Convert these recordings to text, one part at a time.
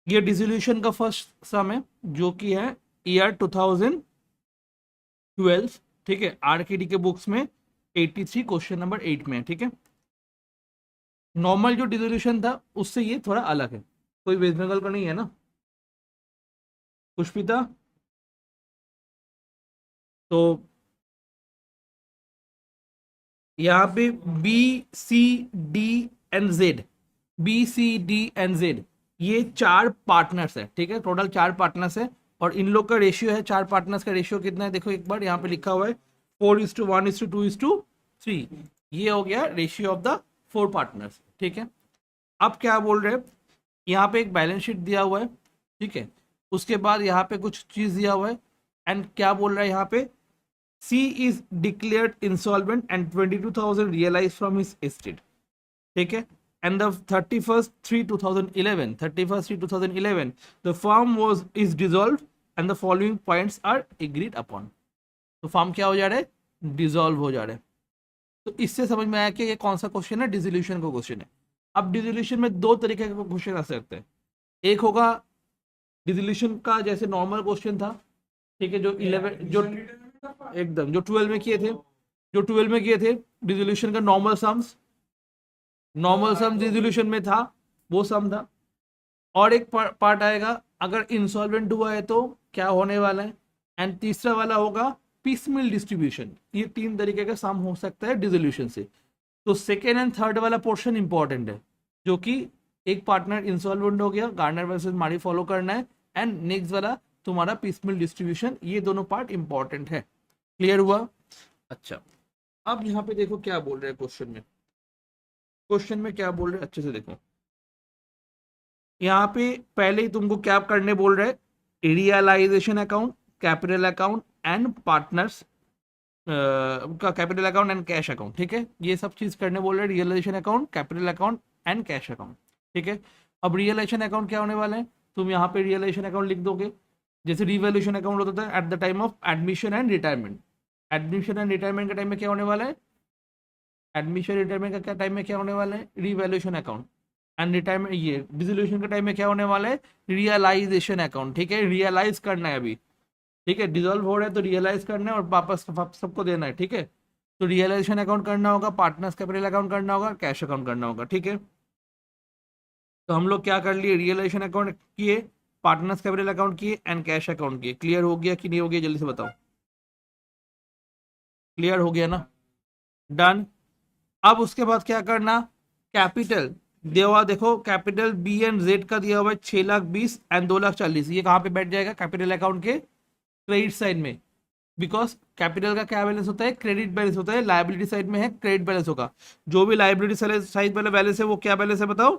ये डिसोल्यूशन का फर्स्ट सम है जो कि है ईयर 2012, ठीक है, आरकेडी के बुक्स में 83 क्वेश्चन नंबर 8 में है, ठीक है। नॉर्मल जो डिसोल्यूशन था उससे ये थोड़ा अलग है। कोई वेस्ट बंगाल का नहीं है ना पुष्पिता? तो यहाँ पे B C D and Z, B C D and Z, ये चार पार्टनर्स है, ठीक है, टोटल चार पार्टनर्स है। और इन लोग का रेशियो है, चार पार्टनर्स का रेशियो कितना है देखो एक बार, यहाँ पे लिखा हुआ है 4:1:2:3। ये हो गया ratio of the four partners, ठीक है। अब क्या बोल रहे हैं, यहाँ पे एक बैलेंस शीट दिया हुआ है, ठीक है, उसके बाद यहाँ पे कुछ चीज दिया हुआ है। एंड क्या बोल रहा है यहाँ पे, C is declared insolvent and 22,000 realized from his estate, ठीक है। And the 31st 3 2011 the firm was is dissolved and the following points are agreed upon। तो फॉर्म क्या हो जा रहा है, डिसॉल्व हो जा रहा है। तो इससे समझ में आया कि ये कौन सा क्वेश्चन है, डिसोल्यूशन का क्वेश्चन है। अब डिसोल्यूशन में दो तरीके के क्वेश्चन आ सकते हैं। एक होगा डिसोल्यूशन का जैसे नॉर्मल क्वेश्चन था, ठीक है, जो 11 जो एकदम जो 12 में किए थे, जो 12 में किए थे डिसोल्यूशन का नॉर्मल सम्स, नॉर्मल सम डिसोल्यूशन में था, वो सम था। और एक पार्ट आएगा अगर इंसॉल्वेंट हुआ है तो क्या होने वाला है। एंड तीसरा वाला होगा पीसमिल डिस्ट्रीब्यूशन। ये तीन तरीके का सम हो सकता है डिसोल्यूशन से। तो सेकेंड एंड थर्ड वाला पोर्शन इंपॉर्टेंट है, जो कि एक पार्टनर इंसॉल्वेंट हो गया, गार्डनर वर्सेस मारी फॉलो करना है, एंड नेक्स्ट वाला तुम्हारा पीसमिल डिस्ट्रीब्यूशन, ये दोनों पार्ट इंपॉर्टेंट है। क्लियर हुआ? अच्छा, अब यहाँ पे देखो क्या बोल रहे हैं क्वेश्चन में, क्वेश्चन में क्या बोल रहे हैं अच्छे से देखो। यहाँ पे पहले ही तुमको क्या करने बोल रहे हैं, realisation account, capital account and partners का capital account and cash account, ठीक है, ये सब चीज करने बोल रहे हैं, realisation account, capital account and cash account, ठीक है। अब रियलाइजेशन अकाउंट क्या होने वाला है, तुम यहाँ पे रियलाइजेशन अकाउंट लिख दोगे, जैसे रिवैल्यूएशन अकाउंट होता था at the time of admission and retirement. Admission and retirement के टाइम में क्या होने वाला है, एडमिशन रिटायरमेंट का क्या टाइम में क्या होने वाला है, रिवैल्यूएशन अकाउंट। एंड रिटायरमेंट ये डिसोल्यूशन के टाइम में क्या होने वाला है, रियलाइजेशन अकाउंट, ठीक है, रियलाइज करना है अभी, ठीक है, डिसॉल्व हो रहा है तो रियलाइज करना है और वापस सबको देना है, ठीक है। तो रियलाइजेशन अकाउंट करना होगा, पार्टनर्स कैपिटल अकाउंट करना होगा, कैश अकाउंट करना होगा, ठीक है। तो हम लोग क्या कर लिए, रियलाइजेशन अकाउंट किए, पार्टनर्स कैपिटल अकाउंट किए एंड कैश अकाउंट किए। क्लियर हो गया कि नहीं हो गया, जल्दी से बताओ। क्लियर हो गया ना? डन। अब उसके बाद क्या करना, कैपिटल दिया हुआ देखो, कैपिटल बी एंड जेड का दिया हुआ है 6,20,000 एंड 2,40,000, ये कहाँ पे बैठ जाएगा, कैपिटल अकाउंट के क्रेडिट साइड में। बिकॉज कैपिटल का क्या बैलेंस होता है, क्रेडिट बैलेंस होता है, लाइबिलिटी साइड में है क्रेडिट बैलेंस होगा। जो भी लाइबिलिटी साइड वाला बैलेंस है वो क्या बैलेंस है बताओ,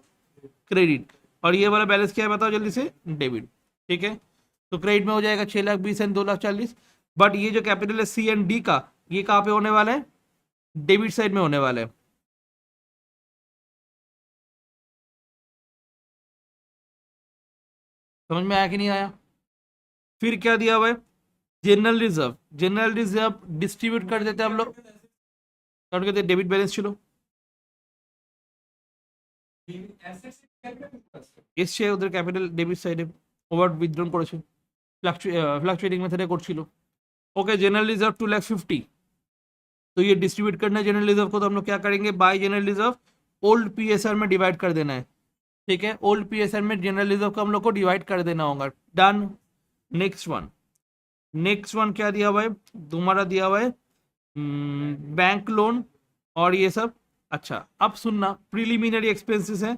क्रेडिट। और ये वाला बैलेंस क्या है बताओ जल्दी से, डेबिट, ठीक है। तो क्रेडिट में हो जाएगा 6,20,000 एंड 2,40,000। बट ये जो कैपिटल है सी एंड डी का, ये कहाँ पे होने वाला है, डेबिट साइड में होने वाला है। समझ में आया कि नहीं आया? फिर क्या दिया हुआ है, general reserve, general reserve distribute कर देते हैं हम लोग, और कहते हैं डेबिट बैलेंस चलो, এসছে ওদের ক্যাপিটাল ডেবিট সাইডে ওভার উইথড্রন করেছে, ফ্লাকচুয়েটিং মেথডে করছিল। ओके, जनरल रिजर्व 2,50,000, तो ये डिस्ट्रीब्यूट करना है जनरल रिजर्व को, तो हम लोग क्या करेंगे, bye general reserve old PSR में डिवाइड कर देना है, ठीक है, ओल्ड पीएसआर में जनरल रिजर्व को हम लोग को डिवाइड कर देना होगा। Done. Next one, next one क्या दिया हुआ है तुम्हारा, दिया हुआ है बैंक लोन और ये सब। अच्छा, अब सुनना, प्रीलिमिनरी एक्सपेंसेस है,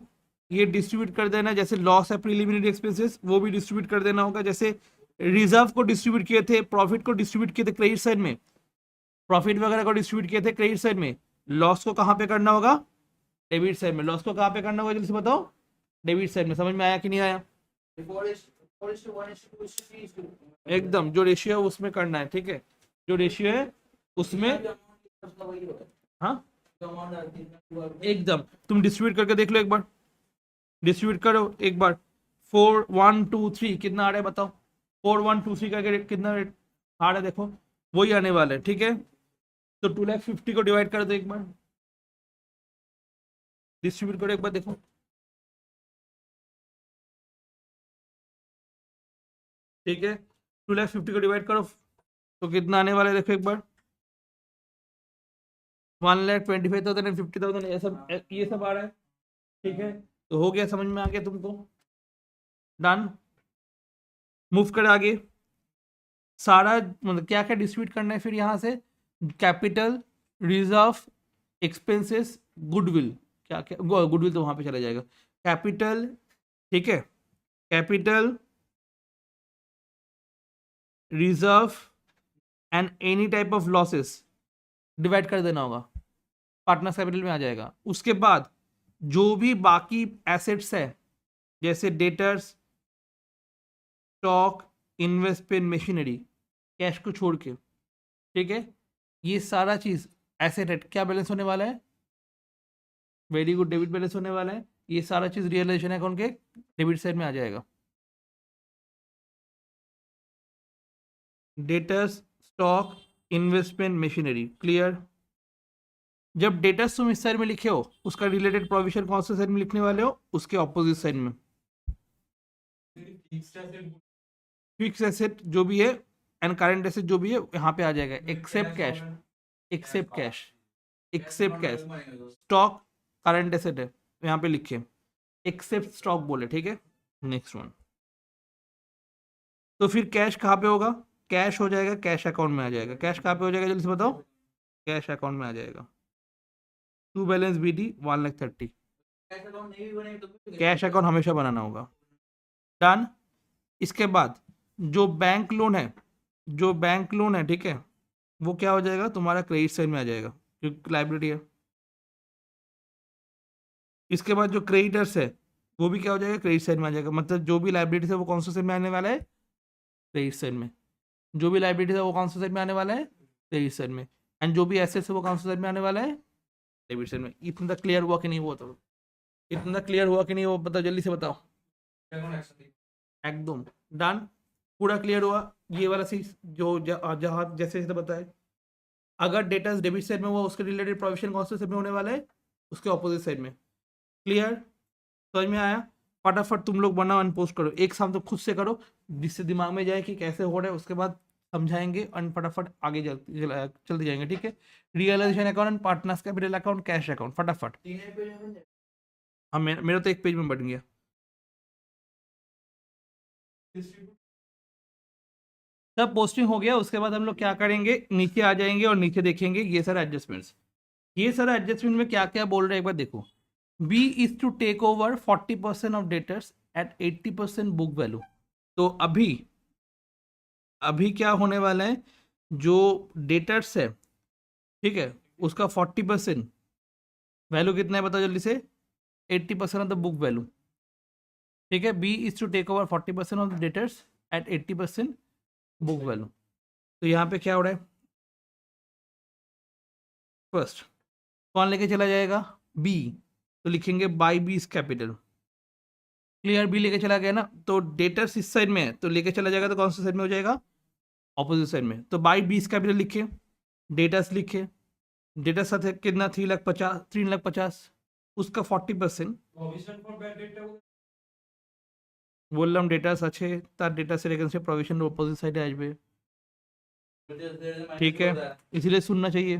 ये डिस्ट्रीब्यूट कर देना, जैसे लॉस है प्रीलिमिनरी एक्सपेंसेस वो भी डिस्ट्रीब्यूट कर देना होगा। जैसे रिजर्व को डिस्ट्रीब्यूट किए थे, प्रॉफिट को डिस्ट्रीब्यूट किए थे क्रेडिट साइड में, प्रॉफिट वगैरह को डिस्ट्रीब्यूट किए थे क्रेडिट साइड में, लॉस को कहाँ पे करना होगा, डेबिट साइड में। लॉस को कहाँ पे करना होगा जल्दी से बताओ, डेबिट साइड में। समझ में आया कि नहीं आया? एकदम जो रेशियो है उसमें करना है, ठीक है, जो रेशियो है उसमें। हाँ, एकदम तुम डिस्ट्रीब्यूट करके देख लो एक बार, डिस्ट्रीब्यूट करो एक बार। 4,1,2,3 कितना आ रहा है बताओ, 4,1,2,3 करके कितना आ रहा है देखो, वही आने वाला है, ठीक है। तो 2,50,000 को डिवाइड कर दो एक बार, डिस्ट्रीब्यूट करो एक बार देखो। ठीक है, 2,50,000 को डिवाइड करो तो कितना आने वाला है देखो एक बार, 1,25,000 एंड 50,000, ये सब आ रहा है। ठीक है, तो हो गया, समझ में आ गया तुमको, डन। मूव कर आगे, सारा मतलब क्या क्या डिस्ट्रीब्यूट करना है फिर यहाँ से, कैपिटल, रिजर्व, एक्सपेंसेस, गुडविल, क्या क्या, गुडविल तो वहां पे चला जाएगा, कैपिटल, ठीक है, capital, reserve and any type of losses divide कर देना होगा, पार्टनर्स कैपिटल में आ जाएगा। उसके बाद जो भी बाकी एसेट्स है जैसे debtors, stock, investment, machinery, cash को छोड़ के, ठीक है, ये सारा चीज एसेट है, क्या बैलेंस होने वाला है, वेरी गुड, डेबिट बैलेंस होने वाला है। ये सारा चीज रियलाइजेशन अकाउंट के डेबिट साइड में आ जाएगा, debtors, stock, investment, machinery, clear. जब डेटर्स तुम इस साइड में लिखे हो, उसका रिलेटेड प्रोविजन कौन से साइड में लिखने वाले हो, उसके ऑपोजिट साइड में। फिक्स एसेट जो भी है एंड करंट एसेट जो भी है यहाँ पे आ जाएगा, except cash, except cash, except cash, stock current asset है यहाँ पे लिखे, एक्सेप्ट स्टॉक बोले, ठीक है। नेक्स्ट वन, तो फिर कैश कहाँ पे होगा, कैश हो जाएगा कैश अकाउंट में आ जाएगा, कैश कहाँ पे हो जाएगा जल्दी से बताओ, कैश अकाउंट में आ जाएगा, to balance B D 1,30,000, cash account हमेशा बनाना होगा, डन। इसके बाद जो बैंक लोन है, जो बैंक लोन है, ठीक है, वो क्या हो जाएगा तुम्हारा क्रेडिट साइड में आ जाएगा क्योंकि लाइबिलिटी है। इसके बाद जो क्रेडिटर्स है वो भी क्या हो जाएगा, क्रेडिट साइड में आ जाएगा, मतलब जो भी लाइबिलिटी है वो कौन से साइड में आने वाला है, क्रेडिट साइड में, जो भी लाइबिलिटी है वो कौन से साइड में आने वाला है, क्रेडिट साइड में, एंड जो भी एसेट्स है वो कौन से साइड में आने वाला है, डेबिट साइड में। इतना क्लियर हुआ कि नहीं हुआ, तो इतना क्लियर हुआ कि नहीं वो बताओ, जल्दी से बताओ, एकदम डन, पूरा क्लियर हुआ। ये वाला चीज जो जहाँ जैसे जैसे बताए, अगर डेटा डेबिट साइड में हुआ उसके रिलेटेड प्रोविजन कौन से साइड में होने वाला है, उसके ऑपोजिट साइड में, क्लियर, समझ में आया। फटाफट तुम लोग बनाओ एंड पोस्ट करो, एक साथ तो खुद से करो जिससे दिमाग में जाए कि कैसे हो रहा है, उसके बाद समझाएंगे और फटाफट आगे चलते जाएंगे, ठीक है। Realisation account, partners capital account, cash account, फटाफट। हाँ, मेरा तो एक पेज में बन गया। सब पोस्टिंग हो गया, उसके बाद हम लोग क्या करेंगे, नीचे आ जाएंगे और नीचे देखेंगे ये सारे एडजस्टमेंट्स। ये सारा एडजस्टमेंट में क्या क्या बोल रहे हैं एक बार देखो, B is to take over 40% of debtors at 80% book value. तो अभी अभी क्या होने वाला है, जो डेटर्स है, ठीक है, उसका 40% वैल्यू कितना है बताओ जल्दी से, 80% ऑफ द बुक वैल्यू, ठीक है। B is to take over 40% of the debtors at 80% book value. तो यहाँ पे क्या हो रहा है, फर्स्ट कौन लेके चला जाएगा, बी, तो लिखेंगे by B capital, clear, B लेके चला गया ना, तो डेटर्स इस साइड में है तो लेके चला जाएगा, तो कौन सा साइड में हो जाएगा, ऑपोजिट साइड में। तो बाई बी कैपिटल लिखे, डेटर्स लिखे, डेटर्स साथ है कितना, 3,50,000, 3,50,000, उसका 40%, বললাম ডেটাস আছে তার ডেটাসের এগেंस्ट प्रोविजन অপোजिट साइड আসবে, ठीक है, इसीलिए सुनना चाहिए।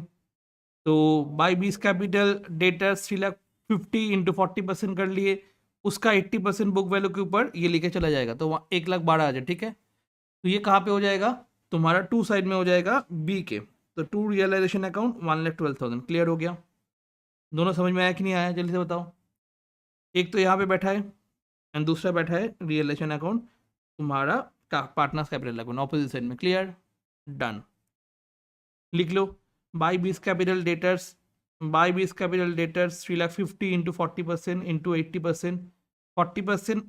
तो by B's capital debtors 3,50,000 into 40% कर लिए, उसका 80% बुक वैल्यू के ऊपर ये लेके चला जाएगा, तो वहाँ 1,12,000, ठीक है। तो ये कहाँ पे हो जाएगा, तुम्हारा टू साइड में हो जाएगा बी के, तो टू रियलाइजेशन अकाउंट 1,12,000, क्लियर हो गया। दोनों समझ में आया कि नहीं आया जल्दी से बताओ, एक तो यहाँ पे बैठा है एंड दूसरा बैठा है रियलाइजेशन अकाउंट तुम्हारा partners capital account opposite side में, क्लियर, डन। लिख लो, by B's capital debtors, by B's capital debtors 3,50,000 into 40% into 80%, 40%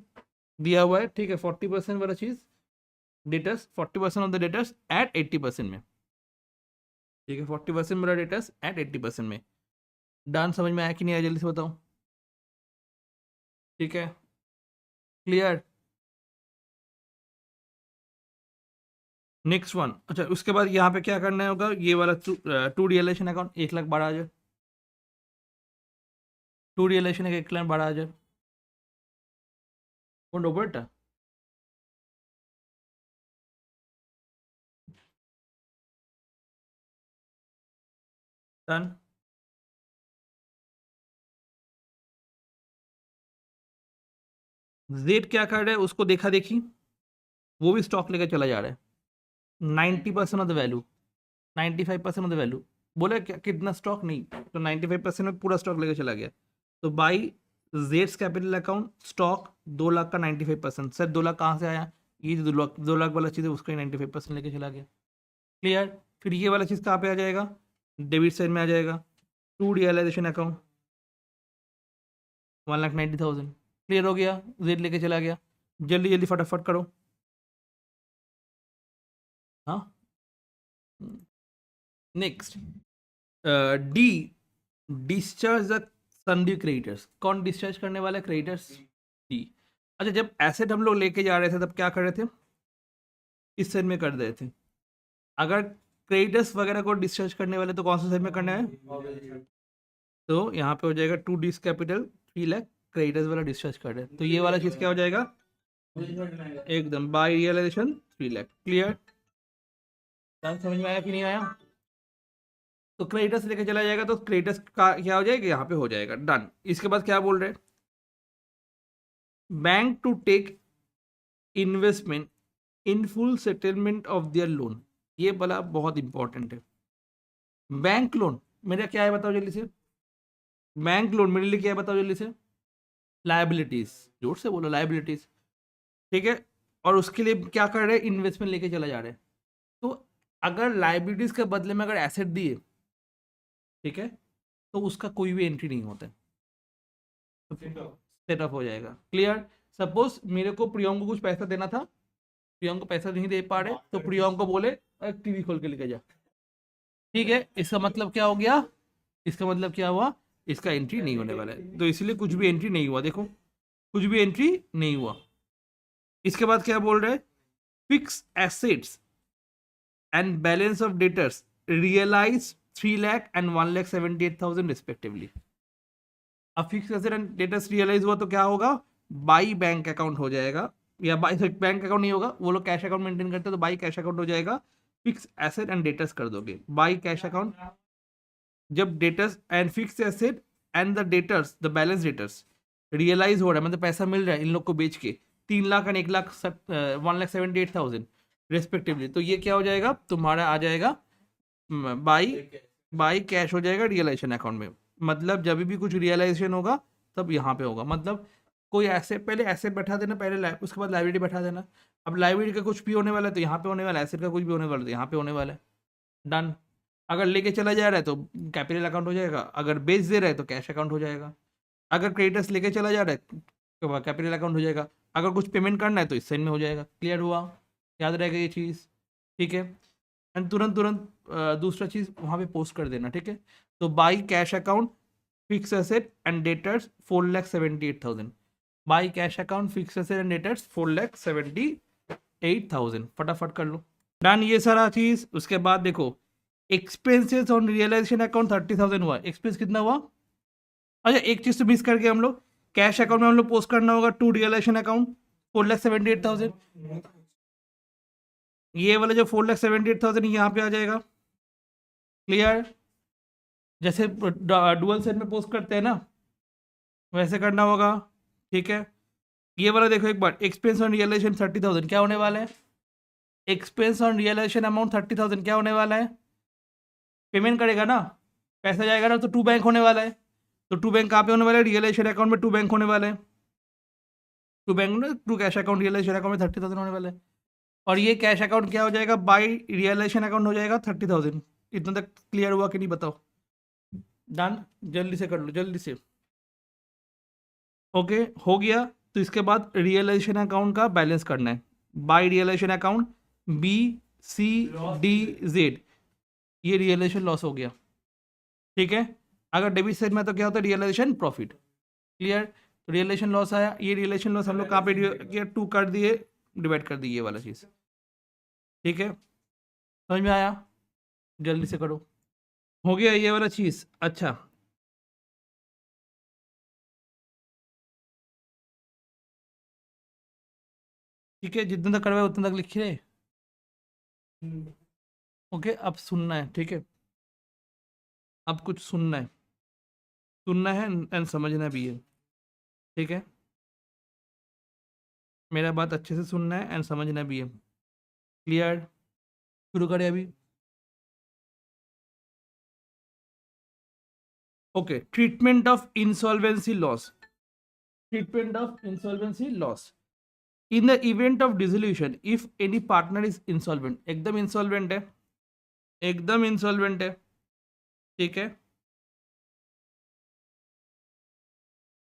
दिया हुआ है, ठीक है, 40% वाला चीज debtors, 40% of the debtors at 80% में, ठीक है, 40% वाला डेटर्स एट 80% में, डन। समझ में आया कि नहीं आया जल्दी से बताओ, ठीक है, क्लियर। नेक्स्ट वन, अच्छा उसके बाद यहाँ पे क्या करना होगा, ये वाला to realisation account 1,12,000, to realisation 1,12,000 कौन रोबोट डन। जेड क्या कर रहा है, उसको देखा देखी, वो भी स्टॉक लेकर चला जा रहा है 90% of the value, 95% of the value. बोले क्या कितना स्टॉक, नहीं तो 95% में पूरा स्टॉक लेकर चला गया। तो by Jades capital account stock 2 lakh का 95%। सर 2 लाख कहाँ से आया, ये जो 2 लाख वाला चीज़ है उसका ही 95% लेके चला गया। क्लियर। फिर ये वाला चीज़ कहाँ पे आ जाएगा, डेबिट साइड में आ जाएगा, टू रियलाइजेशन अकाउंट 1,90,000। क्लियर हो गया, जेड लेके चला गया। जल्दी जल्दी फटाफट करो। हाँ, next D, discharge the sundry creditors. कौन डिस्चार्ज करने वाला है, क्रेडिटर्स, डी। अच्छा, जब एसेट हम लोग लेके जा रहे थे तब क्या कर रहे थे, इस साइड में कर रहे थे। अगर क्रेडिटर्स वगैरह को डिस्चार्ज करने वाले तो कौन सा साइड में करना है, तो यहाँ पे हो जाएगा to D's capital 3 lakh, creditors वाला डिस्चार्ज कर रहे हैं, तो ये वाला चीज़ क्या हो जाएगा, एकदम बाय रियलाइजेशन 3 लाख। क्लियर, समझ में आया कि नहीं आया। तो क्रेडिटर्स लेके चला जाएगा तो क्रेडिटर्स का क्या हो जाएगा, यहाँ पे हो जाएगा डन। इसके बाद क्या बोल रहे हैं, bank to take investment in full settlement of their loan. ये वाला बहुत इंपॉर्टेंट है। बैंक लोन मेरा क्या है बताओ जल्दी से, बैंक लोन मेरे लिए क्या है बताओ जल्दी से, लाइबिलिटीज, जोर से बोलो लाइबिलिटीज। ठीक है, और उसके लिए क्या कर रहे हैं, इन्वेस्टमेंट लेके चला जा रहे हैं। तो अगर लाइबिलिटीज के बदले में अगर एसेट दिए, ठीक है, तो उसका कोई भी एंट्री नहीं होता है, सेटअप हो जाएगा। क्लियर। सपोज मेरे को प्रियंक को कुछ पैसा देना था, प्रियंक को पैसा नहीं दे पा रहे, तो प्रियंक को बोले टीवी खोल के लेके जा। ठीक है, इसका मतलब क्या हो गया, इसका मतलब क्या हुआ, इसका एंट्री नहीं होने वाला है, तो इसलिए कुछ भी एंट्री नहीं हुआ। देखो कुछ भी एंट्री नहीं हुआ। इसके बाद क्या बोल रहे हैं, fix assets and balance of debtors realise 3 लाख एंड 1,78,000 रिस्पेक्टिवली। अब fix asset and debtors realise हुआ तो क्या होगा, बाई बैंक अकाउंट हो जाएगा, या बाई बैंक अकाउंट नहीं होगा, वो लोग कैश अकाउंट मेंटेन करते हैं, तो बाई कैश अकाउंट हो जाएगा। फिक्स एसेट एंड डेटर्स कर दोगे बाई कैश अकाउंट। जब debtors and fixed asset and the debtors, the balance debtors realise हो रहा है, मतलब पैसा मिल रहा है इन लोग को बेच के, 3 लाख एंड 1,00,000 1,78,000 रेस्पेक्टिवली, तो ये क्या हो जाएगा तुम्हारा, आ जाएगा बाई, बाई कैश हो जाएगा रियलाइजेशन अकाउंट में। मतलब जब भी कुछ रियलाइजेशन होगा तब यहाँ पे होगा, मतलब कोई एसेट, पहले एसेट बैठा देना, पहले उसके बाद लाइबिलिटी बैठा देना। अब लाइबिलिटी का कुछ भी होने वाला है तो यहाँ पे होने वाला है, एसेट का कुछ भी होने वाला है तो यहाँ पे होने वाला है। डन। अगर लेके चला जा रहा है तो कैपिटल अकाउंट हो जाएगा, अगर बेच दे रहा है तो कैश अकाउंट हो जाएगा। अगर क्रेडिटर्स लेके चला जा रहा है तो कैपिटल अकाउंट हो जाएगा, अगर कुछ पेमेंट करना है तो इस साइड में हो जाएगा। क्लियर हुआ, याद रहेगा ये चीज़। ठीक है, एंड तुरंत तुरंत दूसरा चीज़ वहाँ पे पोस्ट कर देना। ठीक है, तो by cash account fix asset and debtors 4,78,000, by cash account fix asset and debtors 4,78,000, फटाफट कर लो। डन ये सारा चीज़। उसके बाद देखो एक्सपेंसेस ऑन रियलाइजेशन अकाउंट 30,000 हुआ, एक्सपेंस कितना हुआ। अच्छा एक चीज़ तो मिस करके हम लोग, कैश अकाउंट में हम लोग पोस्ट करना होगा टू रियलाइजेशन अकाउंट 4,78,000, ये वाला जो 4,78,000 यहाँ पे आ जाएगा। क्लियर, जैसे डुअल सेट में पोस्ट करते हैं ना वैसे करना होगा। ठीक है, ये वाला देखो एक बार, एक्सपेंस ऑन रियलाइजेशन 30,000 क्या होने वाला है, एक्सपेंस ऑन रियलाइजेशन अमाउंट 30,000 क्या होने वाला है, पेमेंट करेगा ना, पैसा जाएगा ना, तो टू बैंक होने वाला है। तो टू बैंक कहाँ पे होने वाला है, रियलाइजेशन अकाउंट में टू बैंक होने वाला है, टू बैंक में to cash account, realisation account में 30,000 होने वाला है। और ये कैश अकाउंट क्या हो जाएगा, बाई रियलाइजेशन अकाउंट हो जाएगा 30,000। इतना तक क्लियर हुआ कि नहीं बताओ। डन, जल्दी से कर लो जल्दी से। ओके हो गया। तो इसके बाद रियलाइजेशन अकाउंट का बैलेंस करना है, by realisation account B C D Z, ये रियलाइजेशन लॉस हो गया। ठीक है, अगर डेबिट साइड में तो क्या होता है, रियलाइजेशन प्रॉफिट। क्लियर, तो रियलाइजेशन लॉस आया, ये रियलाइजेशन लॉस हम लोग कहाँ पे किया, टू कर दिए, डिवाइड कर दिए ये वाला चीज़। ठीक है, समझ में आया, जल्दी से करो। हो गया ये वाला चीज़। अच्छा ठीक है, जितना तक करवाए उतना तक लिखिए। ओके अब सुनना है। ठीक है, अब कुछ सुनना है एंड समझना भी है, ठीक है। मेरा बात अच्छे से सुनना है एंड समझना भी है। क्लियर? शुरू करें अभी। Okay, treatment of insolvency loss. Treatment of insolvency loss in the event of dissolution if any partner is insolvent. एकदम इंसॉल्वेंट है, एकदम इंसॉल्वेंट है, ठीक है।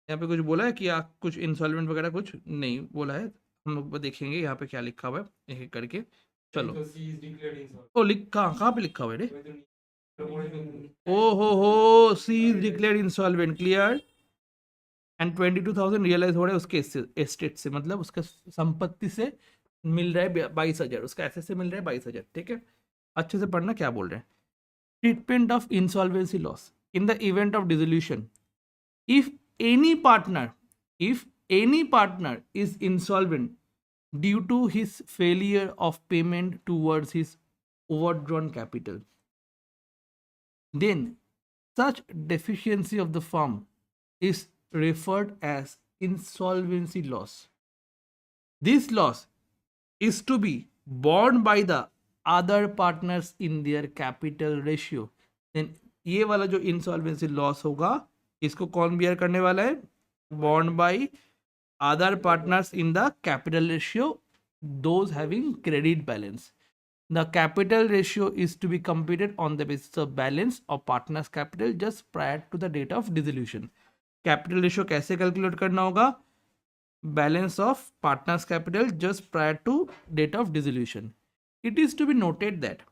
यहाँ पे कुछ बोला है कि आप कुछ इंसॉल्वेंट वगैरह कुछ नहीं बोला है, हम लोग देखेंगे यहाँ पे क्या लिखा हुआ है एक एक करके। चलो, ओ लिख कहाँ पे लिखा हुआ है रे? ओ हो, C is declared insolvent, clear, and 22,000 realise हो रहा है उसके एस्टेट से, मतलब उसका संपत्ति से मिल रहा है 22,000, उसका एसेट से मिल रहा है 22,000, ठीक है। अच्छे से पढ़ना क्या बोल रहे हैं। Treatment of insolvency loss in the event of dissolution if any partner if any partner is insolvent due to his failure of payment towards his overdrawn capital, then such deficiency of the firm is referred as insolvency loss. This loss is to be borne by the other partners in their capital ratio. Then ये वाला जो insolvency loss होगा इसको कौन bear करने वाला है? Born by other partners in the capital ratio, those having credit balance. The capital ratio is to be computed on the basis of balance of partners capital just prior to the date of dissolution. Capital ratio कैसे calculate करना होगा? Balance of partners capital just prior to date of dissolution. It is to be noted that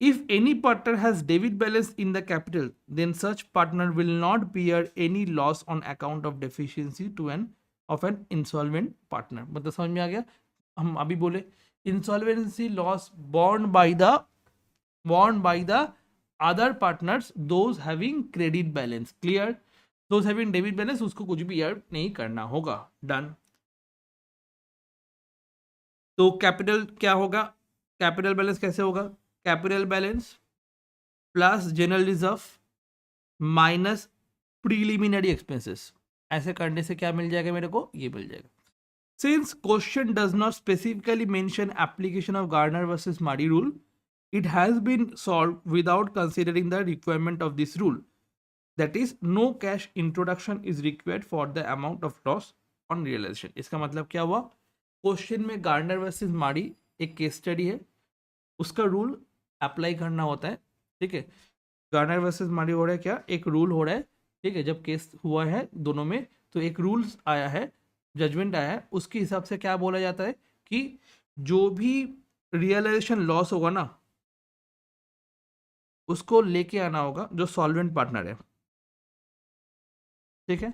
if any partner has debit balance in the capital, then such partner will not bear any loss on account of deficiency to an insolvent partner. मतलब समझ में आ गया? हम अभी बोले insolvency loss borne by the other partners, those having credit balance. Clear? Those having debit balance उसको कुछ भी यार नहीं करना होगा. Done. तो कैपिटल क्या होगा? कैपिटल बैलेंस कैसे होगा? Capital balance plus general reserve minus preliminary expenses. ऐसे करने से क्या मिल जाएगा मेरे को? ये मिल जाएगा. Since question does not specifically mention application of Gardner versus Murray rule, it has been solved without considering the requirement of this rule. That is, no cash introduction is required for the amount of loss on realization. इसका मतलब क्या हुआ? Question में gardener versus मारी एक case study है, उसका rule apply करना होता है, ठीक है. गार्डनर वर्सेस मारी हो रहा है क्या? एक रूल हो रहा है, ठीक है. जब केस हुआ है दोनों में तो एक रूल्स आया है, जजमेंट आया है, उसके हिसाब से क्या बोला जाता है कि जो भी रियलाइजेशन लॉस होगा ना उसको लेके आना होगा जो सॉल्वेंट पार्टनर है, ठीक है.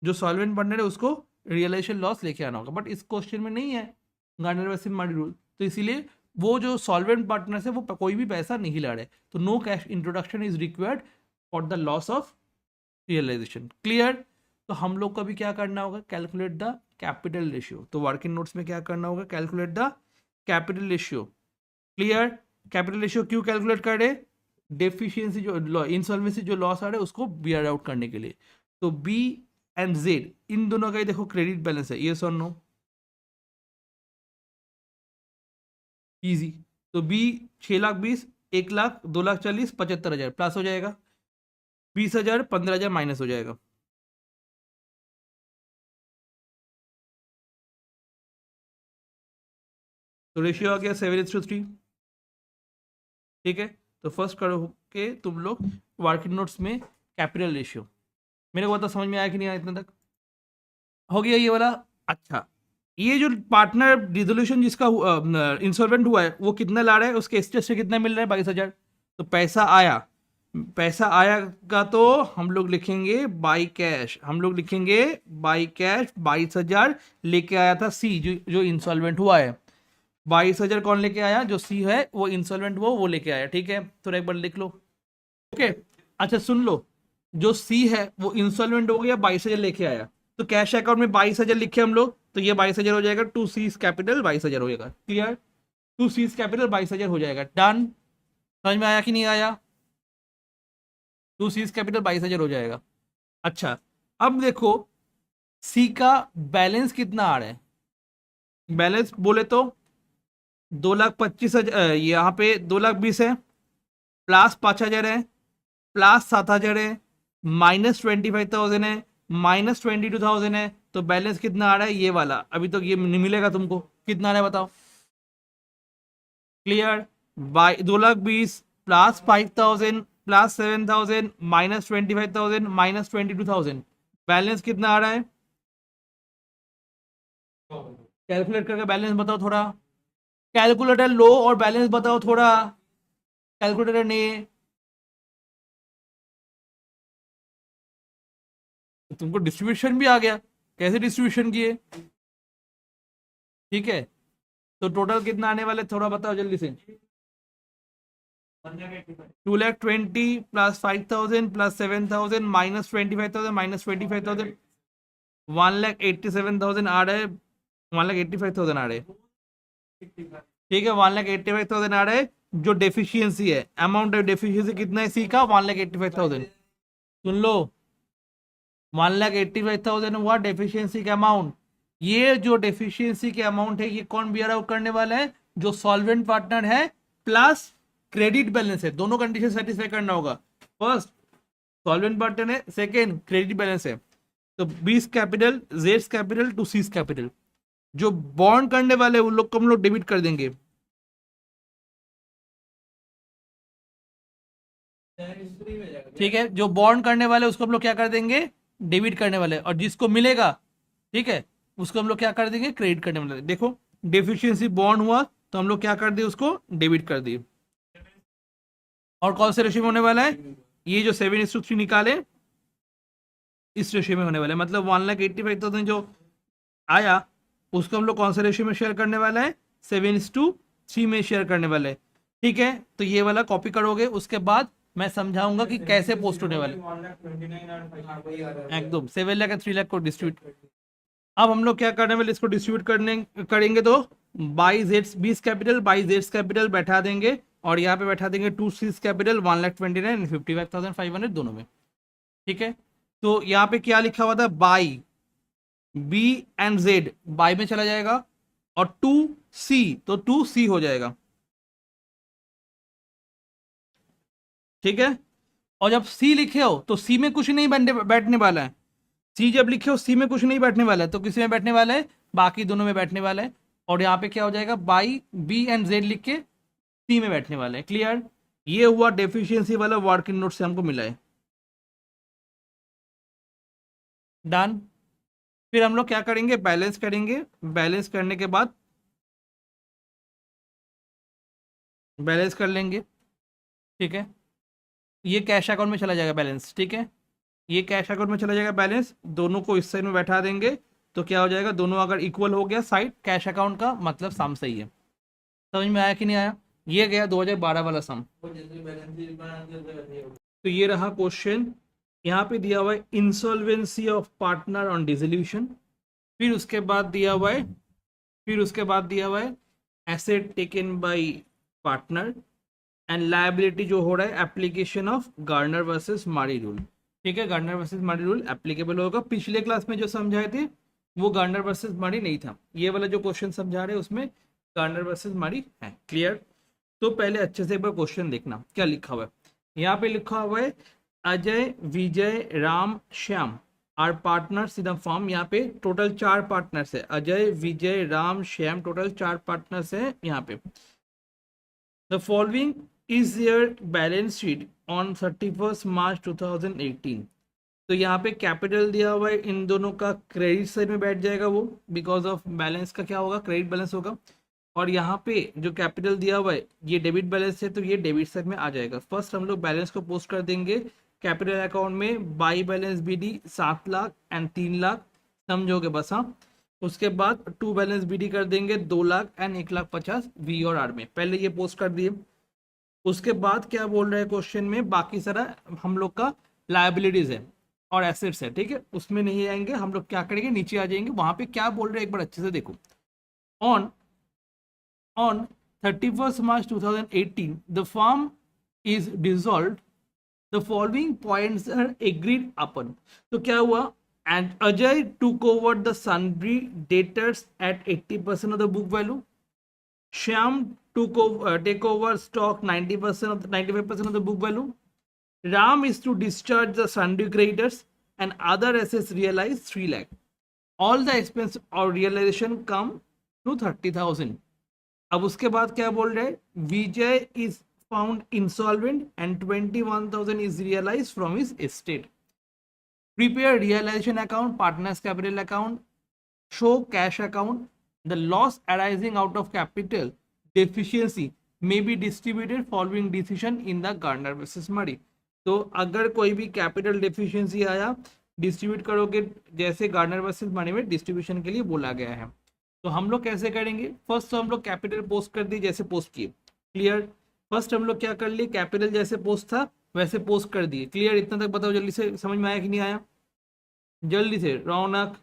जो सॉल्वेंट पार्टनर है उसको रियलाइजेशन लॉस लेके आना होगा, बट इस क्वेश्चन में नहीं है गार्डनर वर्सेस मारी रूल, तो इसीलिए वो जो सॉल्वेंट पार्टनर है वो कोई भी पैसा नहीं ला रहे, तो no cash introduction is required for the loss of realisation. Clear? तो हम लोग को भी क्या करना होगा? Calculate the capital ratio. तो वर्किंग नोट्स में क्या करना होगा? Calculate the capital ratio. Clear? Capital ratio क्यों कैलकुलेट कर रहे? डेफिशिएंसी जो इंसॉल्वेंसी जो लॉस आ रहा है उसको बियर आउट करने के लिए. तो बी एंड जेड इन दोनों का ही देखो क्रेडिट बैलेंस है, यस और नो? इजी. तो बी 6,20,000, 1,00,000, 2,40,000, 75,000 प्लस हो जाएगा, 20,000, 15,000 माइनस हो जाएगा. तो रेशियो आ गया 7:3. ठीक है. तो फर्स्ट करो के तुम लोग वर्किंग नोट्स में कैपिटल रेशियो. मेरे को बता समझ में आया कि नहीं आया? इतना तक हो गया ये वाला. अच्छा, ये जो पार्टनर डिसोल्यूशन जिसका इंसॉल्वेंट हुआ है वो कितना ला रहा है? उसके एस्टेट से कितना मिल रहा है? 22,000. तो पैसा आएगा तो हम लोग लिखेंगे बाई कैश. हम लोग लिखेंगे बाई कैश 22,000 लेके आया था सी, जो इंसॉल्वेंट हुआ है. 22,000 कौन लेके आया? जो सी है वो इंसॉल्वेंट वो लेके आया. ठीक है, तो एक बार लिख लो. ओके. अच्छा सुन लो, जो सी है वो इंसॉल्वेंट हो गया, 22,000 लेके आया, तो कैश अकाउंट में 22,000 लिखे हम लोग, तो ये 22,000 हो जाएगा. टू सीज कैपिटल 22,000 हो जाएगा. क्लियर? टू सीज कैपिटल 22,000 हो जाएगा. डन. समझ में आया कि नहीं आया? टू सीज कैपिटल 22,000 हो जाएगा। अच्छा, अब देखो सी का बैलेंस कितना आ रहा है। बैलेंस बोले तो 2,25,000, यहाँ पे 2,20,000 है, प्लस 5,000 है, प्लस 7,000 है, माइनस 25,000 है, माइनस 22,000 है। तो बैलेंस कितना आ रहा है ये वाला, अभी तो ये नहीं मिलेगा तुमको, कितना आ रहा है बताओ। Clear. By 2,20,000 plus 5,000 plus 7,000 minus 25,000 minus 22,000, balance कितना आ रहा है। कैलकुलेट करके बैलेंस बताओ थोड़ा। कैलकुलेटर लो और बैलेंस बताओ थोड़ा। कैलकुलेटर नहीं, तुमको डिस्ट्रीब्यूशन भी आ गया, कैसे डिस्ट्रीब्यूशन किए। ठीक है, तो टोटल कितना आने वाले थोड़ा बताओ जल्दी से। 2,20,000 प्लस 5,000 प्लस 7,000 माइनस 25,000 माइनस 25,000, 1,87,000 आ रहे, 1,85,000 आ रहे। ठीक है, 1,85,000 आ रहे। जो डेफिशिएंसी है, अमाउंट ऑफ डेफिशिएंसी कितना है सी का, 1,85,000। सुन लो, 1,85,000 हुआ डेफिशिएंसी का अमाउंट। ये जो डेफिशिएंसी के अमाउंट है ये कौन बियर आउट करने वाला है, जो सॉल्वेंट पार्टनर है प्लस क्रेडिट बैलेंस है, दोनों कंडीशन सेटिस्फाई करना होगा। फर्स्ट सॉल्वेंट पार्टनर है, सेकेंड क्रेडिट बैलेंस है। तो बीस कैपिटल, जेड्स कैपिटल टू सीज कैपिटल, जो बॉन्ड करने वाले उन लोग को हम लोग डेबिट कर देंगे। ठीक है, जो बॉन्ड करने वाले उसको हम लोग क्या कर देंगे, डेबिट करने वाले, और जिसको मिलेगा ठीक है उसको हम लोग क्या कर देंगे, क्रेडिट करने वाले। देखो डेफिशिएंसी बॉन्ड हुआ तो हम लोग क्या कर दिए, उसको डेबिट कर दिए। और कौन से रेशियो में होने वाला है, ये जो 7:3 निकाले इस रेशियो में होने वाला है। मतलब 1,85,000 जो आया उसको हम लोग कौन से रेशियो में शेयर करने वाला है, 7:3 में शेयर करने वाले हैं। ठीक है, तो ये वाला कॉपी करोगे, उसके बाद मैं समझाऊंगा कि कैसे पोस्ट होने वाले। एकदम 7 लाख या 3 लाख को डिस्ट्रीब्यूट। अब हम लोग क्या करने वाले, इसको डिस्ट्रीब्यूट करने करेंगे तो by Jades 20 capital by Jades capital बैठा देंगे, और यहाँ पे बैठा देंगे 2 सीज कैपिटल 1,29,000 55,500 दोनों में। ठीक है, तो यहाँ पे क्या लिखा हुआ था, by B and Z by में चला जाएगा, और टू सी तो टू सी हो जाएगा। ठीक है, और जब सी लिखे हो तो सी में कुछ नहीं बैठने वाला है। सी जब लिखे हो सी में कुछ नहीं बैठने वाला है, तो किसी में बैठने वाला है, बाकी दोनों में बैठने वाला है। और यहाँ पे क्या हो जाएगा, बाई बी एंड जेड लिख के सी में बैठने वाला है। क्लियर, ये हुआ डेफिशिएंसी वाला वर्किंग नोट से हमको मिला है। डन। फिर हम लोग क्या करेंगे, बैलेंस करेंगे। बैलेंस करने के बाद बैलेंस कर लेंगे। ठीक है, ये कैश अकाउंट में चला जाएगा बैलेंस। ठीक है, ये कैश अकाउंट में चला जाएगा बैलेंस, दोनों को इस साइड में बैठा देंगे। तो क्या हो जाएगा, दोनों अगर इक्वल हो गया साइड कैश अकाउंट का, मतलब सम सही है। समझ में आया कि नहीं आया, ये गया 2012 वाला सम। तो ये रहा क्वेश्चन, यहाँ पे दिया हुआ है insolvency of partner on dissolution. फिर उसके बाद दिया हुआ है, asset taken by partner and liability जो हो रहा है एप्लीकेशन ऑफ गार्नर वर्सेस मारी रूल। ठीक है, गार्नर वर्सेस मारी रूल एप्लीकेबल होगा। पिछले क्लास में जो समझाए थे वो गार्नर वर्सेस मारी नहीं था, ये वाला जो क्वेश्चन समझा रहे हैं उसमें गार्नर वर्सेस मारी है। क्लियर, तो पहले अच्छे से एक बार क्वेश्चन देखना क्या लिखा हुआ है। यहाँ पे लिखा हुआ है Ajay Vijay Ram Shyam are partners in the firm. यहाँ पे टोटल 4 पार्टनर्स है, अजय विजय राम श्याम, टोटल 4 पार्टनर्स है यहाँ पे। The following is their balance sheet on 31 March 2018। तो यहाँ पे कैपिटल दिया हुआ है, इन दोनों का क्रेडिट साइड में बैठ जाएगा वो, बिकॉज ऑफ बैलेंस का क्या होगा, क्रेडिट बैलेंस होगा। और यहाँ पे जो कैपिटल दिया हुआ है ये डेबिट बैलेंस है, तो ये डेबिट साइड में आ जाएगा। फर्स्ट हम लोग बैलेंस को पोस्ट कर देंगे कैपिटल अकाउंट में, by balance BD 7 lakh and 3 lakh, समझोगे बस। हाँ, उसके बाद टू बैलेंस बीडी कर देंगे 2 लाख एंड 1,50,000 वी और आर में, पहले ये पोस्ट कर दिए। उसके बाद क्या बोल रहे हैं क्वेश्चन में, बाकी सारा हम लोग का लायबिलिटीज है और एसेट्स है। ठीक है, उसमें नहीं आएंगे, हम लोग क्या करेंगे, नीचे आ जाएंगे। वहां पे क्या बोल रहे हैं एक बार अच्छे से देखो। On 31 March 2018 the firm is dissolved the following points are agreed upon. तो क्या हुआ, and Ajay took over the sundry debtors at 80% of the book value, Shyam take over stock 90% of the 95% of the book value, ram is to discharge the sundry creditors and other assets realized 3 lakh, all the expense or realization come to 30,000। अब उसके बाद क्या बोल रहे हैं, Vijay is found insolvent and 21,000 is realise from his estate, prepare realisation account, partners capital account, show cash account, the loss arising out of capital deficiency may be distributed following decision in the Gardner versus Murray. तो अगर कोई भी capital deficiency आया, distribute करोगे जैसे gardener versus मरी में distribution के लिए बोला गया है। तो हम लोग कैसे करेंगे, फर्स्ट तो हम लोग कैपिटल पोस्ट कर दिए जैसे पोस्ट किए, क्लियर। फर्स्ट हम लोग क्या कर लिए, कैपिटल जैसे पोस्ट था वैसे पोस्ट कर दिए, क्लियर। इतना तक बताओ जल्दी से, समझ में आया कि नहीं आया, जल्दी से। रौनक,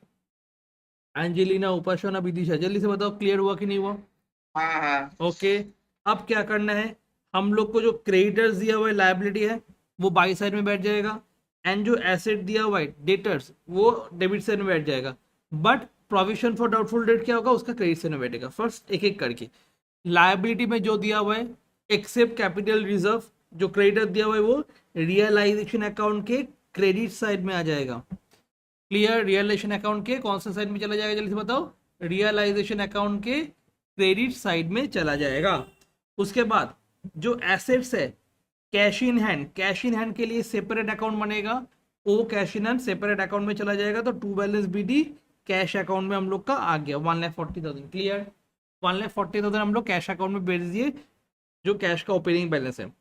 एंजेलिना, उपासना, विदिशा, जल्दी से बताओ क्लियर हुआ कि नहीं हुआ। हाँ हाँ। ओके, अब क्या करना है, हम लोग को जो क्रेडिटर्स दिया हुआ है लायबिलिटी है वो बाई साइड में बैठ जाएगा, एंड जो एसेट दिया हुआ है डेटर्स वो डेबिट साइड में बैठ जाएगा, but provision for doubtful debt क्या होगा, उसका क्रेडिट साइड में बैठेगा। फर्स्ट एक एक करके, लायबिलिटी में जो दिया हुआ है एक्सेप्ट कैपिटल रिजर्व, जो क्रेडिटर दिया हुआ है वो रियलाइजेशन अकाउंट के क्रेडिट साइड में आ जाएगा, क्लियर। रियलाइजेशन अकाउंट के कौन सा साइड में चला जाएगा, जल्दी से बताओ, रियलाइजेशन अकाउंट के क्रेडिट साइड में चला जाएगा। उसके बाद जो एसेट्स है, cash in hand, cash in hand के लिए सेपरेट अकाउंट बनेगा, वो cash in hand separate account में चला जाएगा, तो to balance B D cash account में हम लोग का आ गया 1,40,000, क्लियर। 1,40,000 हम लोग कैश अकाउंट में भेज दिए, जो कैश का ओपनिंग बैलेंस है।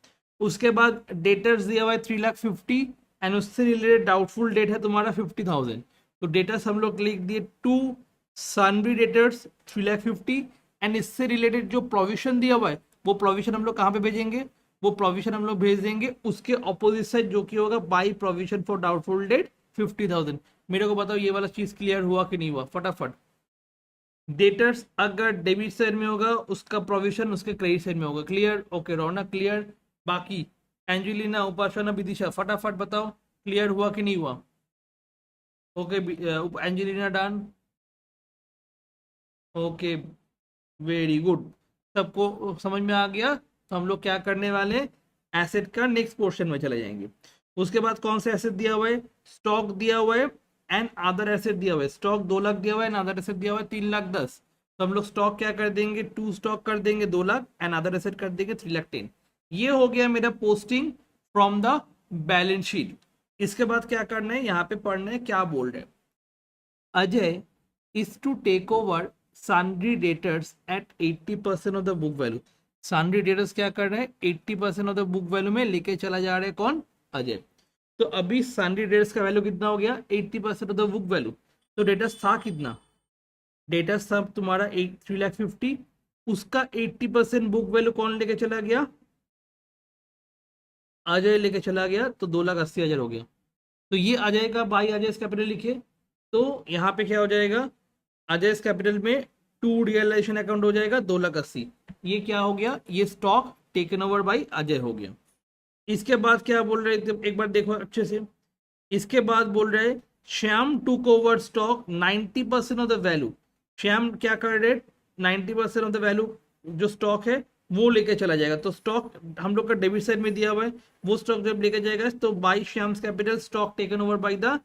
उसके बाद डेटर्स दिया हुआ है 3,50,000 एंड उससे रिलेटेड डाउटफुल डेट है तुम्हारा 50,000, तो डेटर्स हम लोग लिख दिए टू सनबी डेटर्स 3,50,000, एंड इससे रिलेटेड जो प्रोविजन दिया हुआ है वो प्रोविजन हम लोग कहाँ पे भेजेंगे, वो प्रोविजन हम लोग भेज देंगे उसके ऑपोजिट साइड जो कि होगा by provision for doubtful debt 50,000। मेरे को बताओ ये वाला चीज क्लियर हुआ कि नहीं हुआ, फटाफट। डेटर्स अगर डेबिट साइड में होगा उसका प्रोविजन उसके क्रेडिट साइड में होगा, क्लियर। ओके रौनक क्लियर, बाकी एंजेलिना, उपासना, विदिशा फटाफट बताओ क्लियर हुआ कि नहीं हुआ। Okay Angelina done, okay very good, सबको समझ में आ गया। तो हम लोग क्या करने वाले, एसेट का नेक्स्ट पोर्शन में चले जाएंगे। उसके बाद कौन सा एसेट दिया हुआ है, स्टॉक दिया हुआ है एंड अदर एसेट दिया हुआ है। स्टॉक 2 लाख दिया हुआ है एंड अदर एसेट दिया हुआ है 3,10,000। तो हम लोग स्टॉक क्या कर देंगे, टू स्टॉक कर देंगे 2 लाख एंड अदर एसेट कर देंगे 3,10,000। ये हो गया मेरा posting from the balance sheet. इसके बाद क्या करना है, यहाँ पे पढ़ना है क्या बोल रहे हैं, Ajay is to take over sundry debtors at 80% of the book value. Sundry debtors क्या कर रहे हैं, 80% ऑफ द बुक वैल्यू में लेके चला जा रहे हैं, कौन, अजय। तो अभी सन्ड्री डेटर्स का वैल्यू कितना हो गया, 80% ऑफ द बुक वैल्यू। तो डेटर्स था कितना, डेटर्स था तुम्हारा 3,50,000, उसका 80% बुक वैल्यू कौन लेके चला गया, अजय लेके चला गया, तो 2,80,000 हो गया। तो ये अजय का बाई अजय कैपिटल लिखे, तो यहाँ पे क्या हो जाएगा, अजय कैपिटल में टू रियलाइजेशन अकाउंट हो जाएगा 2,80,000। ये क्या हो गया, ये stock taken over by Ajay हो गया। इसके बाद क्या बोल रहे थे, एक बार देखो अच्छे से। इसके बाद बोल रहे हैं Shyam took over stock 90% of the value. Shyam क्या कर रहे, 90% ऑफ द वैल्यू जो स्टॉक है वो लेके चला जाएगा। तो स्टॉक हम लोग का डेबिट साइड में दिया हुआ है, वो स्टॉक जब लेके जाएगा तो by Shyam's capital stock taken over by the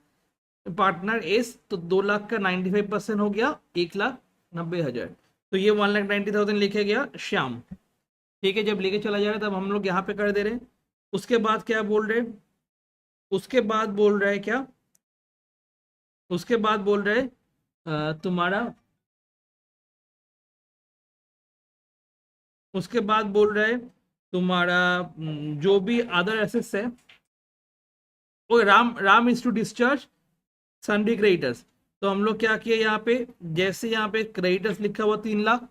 partner S, तो 2 लाख का 95% हो गया 1,90,000। तो ये 1,90,000 लेके गया श्याम, ठीक है। जब लेके चला जा रहा है तब हम लोग यहाँ पे कर दे रहे हैं। उसके बाद क्या बोल रहे, उसके बाद बोल रहा है क्या, उसके बाद बोल रहे तुम्हारा, उसके बाद बोल रहे तुम्हारा जो भी अदर एसेट्स है, ओ Ram is to discharge sundry creditors. तो हम लोग क्या किए यहाँ पे, जैसे यहाँ पे क्रेडिटर्स लिखा हुआ 3 लाख,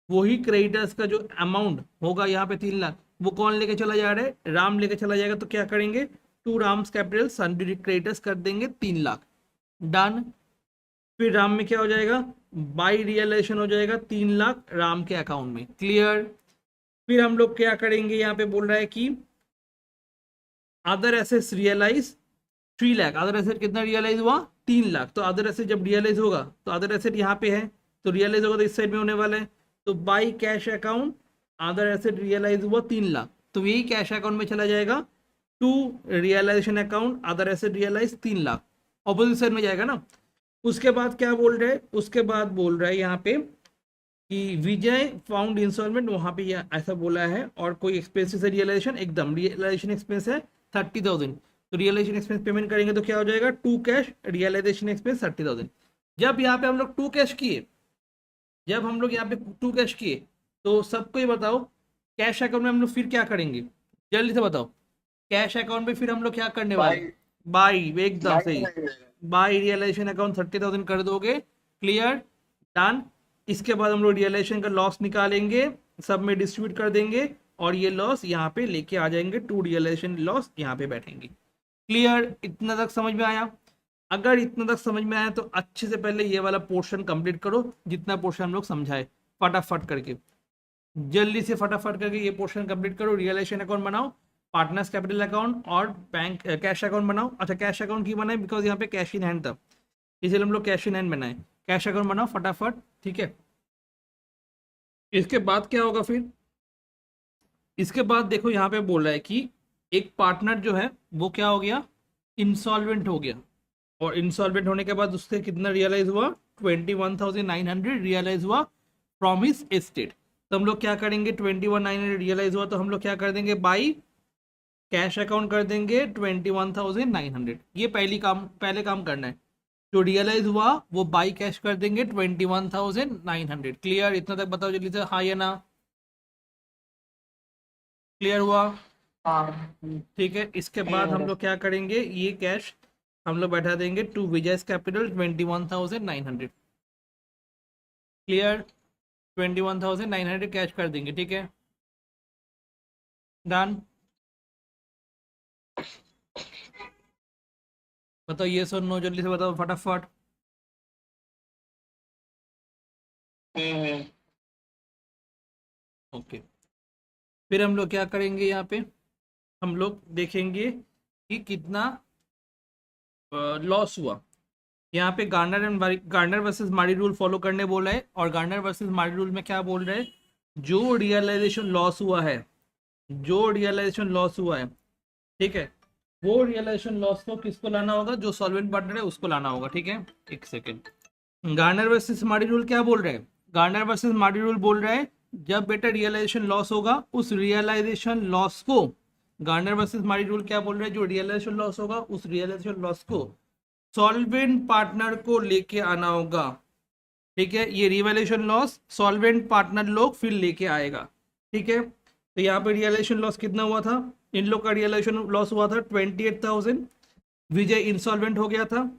वही क्रेडिटर्स का जो अमाउंट होगा यहाँ पे 3 लाख, वो कौन लेके चला जा रहा है, राम लेके चला जाएगा। तो क्या करेंगे, to Ram's capital sundry creditors कर देंगे 3 लाख, डन। फिर राम में क्या हो जाएगा, बाई रियलाइजेशन हो जाएगा 3 लाख राम के अकाउंट में, क्लियर। फिर हम लोग क्या करेंगे, यहाँ पे बोल रहा है कि other assets realise 3 lakh, other asset कितना रियलाइज हुआ 3 लाख। तो अदर एसेट जब रियलाइज होगा तो अदर एसेट यहाँ पे है, तो रियलाइज होगा तो इस साइड में होने वाला है। तो by cash account other asset realise हुआ 3 लाख, तो यही कैश अकाउंट में चला जाएगा to realisation account other asset realise 3 lakh, opposite side में जाएगा ना। उसके बाद क्या बोल रहे हैं, उसके बाद बोल रहा है यहाँ पे कि विजय फाउंड इंस्टॉलमेंट, वहां पे ऐसा बोला है। और कोई एक्सपेंसेस है रियलाइजेशन, एकदम रियलाइजेशन एक्सपेंस है 30,000, तो रियलाइजेशन एक्सपेंस पेमेंट करेंगे तो क्या हो जाएगा टू कैश रियलाइजेशन एक्सपेंस 30,000। जब यहाँ पे हम लोग टू कैश किए, जब हम लोग यहाँ पे टू कैश किए, तो सबको ये बताओ कैश अकाउंट में हम लोग फिर क्या करेंगे, जल्दी से बताओ। कैश अकाउंट में फिर हम लोग क्या करने वाले, बाई बाई, एकदम बाई सही, करेंगे। बाई रियलाइजेशन अकाउंट 30,000 कर दोगे, क्लियर, डन। इसके बाद हम लोग रियलाइजेशन का लॉस निकालेंगे, सब में डिस्ट्रीब्यूट कर देंगे, और ये लॉस यहाँ पे लेके आ जाएंगे, टू रियलाइजेशन लॉस यहाँ पे बैठेंगे। क्लियर, इतना तक समझ में आया। अगर इतना तक समझ में आया तो अच्छे से पहले ये वाला पोर्शन कंप्लीट करो, जितना पोर्शन हम लोग समझाए, फटाफट करके, जल्दी से फटाफट करके ये पोर्शन कंप्लीट करो। रियलाइजेशन अकाउंट बनाओ, पार्टनर्स कैपिटल अकाउंट और बैंक कैश अकाउंट बनाओ। अच्छा, कैश अकाउंट क्यों बनाए, बिकॉज यहाँ पे कैश इन हैंड था, इसलिए हम लोग कैश इन हैंड बनाए। कैश अकाउंट बनाओ फटाफट, ठीक है। इसके बाद क्या होगा फिर, इसके बाद देखो यहाँ पे बोल रहा है कि एक पार्टनर जो है वो क्या हो गया, इंसॉल्वेंट हो गया। और इंसॉल्वेंट होने के बाद उससे कितना रियलाइज हुआ, 21,900 रियलाइज हुआ फ्रॉम हिज एस्टेट। तो हम लोग क्या करेंगे, 21,900 रियलाइज हुआ तो हम लोग क्या कर देंगे, बाई कैश अकाउंट कर देंगे 21,900। ये पहले काम करना है। जो रियलाइज हुआ वो बाई कैश कर देंगे 21,900। क्लियर, इतना तक बताओ जल्दी से, हाँ या ना, क्लियर हुआ। हाँ ठीक है, इसके बाद हम क्लियर। लोग क्या करेंगे, ये कैश हम लोग बैठा देंगे to Vijay's capital 21,900। Clear, 21,900 cash कर देंगे, ठीक है, डन। बताओ ये सो नो, जल्दी से बताओ फटाफट। हम्म। ओके, फिर हम लोग क्या करेंगे, यहाँ पे हम लोग देखेंगे कि कितना लॉस हुआ। यहाँ पे गार्नर एंड गार्नर वर्सेस मारी रूल फॉलो करने बोला है, और गार्नर वर्सेस मारी रूल में क्या बोल रहे हैं, जो रियलाइजेशन लॉस हुआ है, जो रियलाइजेशन लॉस हुआ है, ठीक है, वो रियलाइजेशन लॉस को किसको लाना होगा, जो सॉल्वेंट पार्टनर है उसको लाना होगा, ठीक है। एक second, Garner versus Mardi rule क्या बोल रहे हैं, गार्नर वर्सेस मार्डी रूल बोल रहा है जब बेटा रियलाइजेशन लॉस होगा उस रियलाइजेशन लॉस को, गार्नर वर्सेस मार्डी रूल क्या बोल रहे हैं, जो रियलाइजेशन लॉस होगा उस रियलाइजेशन लॉस को सॉल्वेंट पार्टनर को लेके आना होगा, ठीक है। ये रिवैल्यूएशन लॉस सॉल्वेंट पार्टनर लोग फिर लेके आएगा, ठीक है। तो यहाँ पे रियलाइजेशन लॉस कितना हुआ था, इन लोग का रियलाइजेशन लॉस हुआ था 28,000। विजय इंसॉल्वेंट हो गया था,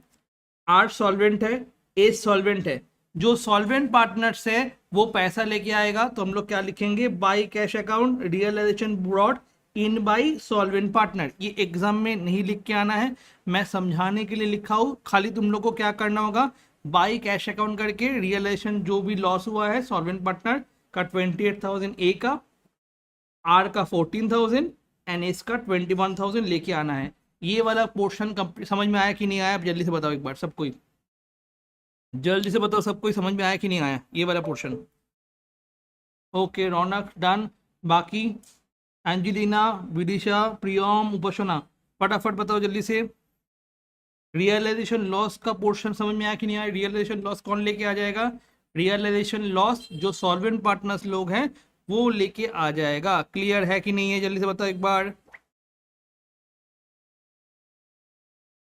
आर सॉल्वेंट है, ए सॉल्वेंट है। जो सॉल्वेंट पार्टनर्स है वो पैसा लेके आएगा, तो हम लोग क्या लिखेंगे, by cash account realisation brought in by solvent partner. ये एग्जाम में नहीं लिख के आना है, मैं समझाने के लिए लिखा हूँ। खाली तुम लोग को क्या करना होगा, बाई कैश अकाउंट करके रियलाइजेशन जो भी लॉस हुआ है सॉल्वेंट पार्टनर का 28,000 ए का, आर का 14,000 एंड एस का 21,000 लेके आना है। ये वाला पोर्शन समझ में आया कि नहीं आया, आप जल्दी से बताओ एक बार सबको, जल्दी से बताओ सबको समझ में आया कि नहीं आया ये वाला पोर्शन। ओके, रौनक डन। बाकी एंजेलिना, विदिशा, प्रियम, उपासना, फटाफट बताओ जल्दी से। रियलाइजेशन लॉस का पोर्शन समझ में आया कि नहीं आया, रियलाइजेशन लॉस कौन लेके आ जाएगा, रियलाइजेशन लॉस जो सॉल्वेंट पार्टनर्स लोग हैं वो लेके आ जाएगा। क्लियर है कि नहीं है, जल्दी से बताओ एक बार,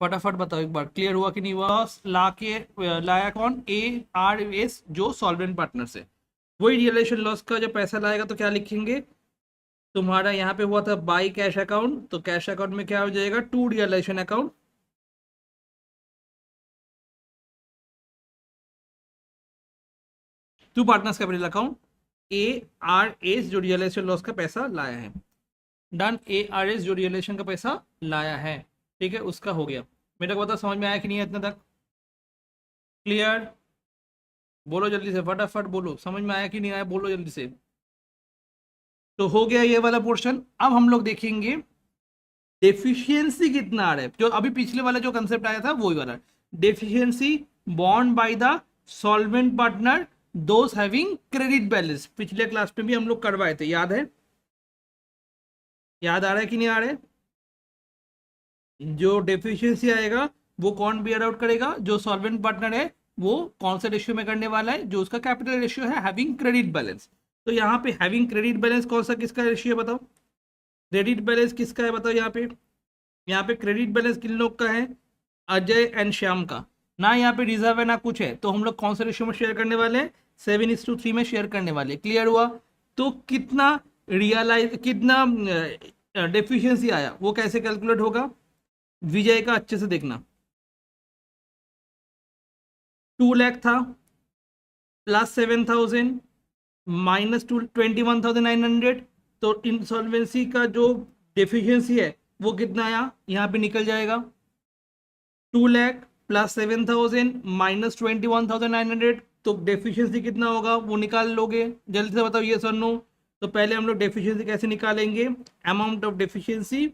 फटाफट बताओ एक बार, क्लियर हुआ कि नहीं हुआ। लाया कौन, ए आर एस, जो सॉल्वेंट पार्टनर से, वही रियलाइजेशन लॉस का जब पैसा लाएगा तो क्या लिखेंगे, तुम्हारा यहाँ पे हुआ था बाई कैश अकाउंट, तो कैश अकाउंट में क्या हो जाएगा, to realisation account, to partners capital account, A R S जो रियलाइजेशन लॉस का पैसा लाया है, डन। ए आर एस जो रियलाइजेशन का पैसा लाया है, ठीक है, उसका हो गया। मेरे को बता समझ में आया कि नहीं है इतना तक, क्लियर, बोलो जल्दी से फटाफट बोलो, समझ में आया कि नहीं आया, बोलो जल्दी से। तो हो गया ये वाला पोर्शन। अब हम लोग देखेंगे डेफिशिएंसी कितना आ रहा है, जो अभी पिछले वाला जो कंसेप्ट आया था वही वाला, deficiency born by the solvent partner those having credit balance, पिछले क्लास में भी हम लोग करवाए थे, याद है? याद आ रहा है कि नहीं आ रहा है? जो डेफिशिएंसी आएगा वो कौन बियर आउट करेगा? जो सॉल्वेंट पार्टनर है वो कौन सा रेशियो में करने वाला है? जो उसका कैपिटल रेशियो है हैविंग क्रेडिट बैलेंस। तो यहाँ पे हैविंग क्रेडिट बैलेंस कौन सा किसका रेशियो है बताओ? क्रेडिट बैलेंस किसका है बताओ? यहाँ पे क्रेडिट बैलेंस किन लोग का है? अजय एंड श्याम का। ना यहाँ पे रिजर्व है ना कुछ है, तो हम लोग कौन सा रेशियो में शेयर करने वाले हैं? 7:3 में शेयर करने वाले। क्लियर हुआ? तो कितना रियलाइज, कितना डेफिशिएंसी आया वो कैसे कैलकुलेट होगा? विजय का अच्छे से देखना। 2 लाख था प्लस 7,000 माइनस 21,900, तो इंसॉल्वेंसी का जो डेफिशिएंसी है वो कितना आया? यहाँ पे निकल जाएगा 2 लाख प्लस 7,000 माइनस 21,900, तो डेफिशिएंसी कितना होगा वो निकाल लोगे। जल्दी से बताओ ये सर नो। तो पहले हम लोग डेफिशिएंसी कैसे निकालेंगे? Amount of deficiency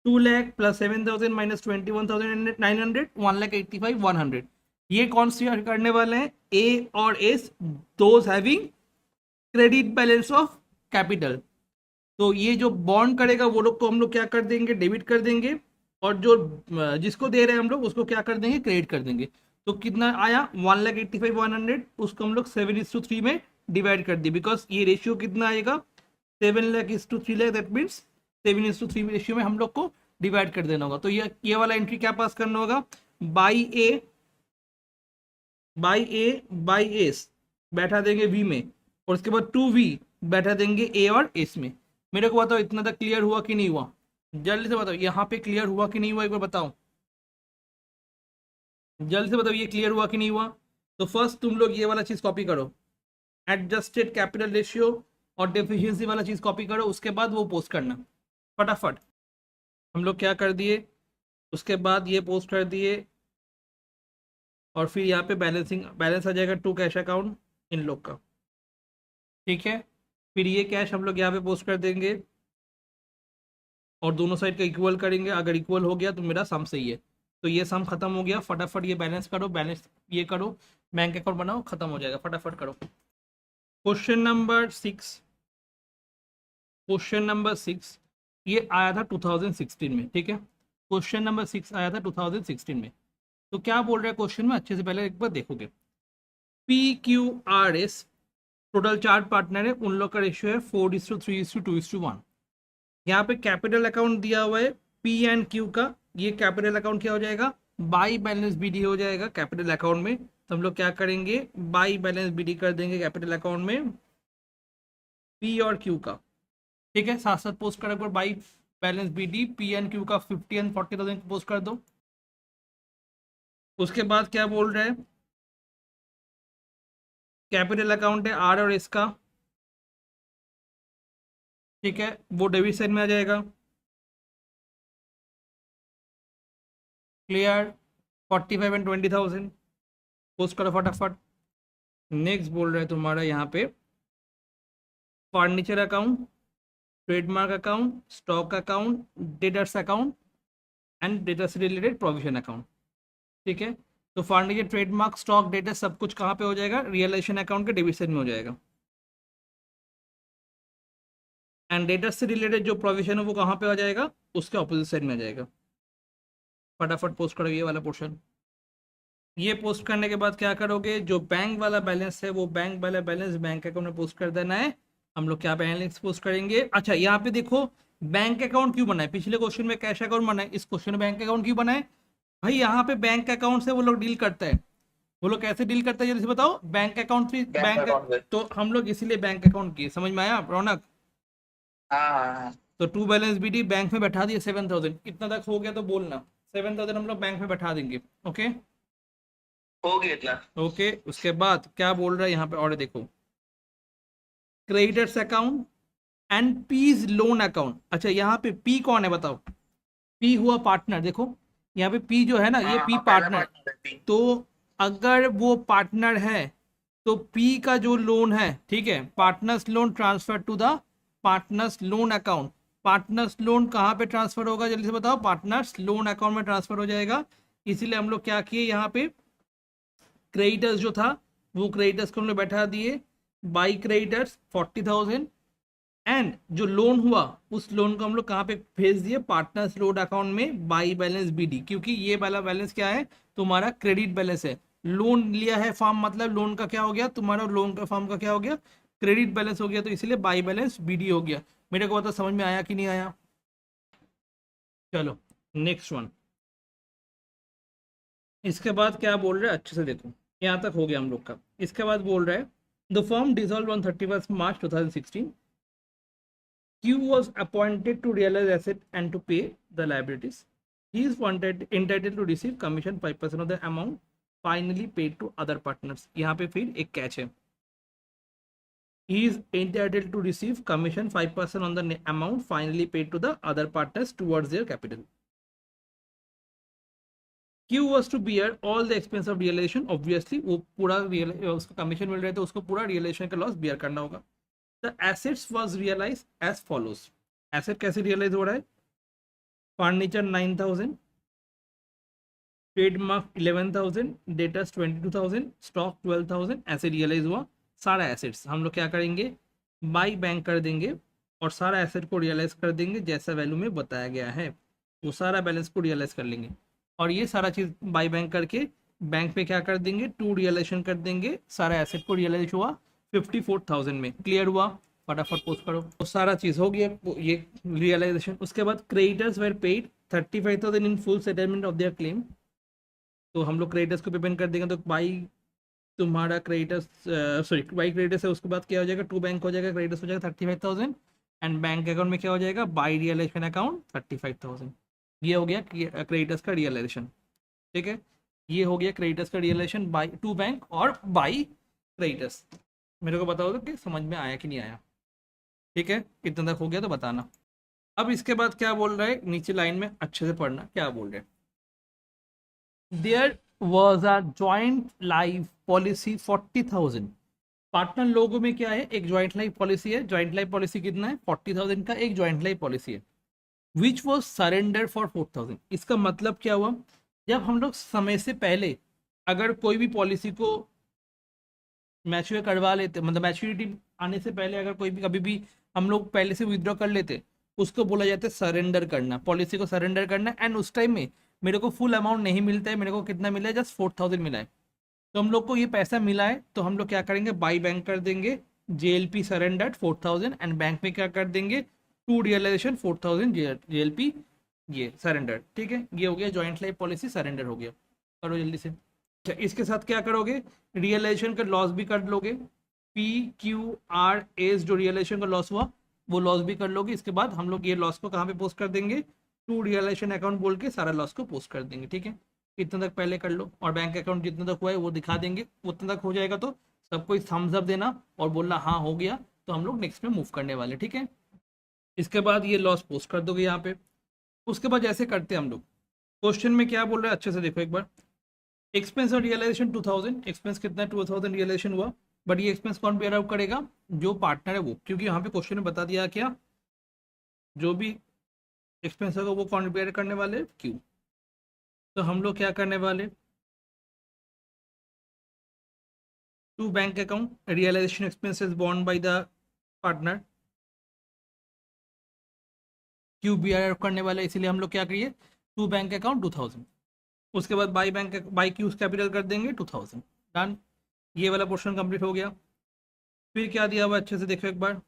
2 lakh plus 7,000 minus 21,900, 1,85,100। ये कौन सी करने वाले हैं? ए और S, those having credit balance of capital. तो ये जो बॉन्ड करेगा वो लोग को हम लोग क्या कर देंगे? डेबिट कर देंगे, और जो जिसको दे रहे हैं हम लोग उसको क्या कर देंगे? क्रेडिट कर देंगे। तो कितना आया? 1,85,100, उसको हम लोग 7:3 में डिवाइड कर दिए, बिकॉज ये रेशियो कितना आएगा? 7 lakh is to 3 lakh, that means 7:3 ratio में हम लोग को डिवाइड कर देना होगा। तो ये वाला एंट्री क्या पास करना होगा? बाई बाई एस बैठा देंगे वी में, और उसके बाद 2v बैठा देंगे ए और एस में। मेरे को बताओ इतना तक क्लियर हुआ कि नहीं हुआ? जल्दी से बताओ यहाँ पे क्लियर हुआ कि नहीं हुआ, एक बार बताओ जल्दी से बताओ, ये क्लियर हुआ कि नहीं हुआ? तो फर्स्ट तुम लोग ये वाला चीज कॉपी करो, एडजस्टेड कैपिटल रेशियो और डेफिशिएंसी वाला चीज कॉपी करो, उसके बाद वो पोस्ट करना फटाफट। हम लोग क्या कर दिए, उसके बाद ये पोस्ट कर दिए, और फिर यहाँ पे बैलेंस आ जाएगा टू कैश अकाउंट इन लोग का। ठीक है, फिर ये कैश हम लोग यहाँ पे पोस्ट कर देंगे और दोनों साइड का इक्वल करेंगे। अगर इक्वल हो गया तो मेरा सम सही है। तो ये सम खत्म हो गया, फटाफट ये बैलेंस करो, बैलेंस ये करो, बैंक अकाउंट बनाओ, खत्म हो जाएगा, फटाफट करो। क्वेश्चन नंबर 6, क्वेश्चन नंबर 6 ये आया था 2016 में। ठीक है, क्वेश्चन नंबर 6 आया था 2016 में। तो क्या बोल रहा है क्वेश्चन में, अच्छे से पहले एक बार देखोगे। PQRS टोटल 4 पार्टनर है, उन लोग का रेशियो है 4:3:2:1। यहाँ पे कैपिटल अकाउंट दिया हुआ है पी एंड क्यू का, ये कैपिटल अकाउंट क्या हो जाएगा? बाई बैलेंस बीडी हो जाएगा कैपिटल अकाउंट में। तो हम लोग क्या करेंगे? बाई बैलेंस बीडी कर देंगे कैपिटल अकाउंट में पी और क्यू का। ठीक है, साथ साथ पोस्ट कर, by balance BD P and Q का 50 एंड 40,000 पोस्ट कर दो। उसके बाद क्या बोल रहे हैं? कैपिटल अकाउंट है आर और एस का। ठीक है, वो डेबिट साइड में आ जाएगा। क्लियर? 45 एंड 20,000 पोस्ट करो फटाफट। नेक्स्ट बोल रहे हैं तुम्हारा यहाँ पे furniture account, trademark account, stock account, debtors account and debtors related provision account. ठीक है, तो फर्नीचर, ट्रेडमार्क, स्टॉक, डेटा सब कुछ कहाँ पे हो जाएगा? रियलाइजेशन अकाउंट के डेबिट साइड में हो जाएगा। एंड डेटर्स से रिलेटेड जो प्रोविजन है वो कहाँ पे आ जाएगा? उसके ऑपोजिट साइड में आ जाएगा। फटाफट पोस्ट करो ये वाला पोर्शन। ये पोस्ट करने के बाद क्या करोगे? जो बैंक वाला बैलेंस है वो बैंक वाला बैलेंस बैंक अकाउंट में पोस्ट कर देना है। हम लोग क्या बैलेंस पोस्ट करेंगे? अच्छा, यहाँ पे देखो बैंक अकाउंट क्यों बना है? पिछले क्वेश्चन में कैश अकाउंट बना है, इस क्वेश्चन में बैंक अकाउंट क्यों बना है? भाई यहाँ पे बैंक अकाउंट से वो लोग डील करता है। वो लोग कैसे डील करते हैं जल्दी से बताओ? बैंक अकाउंट से बैंक, तो हम लोग इसीलिए बैंक अकाउंट किए। समझ में आया रौनक? हाँ। तो टू बैलेंस बीडी बैंक में बैठा दिए 7,000। कितना तक हो गया तो बोलना। 7,000 हम लोग बैंक में बैठा देंगे। ओके, हो गया इतना। ओके, उसके बाद क्या बोल रहा है यहाँ पे? और देखो, creditors account and P's loan account. अच्छा, यहाँ पे पी कौन है बताओ? पी हुआ पार्टनर। देखो यहाँ पे पी जो है ना, ये पी पार्टनर। तो अगर वो पार्टनर है तो पी का जो लोन है, ठीक है, partners loan transfer to the partners loan account, partners loan कहाँ पे ट्रांसफर होगा, जल्दी से बताओ। पार्टनर्स लोन अकाउंट में ट्रांसफर हो जाएगा। इसीलिए हम लोग क्या किए यहाँ पे, क्रेडिटर्स जो था वो क्रेडिटर्स को हम लोग बैठा दिए, बाई क्रेडिटर्स 40,000, एंड जो लोन हुआ उस लोन को हम लोग कहाँ पे भेज दिए, पार्टनर्स लोन अकाउंट में बाई बैलेंस बीडी, क्योंकि ये वाला बैलेंस क्या है, तुम्हारा क्रेडिट बैलेंस है। लोन लिया है फॉर्म, मतलब लोन का क्या हो गया, तुम्हारा लोन का फॉर्म का क्या हो गया, क्रेडिट बैलेंस हो गया, तो इसलिए बाई बैलेंस बीडी हो गया। मेरे को बताओ समझ में आया कि नहीं आया। चलो नेक्स्ट वन। इसके बाद क्या बोल रहे हैं, अच्छे से देखो, यहाँ तक हो गया हम लोग का। इसके बाद बोल रहे हैं the firm dissolve on 31 March 2016. Q was appointed to realize asset and to pay the liabilities. He is entitled to receive commission 5% of the amount finally paid to other partners. यहाँ पे फिर एक कैच है, he is entitled to receive commission 5% on the amount finally paid to the other partners towards their capital. Q was to bear all the expense of realization. Obviously वो पूरा उसको commission मिल रहा है तो उसको पूरा रियलाइजेशन का लॉस बियर करना होगा। The assets was realized as follows. Asset कैसे रियलाइज हो रहा है, फर्नीचर 9,000, ट्रेडमार्क 11,000, डेटर्स 22,000, स्टॉक 12,000, ऐसे रियलाइज हुआ। सारा एसेट्स हम लोग क्या करेंगे, बाई बैंक कर देंगे और सारा एसेट को रियलाइज कर देंगे जैसा वैल्यू में बताया गया है, वो सारा बैलेंस को रियलाइज कर लेंगे। और ये सारा चीज बाई बैंक करके बैंक पे क्या कर देंगे, टू रियलाइजेशन कर देंगे। सारा एसेट को रियलाइज हुआ 54,000 में। क्लियर हुआ, फटाफट पोस्ट करो। तो सारा चीज हो गया ये रियलाइजेशन। उसके बाद creditors were paid 35,000 in full settlement of there claim. तो हम लोग क्रेडिटर्स को पेमेंट कर देंगे, तो बाई तुम्हारा क्रेडिटर्स सॉरी बाई क्रेडिटर्स है, उसके बाद क्या हो जाएगा, टू बैंक हो जाएगा, क्रेडिटर्स हो जाएगा 35,000 एंड बैंक अकाउंट में क्या हो जाएगा, बाई रियलाइजेशन अकाउंट 35,000। ये हो गया क्रेडिटर्स का रियलाइजेशन। ठीक है, ये हो गया क्रेडिटर्स का रियलाइजेशन बाई टू बैंक और बाई क्रेडिटर्स। मेरे को बताओ तो कि समझ में आया कि नहीं आया। ठीक है, कितना तक हो गया तो बताना। अब इसके बाद क्या बोल रहा है, नीचे लाइन में अच्छे से पढ़ना क्या बोल रहे हैं। There was a joint life policy 40,000। Partner लोगों में क्या है, एक जॉइंट लाइफ पॉलिसी है। जॉइंट लाइफ पॉलिसी कितना है, 40,000 का एक जॉइंट लाइफ पॉलिसी है, विच वॉज सरेंडर फॉर 4,000। इसका मतलब क्या हुआ, जब हम लोग समय से पहले अगर कोई भी पॉलिसी को मैच्योर करवा लेते, मतलब मैच्योरिटी आने से पहले अगर कोई भी कभी भी हम लोग पहले से विड्रॉ कर लेते, उसको बोला जाता है सरेंडर करना, पॉलिसी को सरेंडर करना। एंड उस टाइम में मेरे को फुल अमाउंट नहीं मिलता है, मेरे को कितना मिला है, जस्ट 4,000 मिला है। तो हम लोग को ये पैसा मिला है तो हम लोग क्या करेंगे, बाई बैंक कर देंगे, JLP सरेंडर्ड 4,000 एंड बैंक में क्या कर देंगे, टू रियलाइजेशन 4,000 JLP ये सरेंडर। ठीक है, ये हो गया जॉइंट लाइफ पॉलिसी सरेंडर हो गया। करो जल्दी से। अच्छा, इसके साथ क्या करोगे, रियलाइजेशन का लॉस भी कर लोगे, PQRS जो रियलाइजेशन का लॉस हुआ वो लॉस भी कर लोगे। इसके बाद हम लोग ये लॉस को कहाँ पे पोस्ट कर देंगे, टू रियलाइजेशन अकाउंट बोल के सारा लॉस को पोस्ट कर देंगे। ठीक है, इतना तक पहले कर लो और बैंक अकाउंट जितना तक हुआ है वो दिखा देंगे। उतना तक हो जाएगा तो सबको थम्स अप देना और बोलना हाँ हो गया, तो हम लोग नेक्स्ट में मूव करने वाले। ठीक है, इसके बाद ये लॉस पोस्ट कर दोगे यहाँ पे। उसके बाद जैसे करते हैं हम लोग, क्वेश्चन में क्या बोल रहे हैं अच्छे से देखो एक बार। एक्सपेंस और रियलाइजेशन 2,000, एक्सपेंस कितना 2,000 रियलाइजेशन हुआ, बट ये एक्सपेंस कौन बेयर आउट करेगा, जो पार्टनर है वो, क्योंकि यहाँ पे क्वेश्चन में बता दिया क्या, जो भी एक्सपेंस होगा वो कौन बेयर करने वाले, क्यू। तो हम लोग क्या करने वाले, to bank account realisation expenses बॉन्ड by the partner, Q bear out करने वाले, इसीलिए हम लोग क्या करिए, टू बैंक अकाउंट 2,000। उसके बाद by bank by cues capital कर देंगे 2,000। डन, ये वाला पोर्शन कंप्लीट हो गया। फिर क्या दिया हुआ अच्छे से देखो एक बार,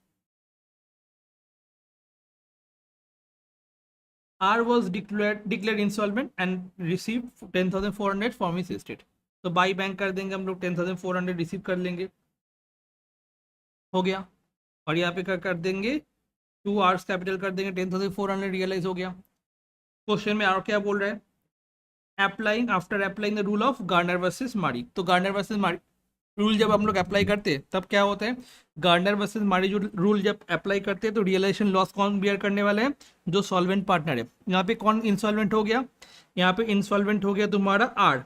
R was declared insolvent and received 10,400 from his estate। तो बाई बैंक कर देंगे हम लोग, 10,400 रिसीव कर लेंगे, हो गया। और यहाँ पे क्या कर देंगे, 2 आवर्स कैपिटल कर देंगे, 10,400 रियलाइज हो गया। क्वेश्चन में और क्या बोल रहा है, applying after applying the rule of Garner versus मारी। तो गार्नर वर्सेस मारी रूल जब हम लोग अप्लाई करते हैं तब क्या होता है, गार्नर वर्सेस मारी जो रूल जब अप्लाई करते हैं तो रियलाइजेशन लॉस कौन बियर करने वाले हैं, जो सॉल्वेंट पार्टनर है। यहाँ पे कौन इंसॉल्वेंट हो गया, यहाँ पे इंसॉल्वेंट हो गया तुम्हारा R।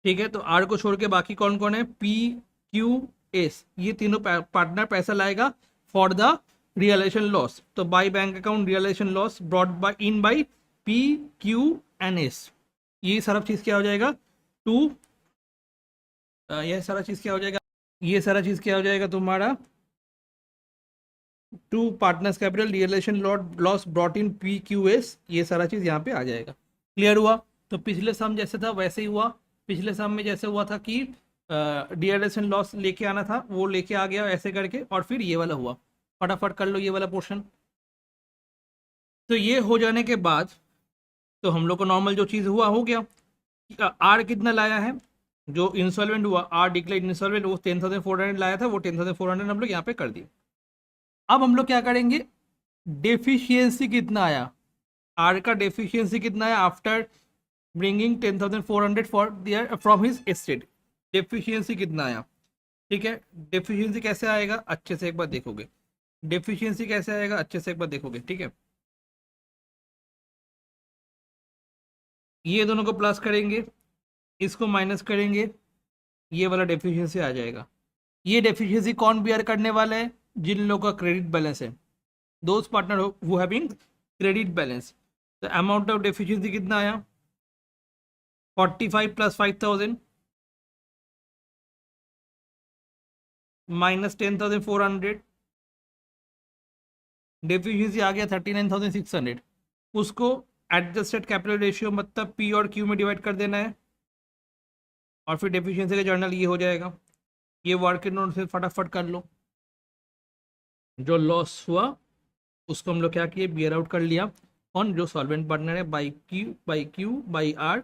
ठीक है, तो R को छोड़ के बाकी कौन कौन है, PQS, ये तीनों पार्टनर पैसा लाएगा फॉर द रियलाइजेशन लॉस, तो by bank account realisation loss brought by in by P Q N S, ये सारा चीज क्या हो जाएगा टू, ये सारा चीज क्या हो जाएगा, ये सारा चीज क्या हो जाएगा तुम्हारा to partners capital realisation loss brought in P Q S, ये सारा चीज यहाँ पे आ जाएगा। क्लियर हुआ? तो पिछले सम जैसे था वैसे ही हुआ। पिछले सम में जैसे हुआ था कि रियलाइजेशन लॉस लेके आना था, वो लेके आ गया ऐसे करके, और फिर ये वाला हुआ। फटाफट कर लो ये वाला पोर्शन। तो ये हो जाने के बाद तो हम लोग को नॉर्मल जो चीज़ हुआ हो गया। आर कितना लाया है, जो इंसॉल्वेंट हुआ, आर डिक्लेयर इंसॉल्वेंट, वो 10,400 लाया था, वो 10,400 हम लोग यहाँ पे कर दिए। अब हम लोग क्या करेंगे, डेफिशिएंसी कितना आया, आर का डेफिशिएंसी कितना आया after bringing 10,400 for their from his estate, deficiency कितना आया। ठीक है, डेफिशिएंसी कैसे आएगा अच्छे से एक बार देखोगे, डेफिशिएंसी कैसे आएगा अच्छे से एक बार देखोगे। ठीक है, ये दोनों को प्लस करेंगे, इसको माइनस करेंगे, ये वाला डेफिशिएंसी आ जाएगा। ये डेफिशिएंसी कौन बियर करने वाला है, जिन लोगों का क्रेडिट बैलेंस है, those partner who having credit balance. तो अमाउंट ऑफ डेफिशिएंसी कितना आया 45 प्लस 5,000 माइनस 10,400, डेफिशिएंसी आ गया 39,600। उसको एडजस्टेड कैपिटल रेशियो मतलब पी और क्यू में डिवाइड कर देना है, और फिर डेफिशिएंसी का जर्नल ये हो जाएगा। ये वर्किंग नोट से फटाफट कर लो। जो लॉस हुआ उसको हम लोग क्या किए, बियर आउट कर लिया ऑन जो सॉल्वेंट पार्टनर है, by Q by R,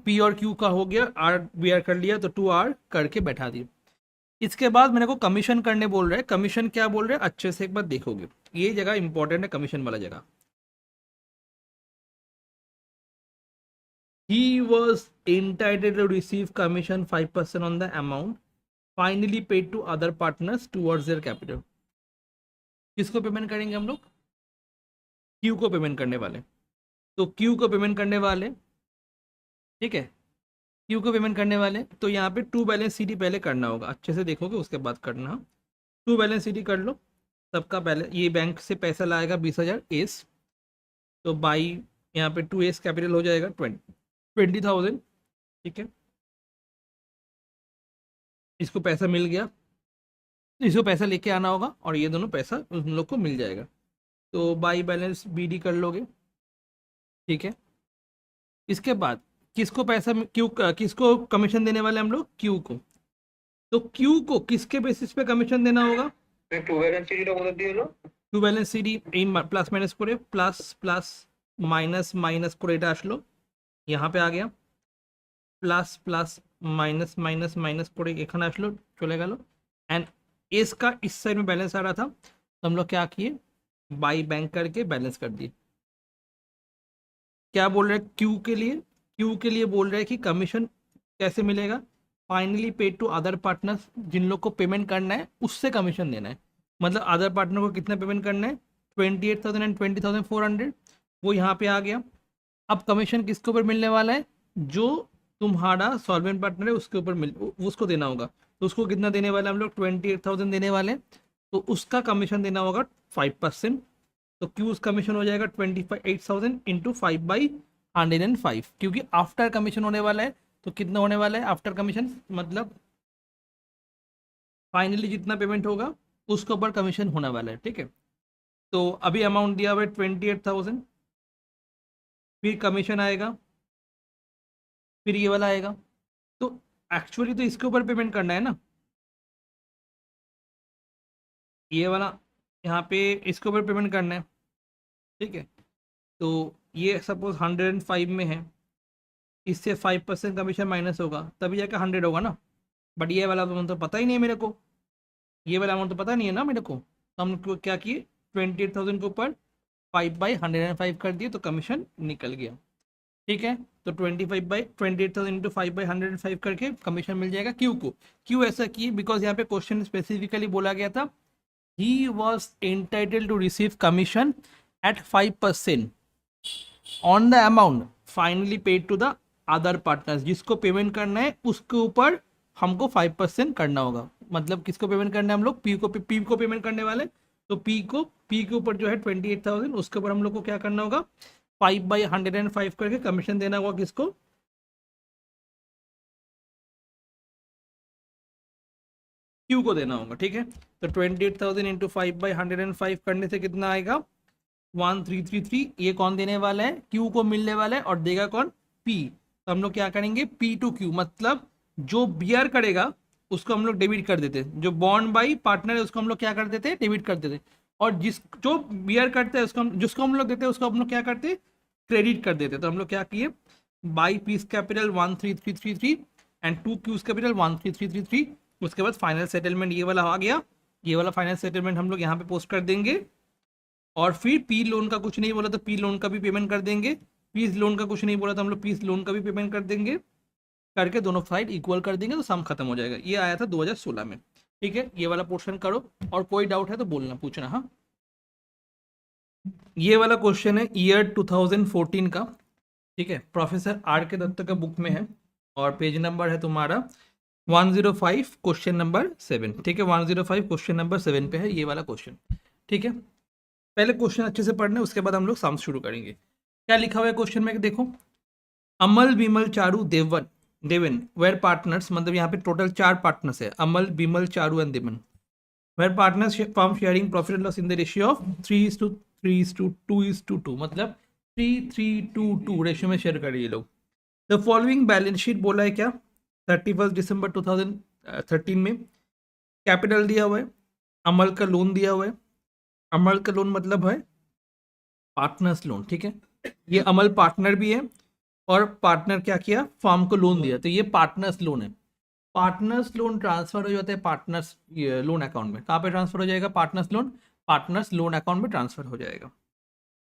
P और क्यू का हो गया, आर बियर कर लिया तो 2R करके बैठा दिए। इसके बाद मेरे को कमीशन करने बोल रहे हैं। कमीशन क्या बोल रहे हैं अच्छे से एक बार देखोगे, ये जगह इंपॉर्टेंट है, कमीशन वाला जगह। He was entitled to receive commission 5% on the amount finally paid to other partners towards their capital। किसको पेमेंट करेंगे हम लोग, क्यू को पेमेंट करने वाले। तो क्यू को पेमेंट करने वाले, ठीक है, क्यू को पेमेंट करने वाले, तो यहाँ पे टू बैलेंस सीडी पहले करना होगा, अच्छे से देखोगे उसके बाद करना। टू बैलेंस सीडी कर लो सबका बैलेंस। ये बैंक से पैसा लाएगा 20,000 एस, तो बाई यहाँ पे 2S कैपिटल हो जाएगा 20,000। ठीक है, इसको पैसा मिल गया, इसको पैसा लेके आना होगा और ये दोनों पैसा उन लोग को मिल जाएगा। तो बाई बैलेंस BD कर लोगे। ठीक है, इसके बाद किसको पैसा क्यू, किसको कमीशन देने वाले हम लोग, क्यू को। तो क्यू को किसके बेसिस पे कमीशन देना होगा, টু ব্যালেন্স সিডিটা কোথা দিয়ে হলো টু ব্যালেন্স সিডি এই প্লাস মাইনাস করে, প্লাস প্লাস মাইনাস মাইনাস করে এটা আসলো, यहाँ पे आ गया, plus plus minus minus minus করে এখানে আসলো, চলে গেল। एंड एस का इस साइड में बैलेंस आ रहा था, तो हम लोग क्या किए, बाई बैंक करके बैलेंस कर दिए। क्या बोल रहे हैं क्यू के लिए, क्यू के लिए बोल रहे हैं कि कमीशन कैसे मिलेगा, finally paid to other partners, जिन लोग को पेमेंट करना है उससे कमीशन देना है। मतलब अदर पार्टनर को कितना पेमेंट करना है 28,000 एंड 20,400, वो यहाँ पे आ गया। अब कमीशन किसके ऊपर मिलने वाला है, जो तुम्हारा सॉल्वेंट पार्टनर है उसके ऊपर उसको देना होगा। तो उसको कितना देने वाले हम लोग 28,000 देने वाले, तो उसका कमीशन देना होगा 5%। तो क्यू कमीशन हो जाएगा 28,000 इंटू 5/105, क्योंकि आफ्टर कमीशन होने वाला है। तो कितना होने वाला है आफ्टर कमीशन, मतलब फाइनली जितना पेमेंट होगा उसके ऊपर कमीशन होने वाला है। ठीक है, तो अभी अमाउंट दिया हुआ है 28,000, फिर कमीशन आएगा, फिर ये वाला आएगा। तो एक्चुअली तो इसके ऊपर पेमेंट करना है ना, ये वाला यहाँ पे इसके ऊपर पेमेंट करना है। ठीक है, तो ये सपोज 105 में है, इससे 5% कमीशन माइनस होगा तभी जाकर 100 होगा ना। बट ये वाला तो पता ही नहीं है मेरे को, ये वाला अमाउंट तो पता नहीं है ना मेरे को। तो हम क्या किए 28,000 के ऊपर 5/105 कर दिए, तो कमीशन निकल गया। ठीक है, तो 28,000 इंटू 5/105 करके कमीशन मिल जाएगा क्यू को। क्यों ऐसा किए, बिकॉज यहाँ पे क्वेश्चन स्पेसिफिकली बोला गया था, he was entitled to receive commission at 5% on the amount finally paid to the other partners. जिसको पेमेंट करना है उसके ऊपर हमको 5% करना होगा। मतलब किसको पेमेंट करना है हम लोग, पी को पेमेंट करने वाले, तो पी के ऊपर जो है 28,000, उसके ऊपर हम लोग को क्या करना होगा, 5/105 करके कमीशन देना होगा किसको, क्यू को देना होगा। ठीक है, तो 28,000 इंटू 5/105 करने से कितना आएगा, 1333। ये कौन देने वाला है, क्यू को मिलने वाला है, और देगा कौन, पी। तो हम लोग क्या करेंगे, पी टू क्यू, मतलब जो बियर करेगा उसको हम लोग डेबिट कर देते, जो बॉन्ड बाई पार्टनर है उसको हम लोग क्या कर देते, डेबिट कर देते, और जो बियर करते हैं उसको जिसको हम लोग देते हैं उसको हम लोग क्या करते, क्रेडिट कर देते। तो हम लोग क्या किए, by P's capital 13333 and to Q's capital 13333। उसके बाद फाइनल सेटलमेंट ये वाला आ गया, ये वाला फाइनल सेटलमेंट हम लोग यहाँ पे पोस्ट कर देंगे। और फिर पी लोन का कुछ नहीं बोला तो पी लोन का भी पेमेंट कर देंगे, पीस लोन का कुछ नहीं बोला तो हम लोग पीस लोन का भी पेमेंट कर देंगे, करके दोनों साइड इक्वल कर देंगे तो सम खत्म हो जाएगा। ये आया था 2016 में। ठीक है, ये वाला पोर्शन करो, और कोई डाउट है तो बोलना, पूछना। हाँ, ये वाला क्वेश्चन है ईयर 2014 का। ठीक है, प्रोफेसर आर के दत्त का बुक में है, और पेज नंबर है तुम्हारा 105 क्वेश्चन नंबर 7। ठीक है, 105 क्वेश्चन नंबर 7 पे है ये वाला क्वेश्चन। ठीक है, पहले क्वेश्चन अच्छे से पढ़ने, उसके बाद हम लोग सम शुरू करेंगे। क्या लिखा हुआ है क्वेश्चन में, देखो, अमल, बिमल, चारू, देवन वेर पार्टनर्स, मतलब यहाँ पे टोटल 4 पार्टनर्स है, Amal, Bimal, Charu and Devan. Were partners form sharing profit and loss in the ratio of 3:2:2, मतलब 3:3:2 रेशियो में शेयर करिए लोग। द फॉलोइंग बैलेंस शीट बोला है क्या, 31 दिसंबर 2013 में कैपिटल दिया हुआ है, अमल का लोन दिया हुआ है, अमल का लोन मतलब है पार्टनर्स लोन। ठीक है, ये अमल पार्टनर भी है, और पार्टनर क्या किया, फर्म को लोन दिया, तो ये पार्टनर्स लोन है। पार्टनर्स लोन ट्रांसफर हो जाता है पार्टनर्स लोन अकाउंट में। कहाँ पे ट्रांसफर हो जाएगा, पार्टनर्स लोन अकाउंट में ट्रांसफर हो जाएगा।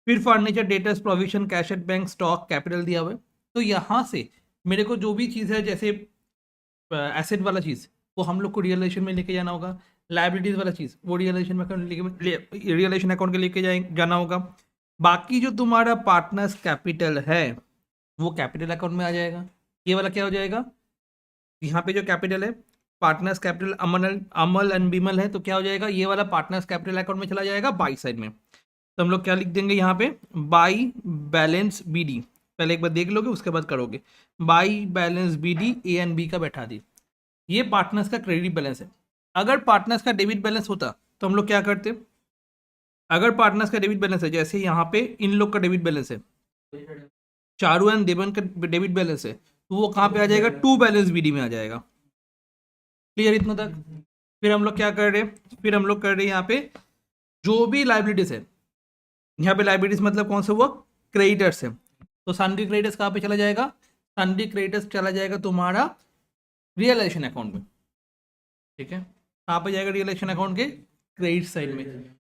फिर furniture, debtors, provision, cash at bank, stock, capital दिया हुआ है। तो यहाँ से मेरे को जो भी चीज़ है, जैसे एसेट वाला चीज़, वो हम लोग को रियलाइजेशन में लेके जाना होगा, लाइबिलिटीज वाला चीज़ वो रियलाइजेशन अकाउंट के लेके जाना होगा। बाकी जो तुम्हारा पार्टनर्स कैपिटल है वो कैपिटल अकाउंट में आ जाएगा। ये वाला क्या हो जाएगा, यहाँ पे जो कैपिटल है, partners capital Amal and Bimal है, तो क्या हो जाएगा, ये वाला पार्टनर्स कैपिटल अकाउंट में चला जाएगा बाई साइड में। तो हम लोग क्या लिख देंगे यहाँ पे, बाई बैलेंस बीडी, पहले एक बार देख लोगे उसके बाद करोगे, by balance BD A and B का बैठा दी। ये पार्टनर्स का क्रेडिट बैलेंस है। अगर पार्टनर्स का डेबिट बैलेंस होता तो हम लोग क्या करते, अगर पार्टनर्स का डेबिट बैलेंस है, जैसे यहाँ पे इन लोग का डेबिट बैलेंस है, चारू एंड देवन का डेबिट बैलेंस है, तो वो कहाँ पे आ जाएगा, टू बैलेंस बीडी में आ जाएगा। क्लियर इतना तक। फिर हम लोग क्या कर रहे हैं, फिर हम लोग कर रहे हैं यहाँ पे जो भी लाइबिलिटीज है, यहाँ पे लाइबिलिटीज मतलब कौन से, वो क्रेडिटर्स है, तो सन्ड्री क्रेडिटर्स कहाँ पे चला जाएगा, सन्ड्री क्रेडिटर्स चला जाएगा तुम्हारा रियलाइजेशन अकाउंट में। ठीक है, कहाँ पे जाएगा, रियलाइजेशन अकाउंट के क्रेडिट साइड में।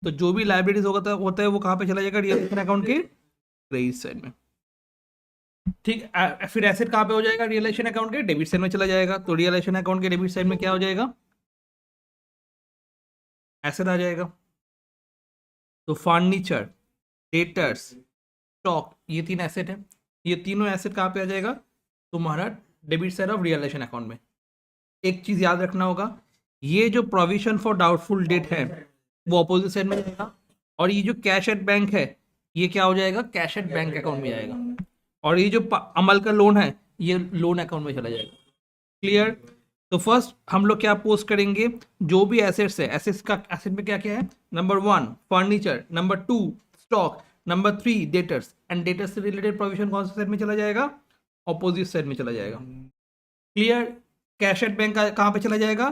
तो जो भी लाइबिलिटीज होता है वो कहाँ पे चला जाएगा, रियलाइजेशन अकाउंट के क्रेडिट साइड में। ठीक, फिर एसेट कहाँ पे हो जाएगा, रियलाइजेशन अकाउंट के डेबिट साइड में चला जाएगा। तो रियलाइजेशन अकाउंट के डेबिट साइड में क्या हो जाएगा, एसेट आ जाएगा। तो फर्नीचर, डेटर्स, स्टॉक, ये 3 एसेट है, ये तीनों एसेट कहाँ पे आ जाएगा, तुम्हारा debit side of realisation account में। एक चीज याद रखना होगा, ये जो प्रोविजन फॉर डाउटफुल डेट है वो अपोजिट साइड में जाएगा, और ये जो कैश एट बैंक है ये क्या हो जाएगा, कैश एट बैंक अकाउंट में आएगा, और ये जो अमल का लोन है ये लोन अकाउंट में चला जाएगा। क्लियर। तो फर्स्ट हम लोग क्या पोस्ट करेंगे, जो भी एसेट्स है, एसेट्स का एसेट में क्या क्या है, number 1 furniture, number 2 stock, number 3 debtors, and debtors से रिलेटेड प्रोविजन कौन सा साइड में चला जाएगा, ऑपोजिट साइड में चला जाएगा। क्लियर। कैश एट बैंक कहाँ पे चला जाएगा,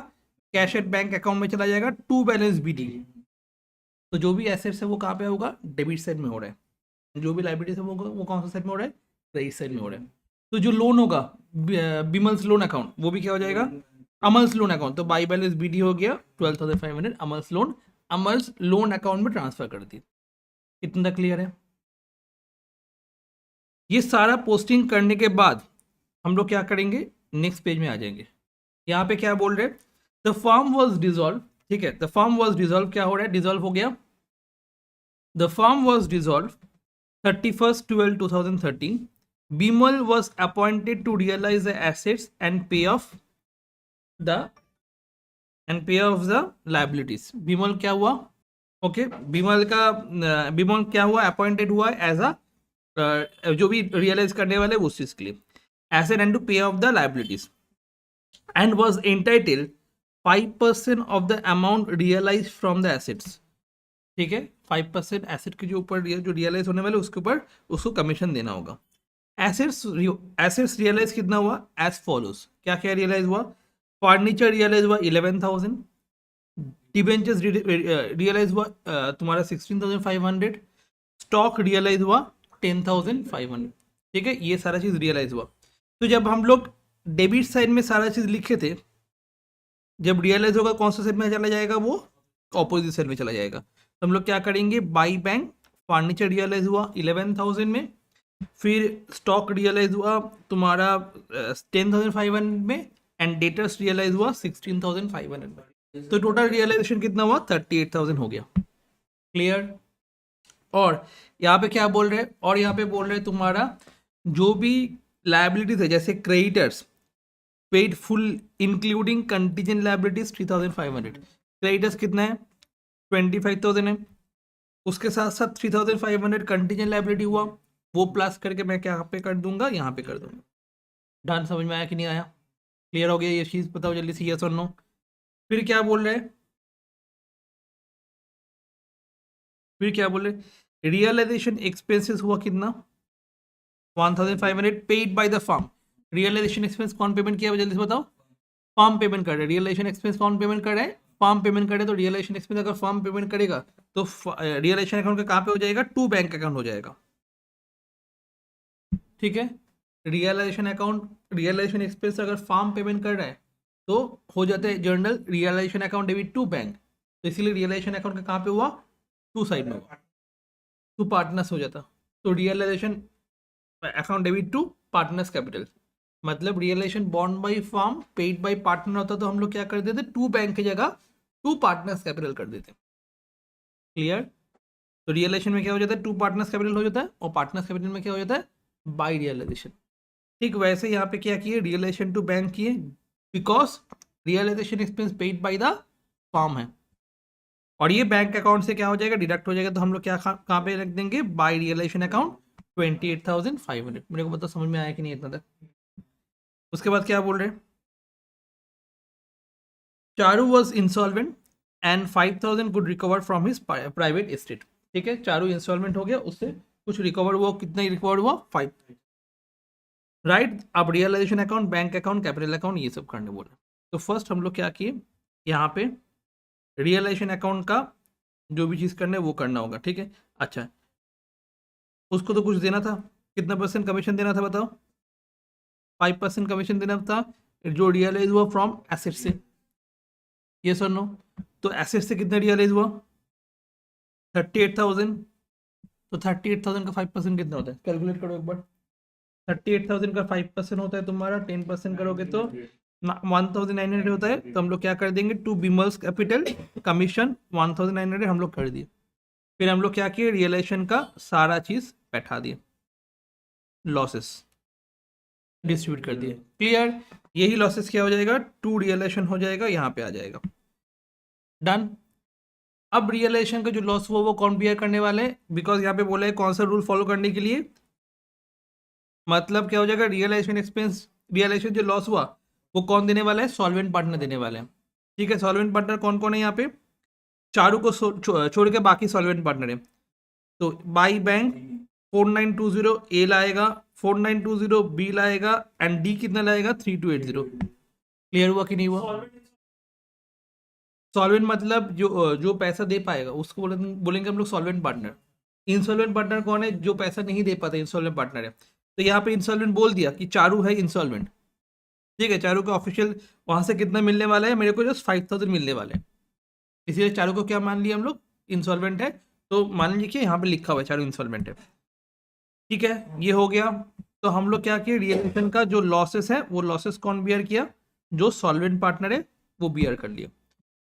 कैश एट बैंक अकाउंट में चला जाएगा, टू बैलेंस बीडी। तो जो भी एसेट्स है वो कहाँ पे होगा, डेबिट साइड में हो रहा है, जो भी लाइबिलिटीज है वो कौन सा साइड में हो रहा है, क्रेडिट साइड में हो रहा है। तो जो लोन होगा बिमल्स लोन अकाउंट, वो भी क्या हो जाएगा, अमल्स लोन अकाउंट। तो बाई बैलेंस बीडी हो गया 12,500, अमल्स लोन अकाउंट में ट्रांसफर कर दी। इतना क्लियर है। ये सारा पोस्टिंग करने के बाद हम लोग क्या करेंगे, नेक्स्ट पेज में आ जाएंगे। यहाँ पे क्या बोल रहे, द फर्म वॉज डिजॉल्व। ठीक है, द फर्म वॉज डिजॉल्व, क्या हो रहा है, डिजॉल्व हो गया। The firm was dissolve 31/12/2013. Bimal was appointed to realize the assets and pay off the liabilities. Bimal क्या हुआ, ओके, बिमल क्या हुआ, अपॉइंटेड हुआ एज अ जो भी रियलाइज करने वाले वो उस चीज के लिए, asset and to pay off the liabilities and was entitled 5% of the amount realise from the assets. ठीक है, 5% एसेट के जो ऊपर जो रियलाइज होने वाले उसके ऊपर उसको कमीशन देना होगा। एसेट्स रियलाइज कितना हुआ, एज फॉलोज, क्या क्या रियलाइज हुआ, फर्नीचर रियलाइज हुआ 11,000, डिबेंचर्स रियलाइज हुआ तुम्हारा 16,500, स्टॉक रियलाइज हुआ 10,500। ठीक है, ये सारा चीज रियलाइज हुआ। तो जब हम लोग डेबिट साइड में सारा चीज लिखे थे, जब रियलाइज होगा कौन सा साइड में चला जाएगा, वो ऑपोजिट साइड में चला जाएगा। तो हम लोग क्या करेंगे, बाई बैंक फर्नीचर रियलाइज हुआ 11,000 में, फिर स्टॉक रियलाइज हुआ तुम्हारा 10,500 में, एंड डेटर्स रियलाइज हुआ 16,500 में। तो टोटल रियलाइजेशन कितना हुआ, 38,000 हो गया। क्लियर। और यहाँ पे क्या बोल रहे हैं, और यहाँ पे बोल रहे हैं तुम्हारा जो भी लाइबिलिटीज है, जैसे creditors paid full including contingent liabilities 3,500, creditors कितना है 25,000 है, उसके साथ साथ 3,500 कंटीजेंट लाइबिलिटी हुआ, वो प्लस करके मैं क्या पे कर दूंगा, यहाँ पे कर दूंगा। डन, समझ में आया कि नहीं आया, क्लियर हो गया ये चीज, बताओ जल्दी से यस और नो। फिर क्या बोल रहे हैं, रियलाइजेशन एक्सपेंसेस हुआ कितना 1,500 paid by the firm. Realisation expense कौन पेमेंट किया, जल्दी से बताओ, फर्म पेमेंट कर रहा है। रियलाइजेशन एक्सपेंस कौन पेमेंट कर रहा है, फर्म पेमेंट करे। तो रियलाइजेशन एक्सपेंस अगर फर्म पेमेंट करेगा तो रियलाइजेशन अकाउंट का कहाँ पे हो जाएगा, टू बैंक अकाउंट हो जाएगा। ठीक है, रियलाइजेशन एक्सपेंस अगर फर्म पेमेंट कर रहा है तो हो जाता है journal realisation account debit to bank. तो इसीलिए रियलाइजेशन अकाउंट का कहाँ पे हुआ, टू साइड में हुआ, टू पार्टनर्स हो जाता। तो realisation account debit to partners capital, मतलब realisation bond by firm paid by partner होता तो हम लोग क्या कर देते, टू बैंक की जगह टू पार्टनर्स कैपिटल कर देते। क्लियर। तो रियलाइजेशन में क्या हो जाता है, टू पार्टनर्स कैपिटल हो जाता है, और पार्टनर्स कैपिटल में क्या हो जाता है, बाई रियलाइजेशन। ठीक वैसे यहाँ पे क्या किए, रियलाइजेशन टू बैंक किए, because realisation expense paid by the firm है, और ये बैंक अकाउंट से क्या हो जाएगा, डिडक्ट हो जाएगा। तो हम लोग क्या कहाँ पे रख देंगे, बाई रियलाइजेशन अकाउंट 28,500। मेरे को बताओ समझ में आया कि नहीं इतना तक। उसके बाद क्या बोल रहे हैं, Charu was insolvent and 5,000 could recover from his private estate. ठीक है, चारू इंस्टॉलमेंट हो गया, उससे कुछ रिकवर हुआ, कितना रिकवर हुआ, 5। राइट, अब realisation account, bank account, capital account, ये सब करने बोले। तो फर्स्ट हम लोग क्या किए, यहाँ पे रियलाइजेशन अकाउंट का जो भी चीज़ करना है वो करना होगा। ठीक है, अच्छा उसको तो कुछ देना था, कितना परसेंट कमीशन देना था बताओ, 5% कमीशन देना था, जो रियलाइज हुआ फ्रॉम एसेट से। ये सर नो, तो एसेट से कितना रियलाइज हुआ 38,000। तो 38,000 का 5% कितना होता है, कैलकुलेट करो एक बार। 38,000 का 5% होता है तुम्हारा, 10% करोगे तो 1,900 होता है। तो हम लोग क्या कर देंगे, टू बिमल्स कैपिटल कमीशन 1,900 हम लोग कर दिए। फिर हम लोग क्या किए, रियलाइजेशन का सारा चीज बैठा दिए, लॉसेस डिस्ट्रीब्यूट कर दिए। क्लियर, यही लॉसेस क्या हो जाएगा, टू रियलाइजेशन हो जाएगा, यहाँ पे आ जाएगा। डन। अब रियलाइजेशन का जो लॉस हुआ वो कौन बियर करने वाले हैं, बिकॉज यहाँ पे बोला है कौन सा रूल फॉलो करने के लिए, मतलब क्या हो जाएगा, रियलाइजेशन एक्सपेंस, रियलाइजेशन जो लॉस हुआ वो कौन देने वाला है, सॉल्वेंट पार्टनर देने वाले हैं। ठीक है, सॉल्वेंट पार्टनर कौन कौन है यहाँ पे, चारू को छोड़ के बाकी सॉल्वेंट पार्टनर है। तो बाई बैंक 4920 ए लाएगा, 4920 बी लाएगा, एंड डी कितना लाएगा 3280। क्लियर हुआ कि नहीं हुआ। सॉल्वेंट मतलब जो पैसा दे पाएगा उसको बोलेंगे हम लोग सॉल्वेंट पार्टनर। इंसॉल्वेंट पार्टनर कौन है, जो पैसा नहीं दे पाता, इंसॉल्वेंट पार्टनर है। तो यहाँ पे इंसॉल्वेंट बोल दिया कि चारू है इंसॉल्वेंट। ठीक है, चारू का ऑफिशियल वहां से कितना मिलने वाला है, मेरे को जस्ट 5,000 मिलने वाले हैं, इसीलिए चारू को क्या मान लिया हम लोग, इंसॉल्वेंट है। तो मान लीजिए कि यहाँ पे लिखा हुआ है चारू इंसॉल्वेंट है। ठीक है, ये हो गया। तो हम लोग क्या किए, रियलाइजेशन का जो लॉसेस है वो लॉसेस कौन बियर किया, जो सॉल्वेंट पार्टनर है वो बियर कर लिया।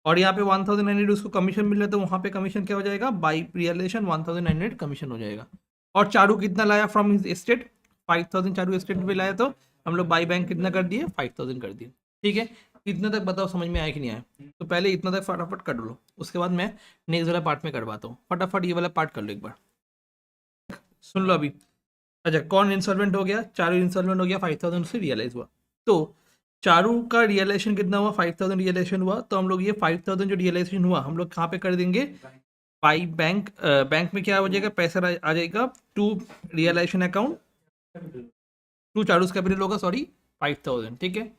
और यहाँ पे 1,900 उसको कमीशन मिल रहा है, तो वहाँ पे कमीशन क्या हो जाएगा, बाई रियलाइजेशन 1,900 कमीशन हो जाएगा। और चारू कितना लाया from his estate, 5,000 Charu estate पे लाया, तो हम लोग बाई बैंक कितना कर दिए, 5,000 कर दिए। ठीक है, इतने तक बताओ समझ में आया कि नहीं आया? तो पहले इतना तक फटाफट कर लो, उसके बाद मैं नेक्स्ट वाला पार्ट में करवाता हूँ। फटाफट ये वाला पार्ट कर लो एक बार, सुन लो अभी। अच्छा, कौन इंसॉल्वेंट हो गया? चारू इंसॉल्वेंट हो गया, 5000 से रियलाइज हुआ। तो चारू का रियलाइजेशन कितना हुआ? 5000 रियलाइजेशन हुआ। तो हम लोग ये 5000 जो रियलाइजेशन हुआ हम लोग कहाँ पे कर देंगे? By bank. बैंक में क्या हो जाएगा? पैसा आ जाएगा to realisation account, to Charu's capital होगा, सॉरी 5000, ठीक है।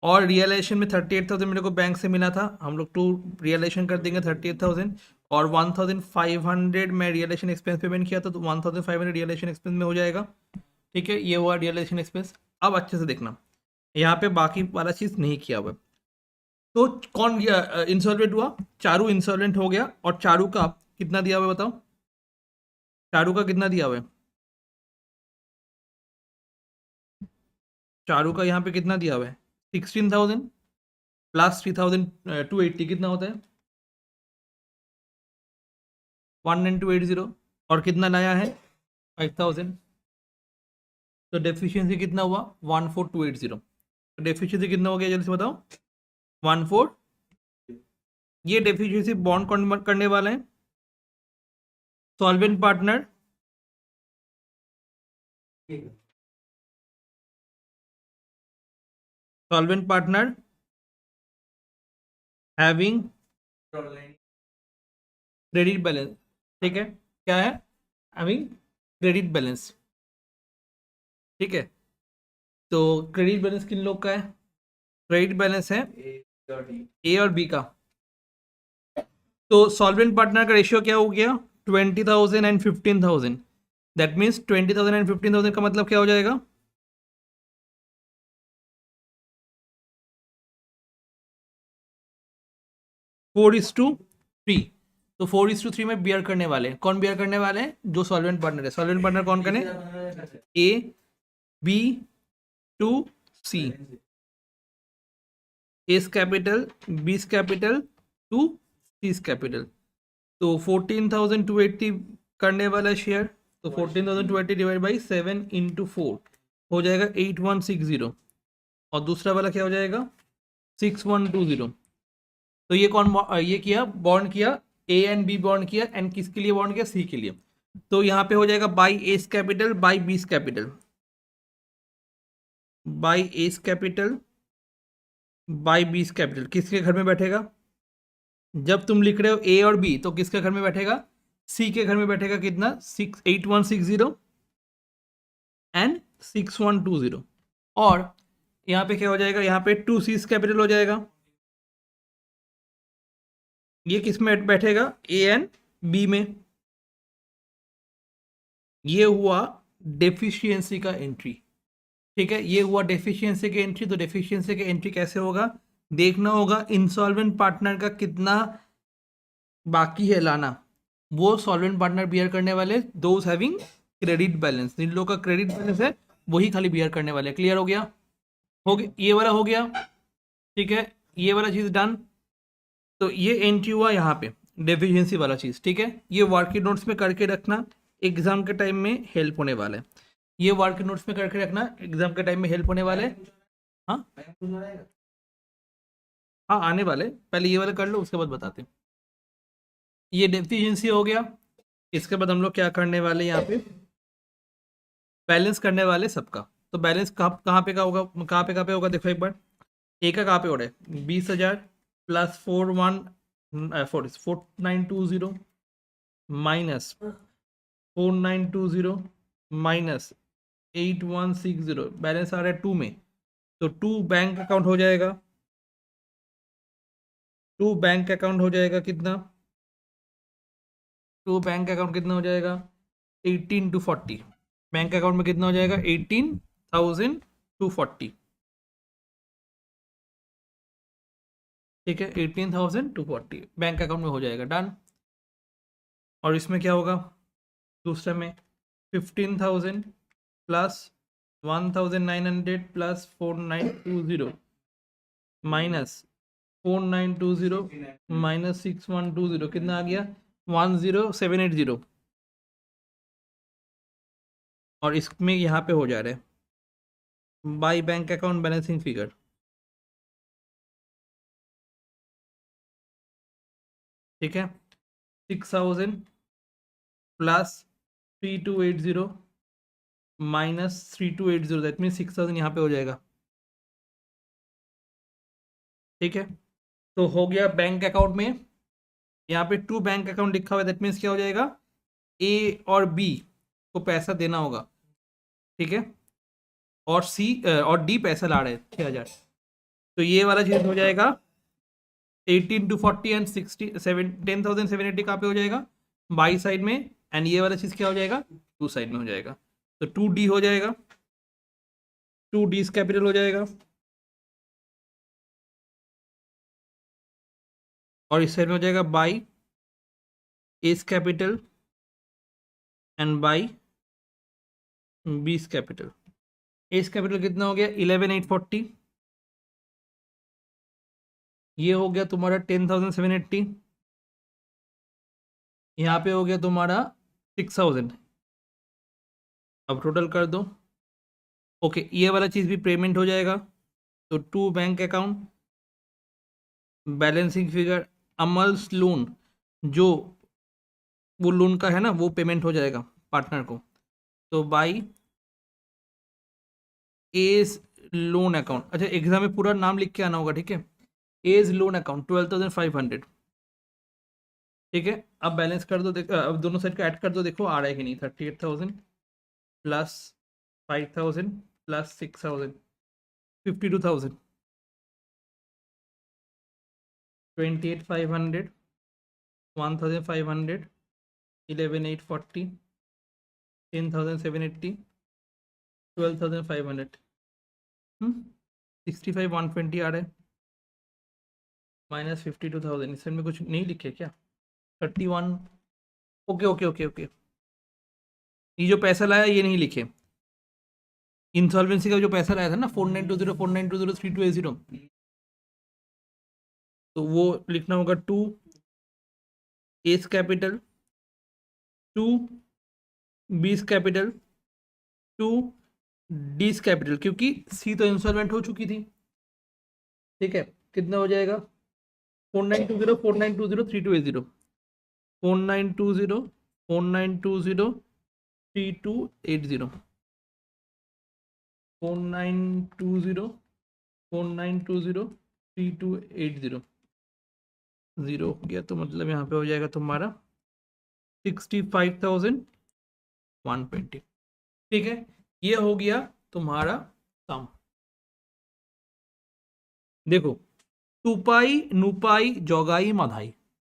और रियलाइजेशन में 38,000 मेरे को बैंक से मिला था, हम लोग टू रियलाइजेशन कर देंगे 38,000। और 1,500 मैं रियलाइजेशन एक्सपेंस पेमेंट किया था, तो 1,500 रियलाइजेशन एक्सपेंस में हो जाएगा, ठीक है। ये हुआ रियलाइजेशन एक्सपेंस। अब अच्छे से देखना, यहाँ पे बाकी वाला चीज़ नहीं किया हुआ है। तो कौन इंसॉल्वेंट हुआ? चारू इंसॉल्वेंट हो गया। और चारू का कितना दिया हुआ है बताओ? चारू का कितना दिया हुआ है? चारू का यहाँ पे कितना दिया हुआ है? 16,000 प्लस 3,280 कितना होता है? 19280। और कितना लाया है? 5,000। तो डेफिशिएंसी कितना हुआ? 14280। तो डेफिशिएंसी कितना हो गया जल्दी से बताओ? 14। ये डेफिशिएंसी बॉन्ड कन्वर्ट करने वाला है। Solvent partner solvent partner having credit balance, ठीक है। क्या है? हैविंग क्रेडिट बैलेंस, ठीक है। तो क्रेडिट बैलेंस किन लोग का है? क्रेडिट बैलेंस है ए और बी का। तो सॉल्वेंट पार्टनर का रेशियो क्या हो गया? 20,000 एंड 15,000। दैट मीन्स 20,000 एंड 15,000 का मतलब क्या हो जाएगा? 4:3। तो 4:3 में बियर करने वाले कौन? बियर करने वाले हैं जो सॉल्वेंट पार्टनर है। सॉल्वेंट पार्टनर कौन करें? A, B, to, C. A's capital, B's capital, to C's capital. तो 14,280 करने वाला शेयर। तो 14,280 डिवाइड बाई 7 × 4 हो जाएगा 8160। और दूसरा वाला क्या हो जाएगा? 6120। तो ये कौन ये किया? बॉन्ड किया, ए एंड बी बॉन्ड किया। एंड किसके लिए बॉन्ड किया? सी के लिए। तो यहाँ पे हो जाएगा by S capital by B's capital, by S capital by B's capital. किसके घर में बैठेगा? जब तुम लिख रहे हो ए और बी तो किसके घर में बैठेगा? सी के घर में बैठेगा। कितना? 8160 एंड 6120। और यहाँ पे क्या हो जाएगा? यहाँ पे टू सीज कैपिटल हो जाएगा। ये किस में बैठेगा? ए एंड बी में। ये हुआ डेफिशिएंसी का एंट्री, ठीक है। ये हुआ डेफिशिएंसी के एंट्री। तो डेफिशिएंसी के एंट्री कैसे होगा? देखना होगा इंसॉल्वेंट पार्टनर का कितना बाकी है लाना। वो सॉल्वेंट पार्टनर बियर करने वाले दोज हैविंग क्रेडिट बैलेंस, जिन लोगों का क्रेडिट बैलेंस है वही खाली बियर करने वाले। क्लियर हो गया? हो गया, ये वाला हो गया, ठीक है। ये वाला चीज डन। तो ये एंट्री हुआ यहाँ पे डेफिशिएंसी वाला चीज, ठीक है। ये वर्किंग नोट्स में करके रखना, एग्जाम के टाइम में हेल्प होने वाला है। ये वर्किंग नोट्स में करके रखना, एग्जाम के टाइम में हेल्प होने वाले। हाँ हाँ, आने वाले। पहले ये वाला कर लो, उसके बाद बताते हैं। ये डेफिशिएंसी हो गया। इसके बाद हम लोग क्या करने वाले? यहाँ पे बैलेंस करने वाले सबका। तो बैलेंस कहाँ कहाँ पे का होगा? कहाँ पे होगा? देखो एक बार। ए का कहाँ पे हो रहा है? 20,000 प्लस 4920 माइनस 4920 माइनस 8160। बैलेंस आ रहा है टू में। तो टू बैंक अकाउंट हो जाएगा। टू बैंक अकाउंट हो जाएगा कितना? टू बैंक अकाउंट कितना हो जाएगा? 18,240। बैंक अकाउंट में कितना हो जाएगा? 18,240, ठीक है। 18,240 बैंक अकाउंट में हो जाएगा, डन। और इसमें क्या होगा? दूसरे में 15,000 प्लस 1,900 प्लस 4,920 माइनस 4,920 माइनस 6,120 कितना आ गया? 10,780। और इसमें यहाँ पे हो जा रहा है by bank account balancing figure. ठीक है, 6000 प्लस 3280 माइनस 3280, दैट मीन 6000 यहाँ पे हो जाएगा। ठीक है, तो हो गया बैंक अकाउंट में। यहाँ पे 2 बैंक अकाउंट लिखा हुआ है, दैट मीन्स क्या हो जाएगा, ए और बी को पैसा देना होगा। ठीक है, और सी और डी पैसा ला रहे हैं 6000, तो ये वाला चीज हो जाएगा 18 to 40 एंड 10,780 कहाँ पे हो जाएगा, बाई साइड में, एंड ये वाला चीज क्या हो जाएगा, टू साइड में हो जाएगा। तो 2D हो जाएगा, 2D कैपिटल हो जाएगा, और इस साइड में हो जाएगा by S capital and by B's capital. S capital कितना हो गया, 11,840, ये हो गया तुम्हारा 10,780, यहाँ पे हो गया तुम्हारा 6,000। अब टोटल कर दो। ओके, ये वाला चीज़ भी पेमेंट हो जाएगा। तो 2 bank account, balancing figure, Amal's loan, जो वो लोन का है ना, वो पेमेंट हो जाएगा पार्टनर को। तो बाई एज लोन अकाउंट, अच्छा एग्जाम में पूरा नाम लिख के आना होगा, ठीक है। एज लोन अकाउंट 12,500, ठीक है। अब बैलेंस कर दो, अब दोनों साइड का ऐड कर दो, देखो आ रहा है कि नहीं। 38,000 प्लस 5,000 प्लस 6,000, 52,000, 28,500, 1,500, 11,840, 10,780, 12,500, 65,120 आ रहा है, माइनस 52,000। इसमें में कुछ नहीं लिखे क्या, 31। ओके ओके ओके ओके, ये जो पैसा लाया ये नहीं लिखे, इंसॉल्वेंसी का जो पैसा लाया था ना, 4920 4920 3280, तो वो लिखना होगा 2 एस कैपिटल, 2 बीस कैपिटल, 2 डीस कैपिटल, क्योंकि सी तो इंसॉल्वेंट हो चुकी थी। ठीक है, कितना हो जाएगा, 4920 4920 3280, 4920 4920 3280, 4920 4920 3280, जीरो हो गया, तो मतलब यहाँ पे हो जाएगा तुम्हारा 65,120। ठीक है, ये हो गया तुम्हारा सम। देखो, टूपाई नुपाई जोगाई मधाई,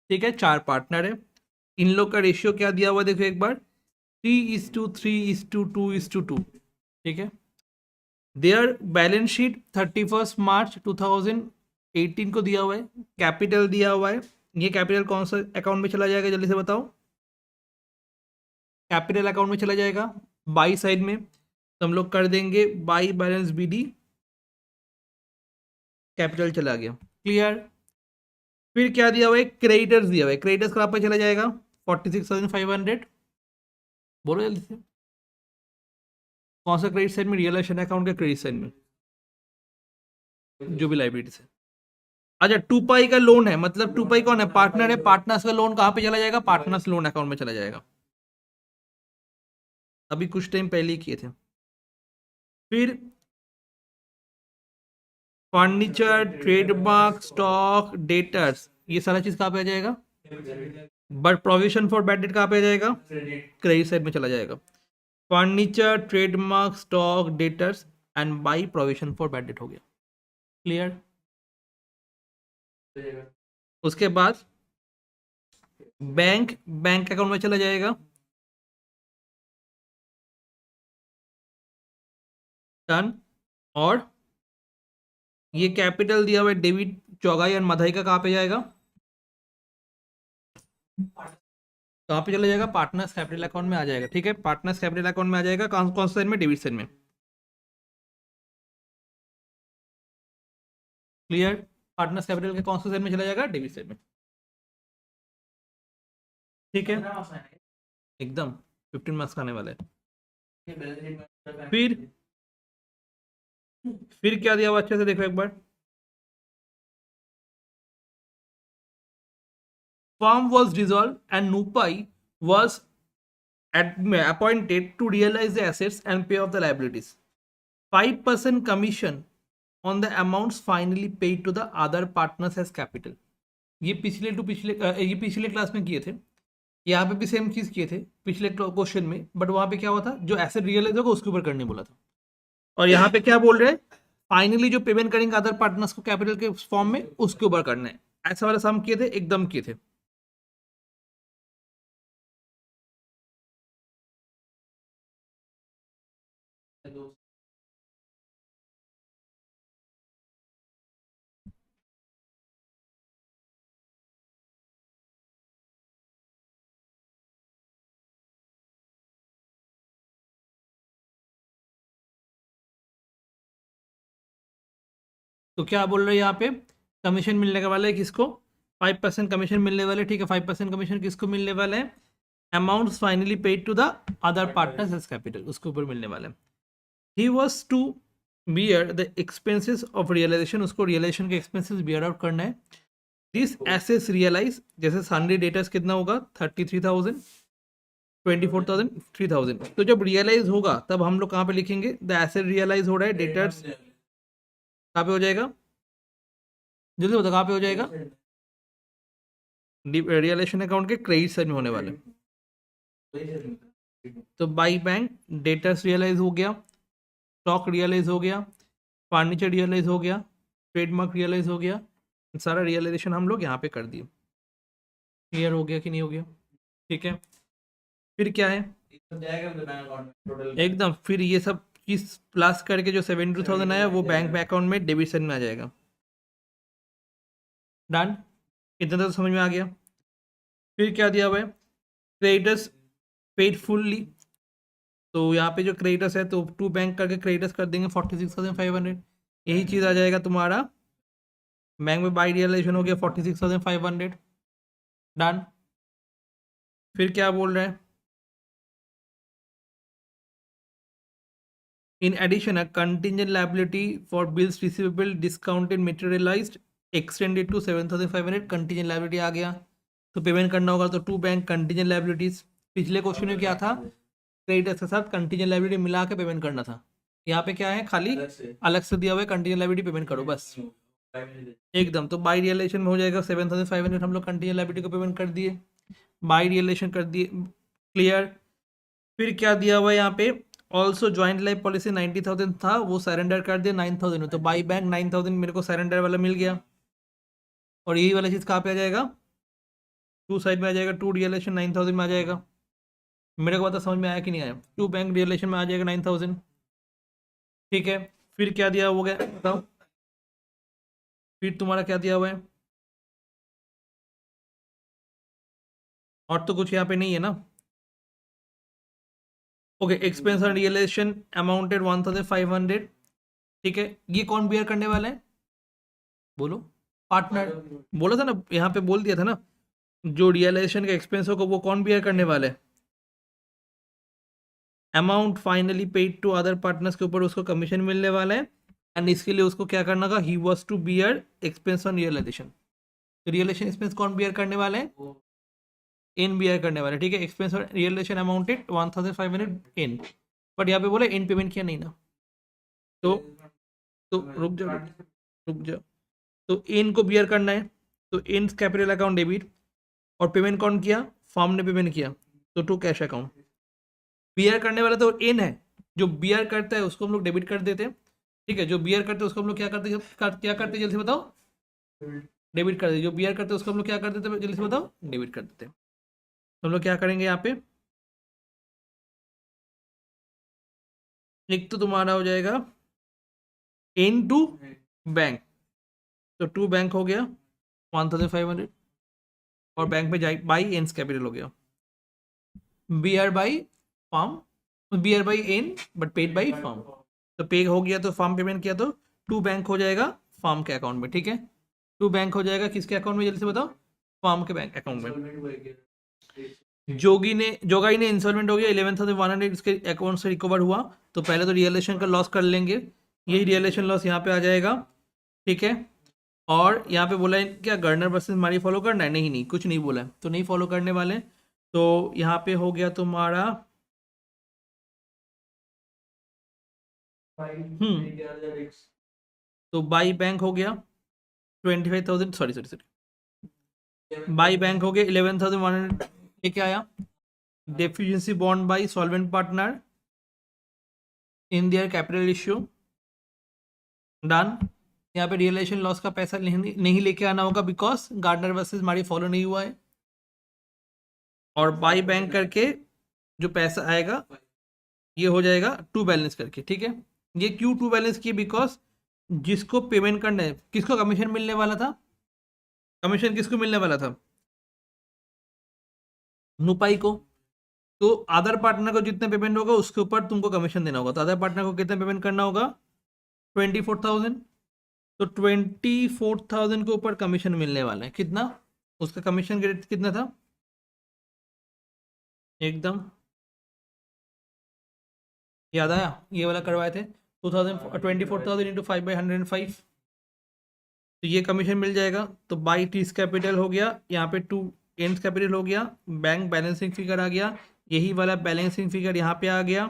ठीक है, 4 पार्टनर है। इन लोग का रेशियो क्या दिया हुआ है, देखो एक बार, 3:3:2:2, ठीक है। देयर बैलेंस शीट 31 मार्च 2018 को दिया हुआ है। कैपिटल दिया हुआ है, ये कैपिटल कौन सा अकाउंट में चला जाएगा, जल्दी से बताओ। कैपिटल अकाउंट में चला जाएगा, बाई साइड में, तो हम लोग कर देंगे बाई बैलेंस BD, कैपिटल चला गया, क्लियर। फिर क्या दिया हुआ है, क्रेडिटर्स दिया हुआ है, क्रेडिटर्स कहाँ पर चला जाएगा, 46,500, बोलो जल्दी से, कौन सा क्रेडिट साइड में, रियलाइजेशन अकाउंट के क्रेडिट साइड में, जो भी लाइबिलिटी है। अच्छा, 2 पाई का लोन है, मतलब 2 पाई कौन है, पार्टनर है, पार्टनर्स का लोन कहाँ पे चला जाएगा, पार्टनर्स लोन अकाउंट में चला जाएगा, अभी कुछ टाइम पहले ही किए थे। फिर फर्नीचर, ट्रेडमार्क, स्टॉक, डेटर्स, ये सारा चीज कहाँ पे आ जाएगा, but provision for bad debt कहाँ पे आ जाएगा, क्रेडिट साइड में चला जाएगा। Furniture, trademark, stock, debtors and by provision for bad debt हो गया, क्लियर। उसके बाद बैंक, बैंक अकाउंट में चला जाएगा, डन। और ये कैपिटल दिया हुआ है, डेविड चौगाई और मधाई का कहाँ पे जाएगा, कहाँ पे चला जाएगा, पार्टनर्स कैपिटल अकाउंट में आ जाएगा, ठीक है। पार्टनर्स कैपिटल अकाउंट में आ जाएगा, कौन कौन सा साइड में, डेबिट साइड में, क्लियर। पार्टनर्स कैपिटल के कौन सा साइड में चला जाएगा, डेबिट साइड में, ठीक है, एकदम 15 मार्क्स का आने वाला है। फिर क्या दिया हुआ, अच्छे से देखो एक बार, firm was dissolved and Nupai was appointed to realize the assets and pay off the liabilities. 5% commission on the amounts finally paid to the other partners as capital. ये पिछले क्लास में किए थे, यहाँ पे भी सेम चीज किए थे पिछले क्वेश्चन में, बट वहां पे क्या हुआ था, जो एसेट रियलाइज होगा उसके ऊपर करने बोला था, और यहाँ पे क्या बोल रहे हैं, फाइनली जो पेमेंट करेंगे अदर पार्टनर्स को कैपिटल के फॉर्म में उसके ऊपर करना है। ऐसा वाला सम किए थे, एकदम किए थे। तो क्या बोल रहे हैं यहाँ पे, कमीशन मिलने वाला है किसको, 5% कमीशन मिलने वाले, ठीक है। 5% कमीशन किसको मिलने वाला है, amount finally paid to the other partners as capital, उसके ऊपर मिलने वाला है। He was to bear the expenses of realisation, उसको रियलाइजेशन के एक्सपेंसेस बियर आउट करना है। दिस एसेट्स रियलाइज, जैसे सन्डे डेटर्स कितना होगा, 33,000, 24,000, 3,000। तो जब रियलाइज होगा तब हम लोग कहाँ पे लिखेंगे, द एसेट रियलाइज हो रहा है, डेटर्स कहाँ पे हो जाएगा, जल्दी बताओ कहाँ पे हो जाएगा, रियलाइजेशन अकाउंट के क्रेडिट साइड में होने वाले। तो बाई बैंक डेटर्स रियलाइज हो गया, स्टॉक रियलाइज हो गया, फर्नीचर रियलाइज हो गया, ट्रेडमार्क रियलाइज हो गया, सारा रियलाइजेशन हम लोग यहाँ पे कर दिए। क्लियर हो गया कि नहीं हो गया, ठीक है। फिर क्या है, एकदम फिर ये सब चीज प्लस करके जो 72,000 आया वो बैंक अकाउंट में डेबिट साइड में आ जाएगा। डन, इतना तो समझ में आ गया। फिर क्या दिया हुआ है, क्रेडिटर्स पेड फुल्ली, तो यहाँ पे जो क्रेडिटर्स है तो टू बैंक करके क्रेडिटर्स कर देंगे 46,500, यही चीज़ आ जाएगा तुम्हारा। बैंक में बाई रियलाइजेशन हो गया 46,500, डन। फिर क्या बोल रहे हैं, in addition a contingent liability for bills receivable discounted materialised extended to 7,500, contingent liability आ गया, तो पेमेंट करना होगा तो टू बैंक कंटिंजेंट लायबिलिटीज। पिछले क्वेश्चन में क्या था, क्रेडिटर्स के साथ कंटिंजेंट लायबिलिटी मिला के पेमेंट करना था, यहाँ पे क्या है, खाली अलग से दिया हुआ है, कंटिंजेंट लायबिलिटी पेमेंट करो बस, एकदम। तो बाई रियलाइजेशन में हो जाएगा 7,500, हम लोग कंटिंजेंट लायबिलिटी को पेमेंट कर दिए, बाई रियलाइजेशन कर दिए, क्लियर। फिर क्या दिया हुआ है यहाँ पे, ऑल्सो ज्वाइंट लाइफ पॉलिसी 90,000 था, वो सरेंडर कर दिया 9,000 में, तो बाई बैंक 9,000 मेरे को सरेंडर वाला मिल गया, और यही वाला चीज़ कहाँ पे आ जाएगा, टू साइड में आ जाएगा, टू रियलाइजेशन 9,000 में आ जाएगा। मेरे को पता समझ में आया कि नहीं आया, टू बैंक रियलाइजेशन में आ जाएगा 9,000, ठीक है। फिर क्या दिया हो गया बताओ, फिर तुम्हारा क्या दिया हुआ है, और तो कुछ यहाँ पे नहीं है ना। Okay, expense on realisation amounted 1,500, ठीक है। ये कौन बियर करने वाला है, बोलो, पार्टनर। बोला था ना, यहाँ पे बोल दिया था ना, जो रियलाइजेशन का एक्सपेंस होगा वो कौन बियर करने वाला है, amount finally paid to other partners के ऊपर उसको कमीशन मिलने वाला है, एंड इसके लिए उसको क्या करना होगा, he was to bear expense on realisation. तो रियलाइजेशन एक्सपेंस कौन बियर करने वाला है, इन बियर करने वाला है, ठीक है। Expense on realisation amounted 1,500 in, but यहाँ पे बोले इन पेमेंट किया नहीं ना, तो रुक जाओ, रुक जाओ, तो इन को बियर करना है, तो इन कैपिटल अकाउंट डेबिट, और पेमेंट कौन किया, फर्म ने पेमेंट किया, तो टू कैश अकाउंट। बियर करने वाला तो इन है, जो बियर करता है उसको हम लोग डेबिट कर देते हैं, ठीक है। जो बियर करते हैं उसको हम लोग क्या करते जल्दी से बताओ, डेबिट कर देते। जो बियर करते हैं उसको हम लोग क्या कर देते हैं, जल्दी से बताओ, डेबिट कर देते हैं। हम लोग क्या करेंगे यहाँ पे, एक तो तुम्हारा हो जाएगा इन टू बैंक, तो टू बैंक हो गया 1,500, और बैंक में जाए बाई एन्स कैपिटल हो गया, B R by firm, B R by N but paid by firm, तो पे हो गया तो फॉर्म पेमेंट किया, तो टू बैंक हो जाएगा फॉर्म के अकाउंट में, ठीक है। टू बैंक हो जाएगा किसके अकाउंट में, जल्दी से बताओ, फॉर्म के बैंक अकाउंट में। जोगाई ने इंस्टॉलमेंट हो गया 11,100 इसके अकाउंट से रिकवर हुआ, तो पहले तो रियलाइजेशन का लॉस कर लेंगे, यही रियलाइजेशन लॉस यहाँ पे आ जाएगा, ठीक है। और यहाँ पे बोला है क्या गर्नर वर्सेस मारी फॉलो करना है, नहीं नहीं कुछ नहीं बोला है, तो नहीं फॉलो करने वाले। तो यहाँ पे हो गया तुम्हारा तो बाई बैंक हो गया 25,000, sorry sorry sorry, by bank हो गया 11,100 लेके आया। डेफिशिएंसी बॉन्ड by solvent partner in their capital issue, done. यहाँ पे रियलाइजेशन लॉस का पैसा नहीं लेके आना होगा बिकॉज गार्डनर वर्सेस मारी फॉलो नहीं हुआ है। और बाई बैंक करके जो पैसा आएगा ये हो जाएगा टू बैलेंस करके, ठीक है। ये क्यों टू बैलेंस किए, बिकॉज जिसको पेमेंट करना है, किसको कमीशन मिलने वाला था, कमीशन किसको मिलने वाला था, नुपाई को। तो अदर पार्टनर को जितने पेमेंट होगा उसके ऊपर तुमको कमीशन देना होगा। तो अदर पार्टनर को कितने पेमेंट करना होगा, 24,000। तो 24,000 के ऊपर कमीशन मिलने वाला है, कितना, उसका कमीशन रेट कितना था, एकदम याद आया, ये वाला करवाए थे 24,000 इंटू 5/105, तो ये कमीशन मिल जाएगा। तो बाई टीस कैपिटल हो गया, यहाँ पे टू एंड कैपिटल हो गया, बैंक बैलेंसिंग फिगर आ गया, यही वाला बैलेंसिंग फिगर यहाँ पे आ गया,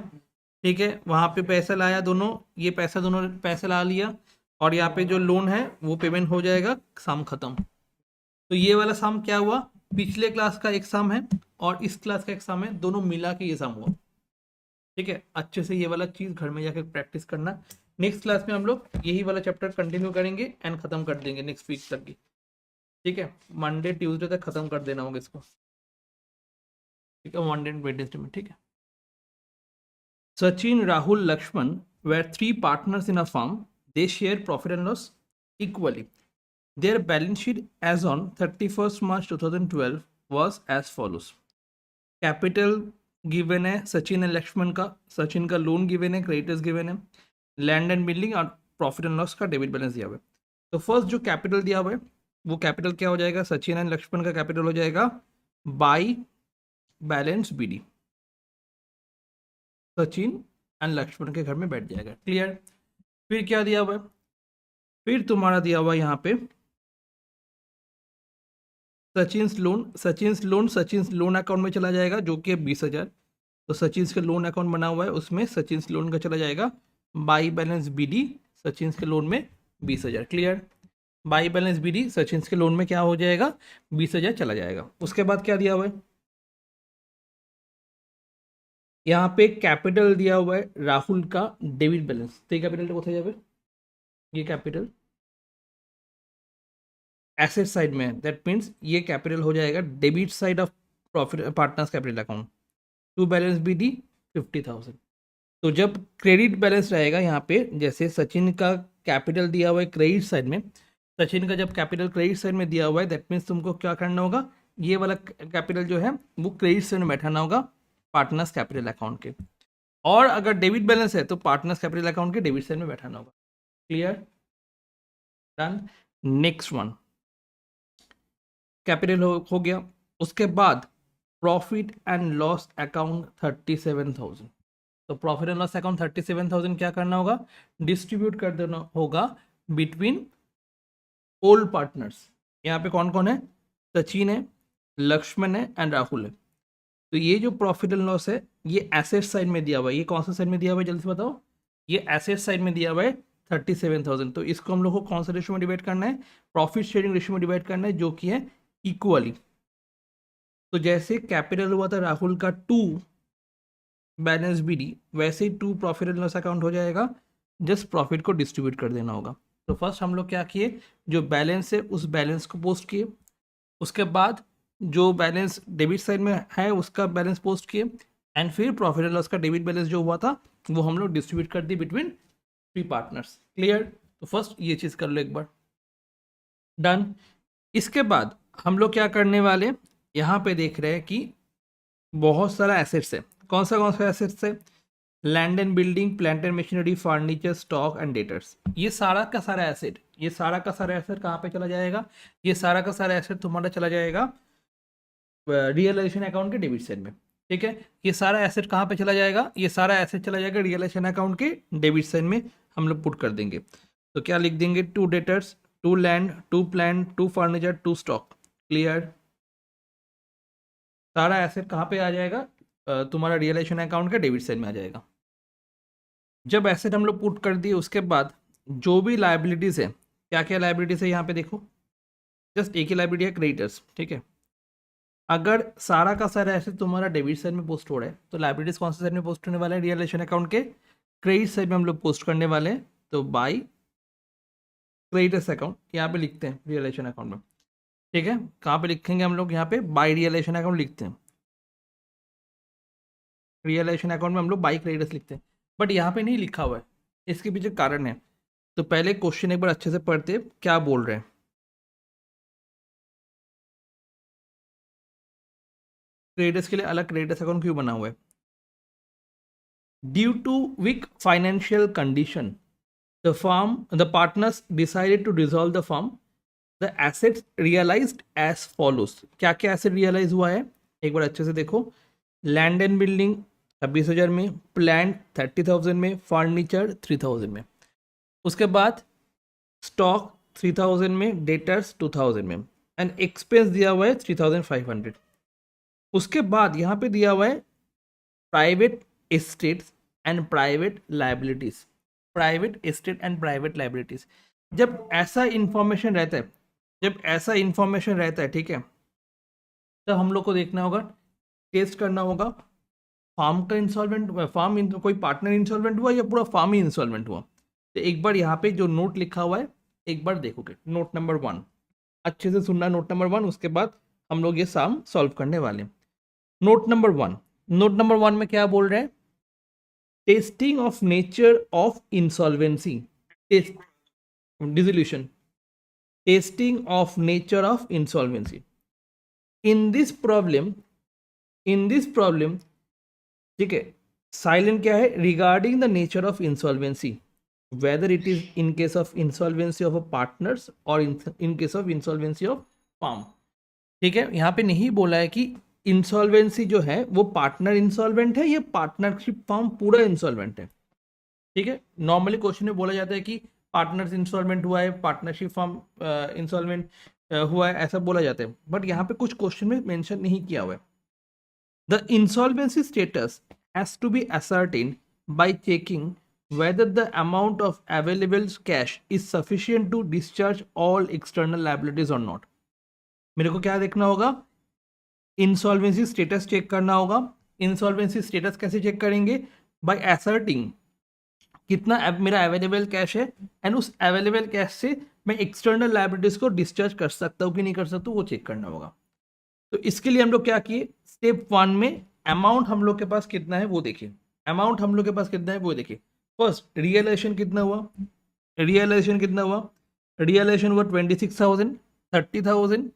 ठीक है। वहाँ पे पैसा लाया दोनों, ये पैसा दोनों पैसा ला लिया, और यहाँ पे जो लोन है वो पेमेंट हो जाएगा, सम खत्म। तो ये वाला सम क्या हुआ, पिछले क्लास का एक सम है और इस क्लास का एक सम है, दोनों मिला के ये सम हुआ, ठीक है। अच्छे से ये वाला चीज़ घर में जाकर प्रैक्टिस करना। नेक्स्ट क्लास में हम लोग यही वाला चैप्टर कंटिन्यू करेंगे एंड खत्म कर देंगे नेक्स्ट वीक तक की, ठीक है। मंडे ट्यूसडे तक खत्म कर देना होगा इसको, ठीक है, मंडे एंड वेडनेसडे में, ठीक है। Sachin, Rahul, Lakshman were three partners in a firm. They share profit and loss equally. Their balance sheet as on 31st March 2012 was as follows. Capital given है सचिन एंड लक्ष्मण का, सचिन का loan given है, creditors given है, land and building और profit and loss का debit balance दिया हुआ है। तो फर्स्ट जो कैपिटल दिया हुआ है वो कैपिटल क्या हो जाएगा, सचिन एंड लक्ष्मण का कैपिटल हो जाएगा by balance BD, Sachin and Lakshman के घर में बैठ जाएगा, क्लियर। फिर क्या दिया हुआ है, फिर तुम्हारा दिया हुआ यहाँ पे सचिन लोन अकाउंट में चला जाएगा जो कि है 20,000। तो सचिन के लोन अकाउंट बना हुआ है उसमें सचिन लोन का चला जाएगा बाई बैलेंस बीडी, सचिन के लोन में 20,000, clear. By balance BD Sachin के लोन में क्या हो जाएगा, 20,000 चला जाएगा। उसके बाद क्या दिया हुआ है, यहाँ पे कैपिटल दिया हुआ है राहुल का डेबिट बैलेंस। तो ये कैपिटल कोথায় যাবে, ये कैपिटल एसेट साइड में है, दैट मीन्स ये कैपिटल हो जाएगा debit side of profit partners capital account, to balance B D 50,000। तो जब क्रेडिट बैलेंस रहेगा यहाँ पे, जैसे सचिन का कैपिटल दिया हुआ है क्रेडिट साइड में, सचिन का जब कैपिटल क्रेडिट साइड में दिया हुआ है दैट मीन्स तुमको क्या करना होगा, ये वाला कैपिटल जो है वो क्रेडिट साइड में बैठाना होगा पार्टनर्स कैपिटल अकाउंट के। और अगर डेबिट बैलेंस है तो पार्टनर्स कैपिटल अकाउंट के डेबिट साइड में बैठाना होगा, clear, done. Next one capital हो गया। उसके बाद प्रॉफिट एंड लॉस अकाउंट 37,000। तो प्रॉफिट एंड लॉस अकाउंट 37,000 क्या करना होगा, डिस्ट्रीब्यूट कर देना होगा बिटवीन ओल्ड पार्टनर्स। यहाँ पे कौन कौन है, सचिन है, लक्ष्मण है एंड राहुल है। तो ये जो प्रॉफिट एंड लॉस है ये एसेट साइड में दिया हुआ है, ये कौन सा साइड में दिया हुआ है जल्दी से बताओ, ये एसेट साइड में दिया हुआ है 37,000। तो इसको हम लोग को कौन सा रेशियो में डिवाइड करना है, प्रॉफिट शेयरिंग रेशियो में डिवाइड करना है, जो कि है इक्वली। तो जैसे कैपिटल हुआ था राहुल का 2 बैलेंस बीडी, वैसे ही 2 प्रॉफिट एंड लॉस अकाउंट हो जाएगा, जस्ट प्रॉफिट को डिस्ट्रीब्यूट कर देना होगा। तो फर्स्ट हम लोग क्या किए, जो बैलेंस है उस बैलेंस को पोस्ट किए, उसके बाद जो बैलेंस डेबिट साइड में है उसका बैलेंस पोस्ट किए, एंड फिर प्रॉफिट एंड लॉस का डेबिट बैलेंस जो हुआ था वो हम लोग डिस्ट्रीब्यूट कर दिए बिटवीन 3 पार्टनर्स, क्लियर। तो फर्स्ट ये चीज़ कर लो एक बार, डन। इसके बाद हम लोग क्या करने वाले, यहाँ पे देख रहे हैं कि बहुत सारा एसेट्स है, कौन सा एसेट्स है, land and building, plant and machinery, furniture, stock and debtors. ये सारा का सारा एसेट, ये सारा का सारा एसेट कहाँ पे चला जाएगा, ये सारा का सारा एसेट तुम्हारा चला जाएगा रियलाइजेशन अकाउंट के डेबिट साइड में, ठीक है। ये सारा एसेट कहाँ पे चला जाएगा, ये सारा एसेट चला जाएगा रियलाइजेशन अकाउंट के डेबिट साइड में, हम लोग पुट कर देंगे। तो क्या लिख देंगे, to debtors 2 land, 2 plant, 2 furniture, 2 stock. Clear? सारा एसेट कहाँ पे आ जाएगा? तुम्हारा रियलाइजेशन अकाउंट के डेबिट साइड में आ जाएगा। जब एसेट हम लोग पुट कर दिए उसके बाद जो भी लाइबिलिटीज है, क्या क्या लाइबिलिटीज है यहाँ पे देखो, जस्ट एक ही लाइबिलिटी है, क्रेडिटर्स। ठीक है, अगर सारा का सारा एसेट तुम्हारा डेबिट साइड में पोस्ट हो रहा है तो लाइबिलिटीज कौन से साइड में पोस्ट होने वाले हैं? रियलाइजेशन अकाउंट के क्रेडिट साइड में हम लोग पोस्ट करने वाले हैं। तो बाई क्रेडिटर्स अकाउंट यहाँ पे लिखते हैं रियलाइजेशन अकाउंट में। ठीक है, कहाँ पे लिखेंगे हम लोग? यहाँ पे बाई रियलाइजेशन अकाउंट लिखते हैं। रियलाइजेशन अकाउंट में हम लोग बाई क्रेडिटर्स लिखते हैं, बट यहाँ पे नहीं लिखा हुआ है, इसके पीछे कारण है। तो पहले क्वेश्चन एक बार अच्छे से पढ़ते हैं, क्या बोल रहे हैं। क्रेडिटर्स के लिए अलग क्रेडिटर्स अकाउंट क्यों बना हुआ है? Due to weak financial condition the partners decided to dissolve the firm. The assets realized as follows. क्या क्या एसेट रियलाइज हुआ है एक बार अच्छे से देखो। लैंड एंड बिल्डिंग 26,000 में, प्लांट 30,000 में, फर्नीचर 3,000 में, उसके बाद स्टॉक 3,000 में, डेटर्स 2,000 में, एंड एक्सपेंस दिया हुआ है 3,500। उसके बाद यहाँ पे दिया हुआ है private estates and private liabilities. Private estate and private liabilities, जब ऐसा इंफॉर्मेशन रहता है, जब ऐसा इंफॉर्मेशन रहता है, ठीक है, तब हम लोग को देखना होगा, टेस्ट करना होगा, फार्म का इंसॉल्वेंट, कोई पार्टनर इंसॉल्वेंट हुआ या पूरा फार्म ही इंसॉल्वेंट हुआ। तो एक बार यहाँ पे जो नोट लिखा हुआ है एक बार देखोगे, नोट नंबर 1 अच्छे से सुनना, नोट नंबर 1, उसके बाद हम लोग ये सम सॉल्व करने वाले हैं। नोट नंबर 1, नोट नंबर 1 में क्या बोल रहे हैं? Testing of nature of insolvency, dissolution, testing of nature of insolvency. In this problem, ठीक है, साइलेंट क्या है? Regarding the nature of insolvency, whether it is in case of insolvency of a partners or in case of insolvency of firm. ठीक है, यहाँ पे नहीं बोला है कि इंसॉल्वेंसी जो है वो पार्टनर इंसॉल्वेंट है या पार्टनरशिप फर्म पूरा इंसॉल्वेंट है। ठीक है, नॉर्मली क्वेश्चन में बोला जाता है कि पार्टनर्स इंसॉल्वेंट हुआ है, पार्टनरशिप फर्म इंसॉल्वेंट हुआ है, ऐसा बोला जाता है, बट यहाँ पे कुछ क्वेश्चन में मेंशन नहीं किया हुआ है। The insolvency status has to be ascertained by checking whether the amount of available cash is sufficient to discharge all external liabilities or not. मेरे को क्या देखना होगा? इंसॉल्वेंसी स्टेटस चेक करना होगा। इंसॉल्वेंसी स्टेटस कैसे चेक करेंगे? बाय असर्टिंग कितना मेरा अवेलेबल कैश है, एंड उस अवेलेबल कैश से मैं एक्सटर्नल लायबिलिटीज को डिस्चार्ज कर सकता हूँ कि नहीं कर सकता हूँ, वो चेक करना होगा। तो इसके लिए हम लोग क्या किए? स्टेप 1 में अमाउंट हम लोग के पास कितना है वो देखिए, अमाउंट हम लोग के पास कितना है वो देखिए। फर्स्ट रियलाइजेशन कितना हुआ? रियलाइजेशन कितना हुआ? रियलाइजेशन हुआ 26,000, 30,000,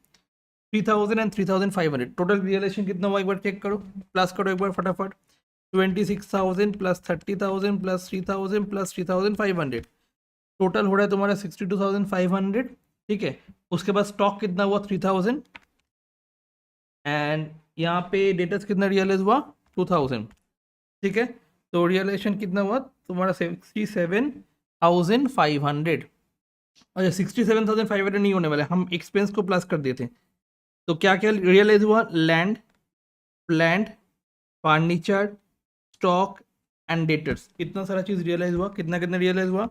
3,000 एंड 3,500। टोटल रियलाइजेशन कितना हुआ एक बार चेक करो, प्लस करो एक बार फटाफट। 26,000 प्लस 30,000 प्लस 3,000 प्लस 3,500, टोटल हो रहा है तुम्हारा 62,500। ठीक है, उसके बाद स्टॉक कितना हुआ? 3,000, एंड यहाँ पे डेटर्स कितना रियलाइज हुआ? 2,000। ठीक है, तो रियलाइजेशन कितना हुआ तुम्हारा? 67,500। अच्छा, 67,500 नहीं होने वाले, हम एक्सपेंस को प्लस कर देते हैं। तो क्या क्या रियलाइज हुआ? Land, plant, furniture, stock and debtors, कितना सारा चीज रियलाइज हुआ? कितना कितना रियलाइज हुआ?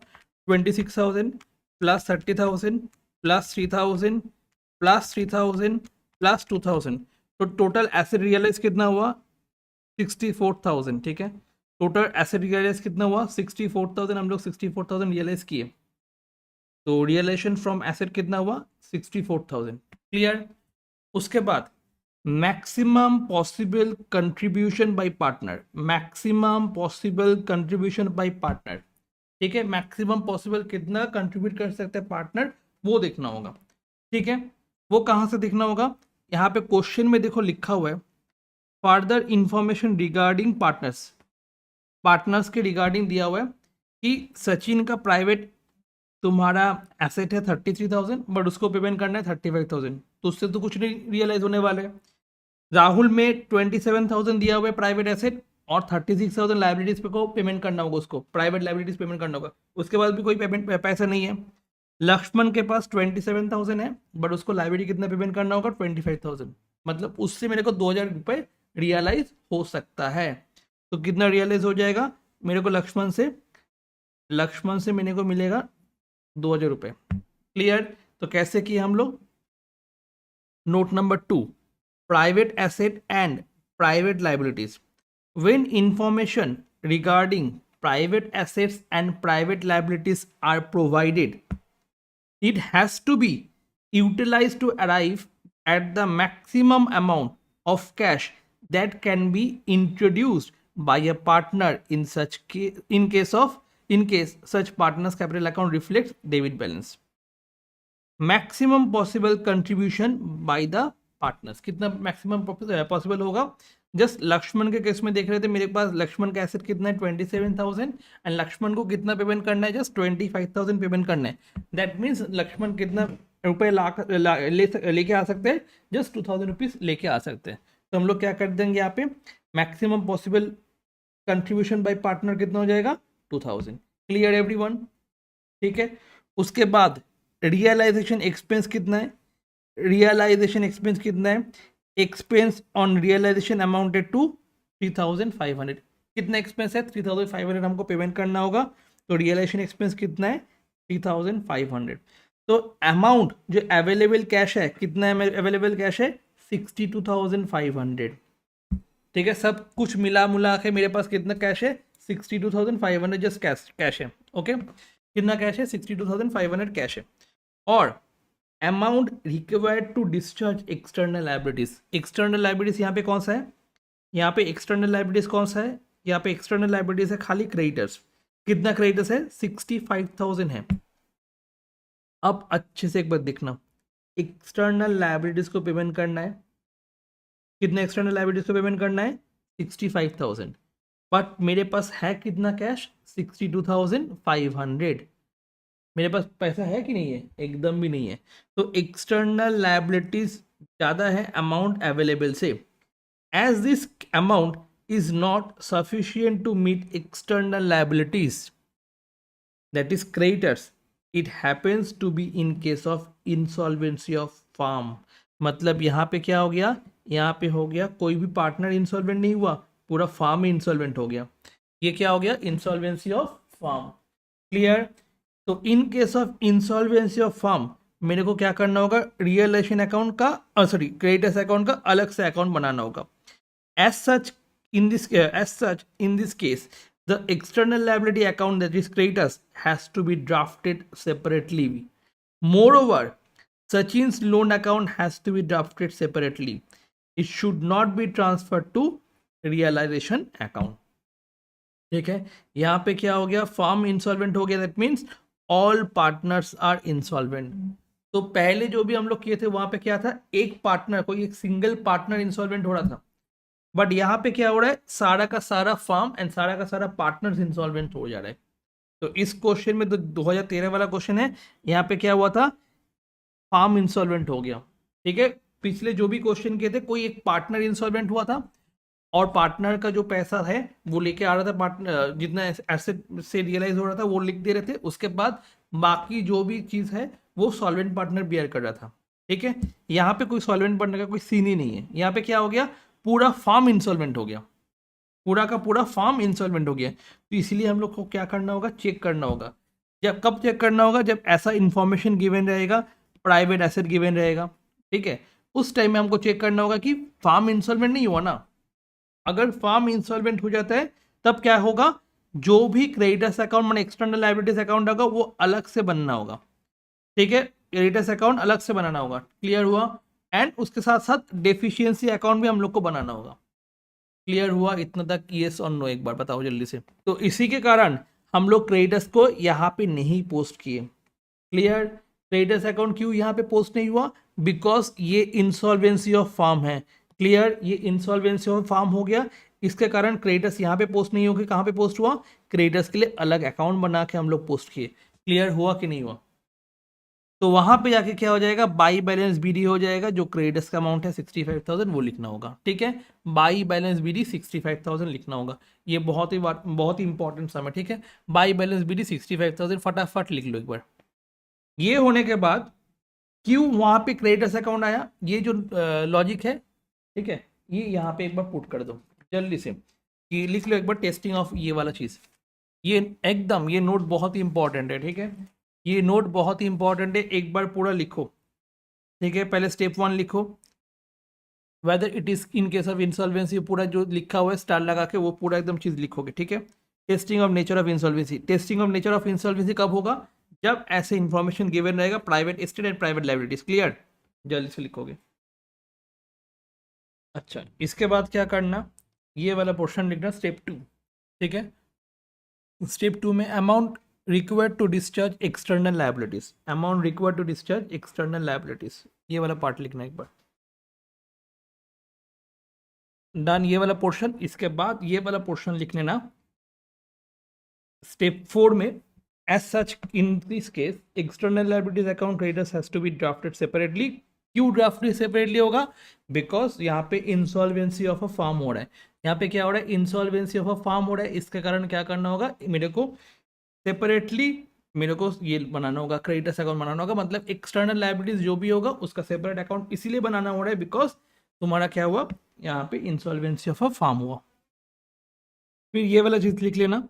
26,000 प्लस 30,000 प्लस 3,000 प्लस 3,000 प्लस 2,000, तो टोटल एसेट रियलाइज कितना हुआ? 64,000। ठीक है, टोटल एसेट रियलाइज कितना हुआ? 64,000। हम लोग 64,000 रियलाइज किए, तो रियलाइजेशन फ्रॉम एसेट कितना हुआ? 64,000। क्लियर? उसके बाद maximum possible contribution by partner, maximum possible contribution by partner. ठीक है, मैक्सिमम पॉसिबल कितना कंट्रीब्यूट कर सकते हैं पार्टनर, वो देखना होगा। ठीक है, वो कहाँ से देखना होगा? यहाँ पे क्वेश्चन में देखो लिखा हुआ है, further information regarding partners, partners के रिगार्डिंग दिया हुआ है कि सचिन का प्राइवेट तुम्हारा एसेट है 33,000, बट उसको पेमेंट करना है 35,000, तो उससे तो कुछ नहीं रियलाइज होने वाले। राहुल में 27,000 दिया हुआ है प्राइवेट एसेट, और 36,000 लाइबिलिटीज पे को पेमेंट करना होगा, उसको प्राइवेट लाइबिलिटीज पेमेंट करना होगा, उसके बाद भी कोई पेमेंट पैसा नहीं है। लक्ष्मण के पास 27,000 है, बट उसको लाइब्रेरी कितना पेमेंट करना होगा 25,000, मतलब उससे मेरे को 2,000 रुपये रियलाइज हो सकता है। तो कितना रियलाइज हो जाएगा मेरे को लक्ष्मण से मेरे को मिलेगा 2,000 रुपये। क्लियर? तो कैसे किए हम लोग? Note number 2, private asset and private liabilities. When information regarding private assets and private liabilities are provided, it has to be utilized to arrive at the maximum amount of cash that can be introduced by a partner in case such partner's capital account reflects debit balance. Maximum possible contribution by the partners, कितना maximum possible होगा? Just Lakshman के case में देख रहे थे, मेरे पास लक्ष्मण का asset कितना है 27,000 एंड लक्ष्मण को कितना पेमेंट करना है? जस्ट 25,000 पेमेंट करना है। दैट मीन्स लक्ष्मण कितना रुपए लेके आ सकते हैं? जस्ट 2,000 रुपीज लेके आ सकते हैं। तो हम लोग क्या कर देंगे यहाँ पे, maximum possible contribution by partner कितना हो जाएगा? 2,000। Clear everyone? ठीक है। उसके बाद रियलाइजेशन एक्सपेंस कितना है? रियलाइजेशन एक्सपेंस कितना है? Expense on realisation amounted to 3,500। कितना एक्सपेंस है? 3,500 हमको पेमेंट करना होगा। तो रियलाइजेशन एक्सपेंस कितना है? 3,500। तो अमाउंट जो अवेलेबल कैश है, कितना है अवेलेबल कैश है? 62,500। ठीक है, सब कुछ मिला मुला के मेरे पास कितना कैश है? 62,500 जस्ट कैश है। ओके, कितना कैश है? 62,500 कैश है। और amount required to discharge external liabilities. External liabilities यहाँ पे कौन सा है? यहाँ पे एक्सटर्नल लाइबिलिटीज कौन सा है? यहाँ पे एक्सटर्नल लाइबिलिटीज है खाली क्रेडिटर्स। कितना क्रेडिटर्स है? 65,000 है। अब अच्छे से एक बार देखना, एक्सटर्नल लाइबिलिटीज को पेमेंट करना है। कितना एक्सटर्नल लाइबिलिटीज को पेमेंट करना है? 65,000। बट मेरे पास है कितना कैश? 62,500। मेरे पास पैसा है कि नहीं है? एकदम भी नहीं है। तो एक्सटर्नल लायबिलिटीज ज़्यादा है अमाउंट अवेलेबल से। As this amount is not sufficient to meet external liabilities that is creditors, it happens to be in case of insolvency of firm. मतलब यहाँ पे क्या हो गया? यहाँ पे हो गया कोई भी पार्टनर इंसॉल्वेंट नहीं हुआ, पूरा फार्म इंसॉल्वेंट हो गया। ये क्या हो गया? Insolvency of firm. क्लियर? तो in case of insolvency of firm मेरे को क्या करना होगा? रियलाइजेशन अकाउंट का क्रेडिटर्स अकाउंट का अलग से अकाउंट बनाना होगा। As such in this case the external liability account that is creditors has to be drafted separately. Moreover, Sachin's loan account has to be drafted separately. It should not be transferred to realization account. ठीक है, यहाँ पे क्या हो गया? Firm insolvent हो गया, that means all partners are insolvent. तो पहले जो भी हम लोग किए थे वहां पे क्या था? एक पार्टनर, कोई एक सिंगल पार्टनर इंसॉल्वेंट हो रहा था। बट यहाँ पे क्या हो रहा है? सारा का सारा फर्म एंड सारा का सारा पार्टनर्स इंसॉल्वेंट हो जा रहा है। तो इस क्वेश्चन में तो 2013 वाला क्वेश्चन है, यहाँ पे क्या हुआ था? फर्म इंसॉल्वेंट हो गया। ठीक है, पिछले जो भी क्वेश्चन किए थे कोई एक पार्टनर इंसॉल्वेंट हुआ था और पार्टनर का जो पैसा है वो लेके आ रहा था, पार्टनर जितना एसेट से रियलाइज हो रहा था वो लिख दे रहे थे। उसके बाद बाकी जो भी चीज़ है वो सॉल्वेंट पार्टनर बियर कर रहा था। ठीक है, यहाँ पे कोई सॉल्वेंट पार्टनर का कोई सीन ही नहीं है। यहाँ पे क्या हो गया? पूरा फार्म इंसॉल्वेंट हो गया, पूरा का पूरा फार्म इंसॉल्वेंट हो गया। तो इसलिए हम लोग को क्या करना होगा? चेक करना होगा। जब कब चेक करना होगा? जब ऐसा इंफॉर्मेशन गिवन रहेगा, प्राइवेट एसेट गिवन रहेगा। ठीक है, उस टाइम में हमको चेक करना होगा कि फार्म इंसॉल्वेंट नहीं हुआ ना। अगर फार्म इंसॉल्वेंट हो जाता है तब क्या होगा? जो भी क्रेडिटर्स अकाउंट मतलब एक्सटर्नल लायबिलिटीज अकाउंट होगा वो अलग से बनना होगा। ठीक है, क्रेडिटर्स अकाउंट अलग से बनाना होगा। क्लियर हुआ? एंड उसके साथ साथ डेफिशिएंसी अकाउंट भी हम लोग को बनाना होगा। क्लियर हुआ इतना तक? यस और नो एक बार बताओ जल्दी से। तो इसी के कारण हम लोग क्रेडिटर्स को यहाँ पे नहीं पोस्ट किए। क्लियर? क्रेडिटर्स अकाउंट क्यों यहाँ पे पोस्ट नहीं हुआ? बिकॉज ये इंसॉल्वेंसी ऑफ फार्म है। क्लियर? ये इंसॉल्वेंसी ऑफ फार्म हो गया, इसके कारण क्रेडिटर्स यहाँ पे पोस्ट नहीं होगी। कहाँ पे पोस्ट हुआ? क्रेडिटर्स के लिए अलग अकाउंट बना के हम लोग पोस्ट किए। क्लियर हुआ कि नहीं हुआ? तो वहां पे जाके क्या हो जाएगा? बाई बैलेंस बीडी हो जाएगा। जो क्रेडिटर्स का अमाउंट है 65,000 वो लिखना होगा। ठीक है, बाई बैलेंस बीडी 65,000 लिखना होगा। ये बहुत ही इंपॉर्टेंट सम है। ठीक है, बाई बैलेंस बीडी 65,000 फटाफट लिख लो एक बार। ये होने के बाद क्यों वहां पे क्रेडिटर्स अकाउंट आया, ये जो लॉजिक है, ठीक है, ये यहाँ पे एक बार पुट कर दो जल्दी से, कि लिख लो एक बार टेस्टिंग ऑफ ये वाला चीज़। ये एकदम ये नोट बहुत ही इंपॉर्टेंट है, ठीक है, ये नोट बहुत ही इंपॉर्टेंट है, एक बार पूरा लिखो, ठीक है। पहले स्टेप 1 लिखो, whether it is in case of insolvency, पूरा जो लिखा हुआ है स्टार लगा के वो पूरा एकदम चीज़ लिखोगे, ठीक है। Testing of nature of insolvency, testing of nature of insolvency कब होगा, जब ऐसे इंफॉर्मेशन गिवन रहेगा private estate and private liabilities, clear, जल्दी से लिखोगे। अच्छा, इसके बाद क्या करना, ये वाला पोर्शन लिखना स्टेप 2, ठीक है। स्टेप 2 में amount required to discharge external liabilities, amount required to discharge external liabilities, ये वाला पार्ट लिखना एक बार। डन, ये वाला पोर्शन। इसके बाद ये वाला पोर्शन लिख लेना स्टेप 4 में, as such in this case external liabilities account creditors has to be drafted separately. क्यों ड्राफ्टेड सेपरेटली होगा, बिकॉज यहाँ पे इंसॉल्वेंसी ऑफ अ फार्म हो रहा है, यहाँ पे क्या हो रहा है, इंसॉल्वेंसी ऑफ अ फार्म हो रहा है, इसके कारण क्या करना होगा, मेरे को सेपरेटली मेरे को ये बनाना होगा, क्रेडिटर्स अकाउंट बनाना होगा, मतलब एक्सटर्नल लायबिलिटीज जो भी होगा उसका सेपरेट अकाउंट इसीलिए बनाना हो रहा है बिकॉज तुम्हारा क्या हुआ, यहाँ पे इंसॉल्वेंसी ऑफ अ फार्म हुआ। फिर ये वाला चीज लिख लेना,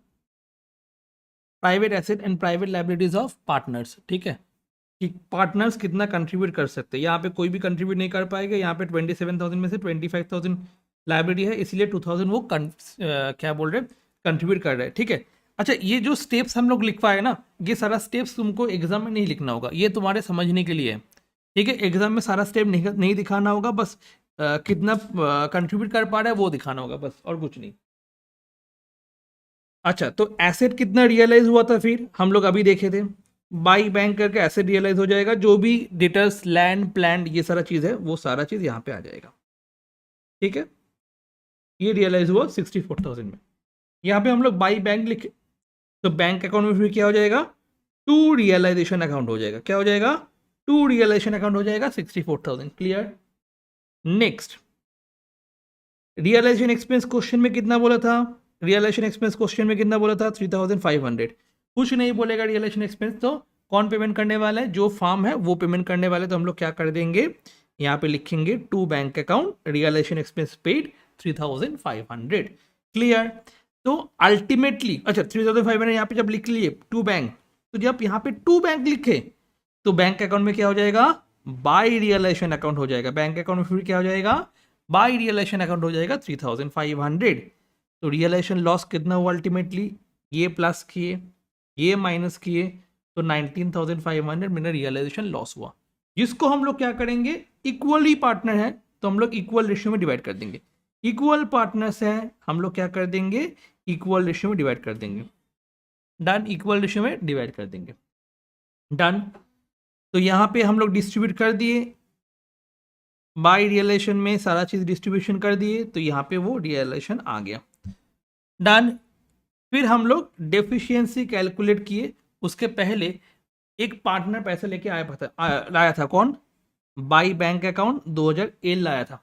private asset and private liabilities of partners, ठीक है, कि पार्टनर्स कितना कंट्रीब्यूट कर सकते हैं। यहाँ पे कोई भी कंट्रीब्यूट नहीं कर पाएगा, यहाँ पे 27,000 में से 25,000 लायबिलिटी है, इसलिए 2,000 वो क्या बोल रहे हैं, कंट्रीब्यूट कर रहे हैं, ठीक है। अच्छा, ये जो स्टेप्स हम लोग लिखवाए ना, ये सारा स्टेप्स तुमको एग्जाम में नहीं लिखना होगा, ये तुम्हारे समझने के लिए है, ठीक है। एग्जाम में सारा स्टेप नहीं दिखाना होगा, बस कितना कंट्रीब्यूट कर पा रहा है वो दिखाना होगा, बस, और कुछ नहीं। अच्छा, तो एसेट कितना रियलाइज हुआ था, फिर हम लोग अभी देखे थे, बाई बैंक करके एसेट रियलाइज हो जाएगा, जो भी डेटर्स लैंड प्लान ये सारा चीज़ है वो सारा चीज़ यहाँ पे आ जाएगा, ठीक है। ये रियलाइज हुआ 64,000 में, यहाँ पे हम लोग बाई बैंक लिखे, तो बैंक अकाउंट में फिर क्या हो जाएगा, टू रियलाइजेशन अकाउंट हो जाएगा, क्या हो जाएगा, टू रियलाइजेशन अकाउंट हो जाएगा 64,000, clear. Next, realisation expense question में कितना बोला था, रियलाइजेशन एक्सपेंस क्वेश्चन में कितना बोला था, 3,500, कुछ नहीं बोलेगा रियलाइजेशन एक्सपेंस, तो कौन पेमेंट करने वाला है, जो फार्म है वो पेमेंट करने वाले, तो हम लोग क्या कर देंगे, यहाँ पे लिखेंगे to bank account realisation expense paid 3,500, clear. तो अल्टीमेटली, अच्छा 3,500 यहाँ पे जब लिख लिए टू बैंक, तो जब यहाँ पे टू बैंक लिखे तो बैंक अकाउंट में क्या हो जाएगा, बाय रियलाइजेशन अकाउंट हो जाएगा, बैंक अकाउंट में फिर क्या हो जाएगा, बाय रियलाइजेशन अकाउंट हो जाएगा 3,500। तो रियलाइजेशन लॉस कितना हुआ अल्टीमेटली, ये प्लस किए ये माइनस किए, तो 19,500 मेरा रियलाइजेशन लॉस हुआ, जिसको हम लोग क्या करेंगे, इक्वली पार्टनर है तो हम लोग इक्वल रेशियो में डिवाइड कर देंगे, इक्वल पार्टनर्स है हम लोग क्या कर देंगे, इक्वल रेशियो में डिवाइड कर देंगे, डन, इक्वल रेशियो में डिवाइड कर देंगे, डन। तो यहाँ पे हम लोग डिस्ट्रीब्यूट कर दिए, बाय रियलाइजेशन में सारा चीज डिस्ट्रीब्यूशन कर दिए, तो यहाँ पे वो रियलाइजेशन आ गया, डन। फिर हम लोग डेफिशिएंसी कैलकुलेट किए, उसके पहले एक पार्टनर पैसे लेके लाया था, कौन, बाई बैंक अकाउंट 2,000 एल लाया था,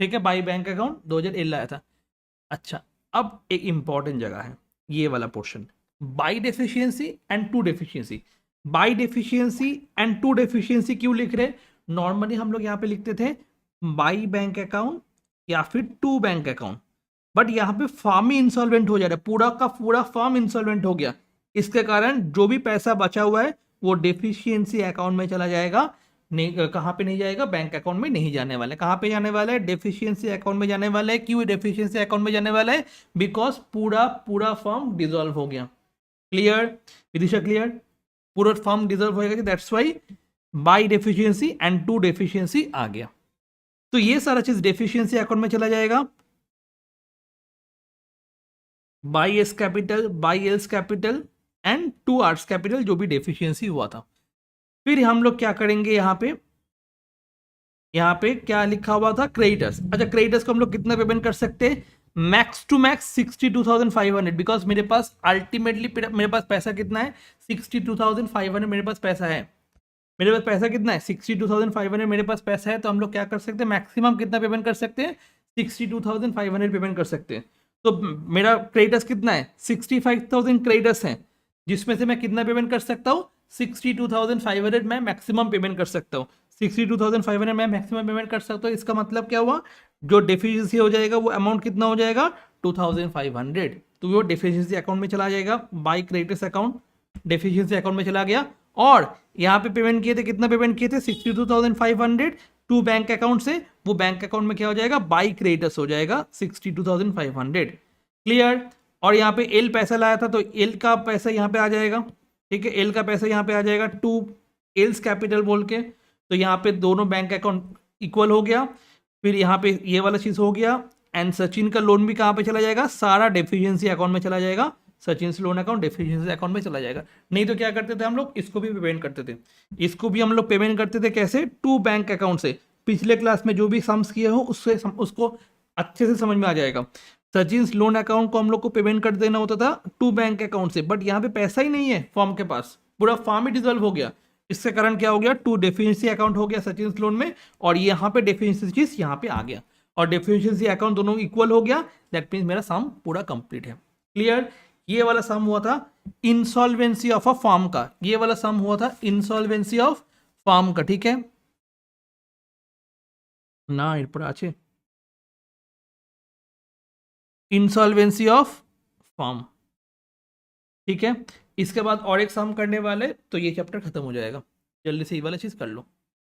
ठीक है, बाई बैंक अकाउंट 2,000 एल लाया था। अच्छा, अब एक इंपॉर्टेंट जगह है ये वाला portion, by deficiency and to deficiency, by deficiency and to deficiency क्यों लिख रहे, नॉर्मली हम लोग यहाँ पे लिखते थे बाई बैंक अकाउंट या फिर टू बैंक अकाउंट, बट यहाँ पे फार्म ही इंसॉल्वेंट हो जा रहा है, पूरा का पूरा फार्म इंसॉल्वेंट हो गया, इसके कारण जो भी पैसा बचा हुआ है वो डेफिशिएंसी अकाउंट में चला जाएगा, नहीं, कहाँ पे नहीं जाएगा, बैंक अकाउंट में नहीं जाने वाला है, कहाँ पे जाने वाला है, डेफिशिएंसी अकाउंट में जाने वाला है। क्यों डेफिशिएंसी अकाउंट में जाने वाला है, बिकॉज पूरा फॉर्म डिसॉल्व हो गया, क्लियर विदिशा, क्लियर, पूरा फॉर्म डिसॉल्व हो गया, that's why by deficiency and to deficiency आ गया, तो ये सारा चीज डेफिशिएंसी अकाउंट में चला जाएगा, by S capital, by L's capital and to R's capital, जो भी डेफिशिएंसी हुआ था। फिर हम लोग क्या करेंगे, यहाँ पे क्या लिखा हुआ था, क्रेडिटर्स। अच्छा, क्रेडिटर्स को हम लोग कितना पेमेंट कर सकते हैं, मैक्स टू मैक्स 62,500, बिकॉज मेरे पास अल्टीमेटली मेरे पास पैसा कितना है, 62,500 मेरे पास पैसा है, मेरे पास पैसा कितना है, 62,500 मेरे पास पैसा है, तो हम लोग क्या कर सकते हैं, मैक्सिमम कितना पेमेंट कर सकते हैं, 62,500 पेमेंट कर सकते हैं। तो मेरा क्रेडिटर्स कितना है, 65,000 क्रेडिटर्स हैं, जिसमें से मैं कितना पेमेंट कर सकता हूँ, 62,500 मैं मैक्सिमम पेमेंट कर सकता हूँ। 62,500 मैं मैक्सिमम पेमेंट कर सकता हूँ। इसका मतलब क्या हुआ, जो डेफिशिएंसी हो जाएगा वो अमाउंट कितना हो जाएगा 2,500, तो वो डेफिशिएंसी अकाउंट में चला जाएगा, by creditors account deficiency account में चला गया। और यहाँ पे पेमेंट किए थे, कितना पेमेंट किए थे 62,500 टू बैंक अकाउंट से, वो बैंक अकाउंट में क्या हो जाएगा बाई क्रेडिटर्स हो जाएगा 62,500। क्लियर। और यहाँ पे एल पैसा लाया था तो एल का पैसा यहाँ पे आ जाएगा, ठीक है, एल का पैसा यहाँ पे आ जाएगा टू एल्स कैपिटल बोल के, तो यहाँ पे दोनों बैंक अकाउंट इक्वल हो गया। फिर यहाँ पे ये वाला चीज हो गया। एंड सचिन का लोन भी कहाँ पे चला जाएगा, सारा डेफिशिएंसी अकाउंट में चला जाएगा, सचिन से लोन अकाउंट डेफिशिएंसी अकाउंट में चला जाएगा। नहीं तो क्या करते थे हम लोग, इसको भी पेमेंट करते थे, इसको भी हम लोग पेमेंट करते थे कैसे, टू बैंक अकाउंट से। पिछले क्लास में जो भी सम्स किए हो उससे उसको अच्छे से समझ में आ जाएगा। सचिन लोन अकाउंट को हम लोग को पेमेंट कर देना होता था टू बैंक अकाउंट से, बट यहाँ पे पैसा ही नहीं है फॉर्म के पास, पूरा फॉर्म ही डिजोल्व हो गया। इसके कारण क्या हो गया, टू डेफिशिएंसी अकाउंट हो गया सचिन लोन में, और यहाँ पे डेफिशिएंसी चीज यहाँ पे आ गया, और डेफिशिएंसी अकाउंट दोनों इक्वल हो गया। दैट मीन्स मेरा सम पूरा कंप्लीट है। क्लियर। ये वाला सम हुआ था इंसॉल्वेंसी ऑफ अ फर्म का, ये वाला सम हुआ था इंसॉल्वेंसी ऑफ फर्म का, ठीक है ना, এরপর আছে इंसॉल्वेंसी ऑफ फर्म, ठीक है। इसके बाद और एक सम करने वाले, तो ये चैप्टर खत्म हो जाएगा। जल्दी से ये वाला चीज कर लो।